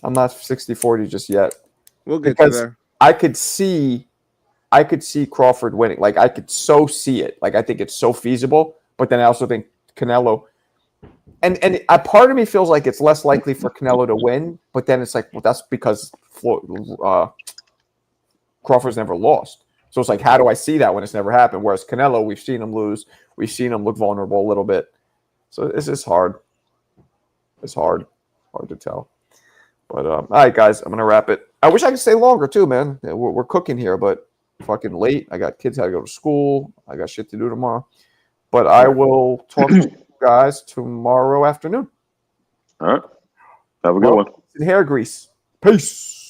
Speaker 1: I'm not 60-40 just yet.
Speaker 3: We'll get to there.
Speaker 1: I could see Crawford winning. Like, I could so see it. Like, I think it's so feasible. But then I also think Canelo, and a part of me feels like it's less likely for Canelo to win. But then it's like, well, that's because Crawford's never lost. So it's like, how do I see that when it's never happened? Whereas Canelo, we've seen him lose. We've seen him look vulnerable a little bit. So this is hard. It's hard to tell. But all right, guys, I'm gonna wrap it. I wish I could stay longer too, man. We're cooking here, but fucking late. I got kids had to go to school. I got shit to do tomorrow. But I will talk to you guys tomorrow afternoon.
Speaker 4: All right. Have a good one.
Speaker 1: Hair grease. Peace.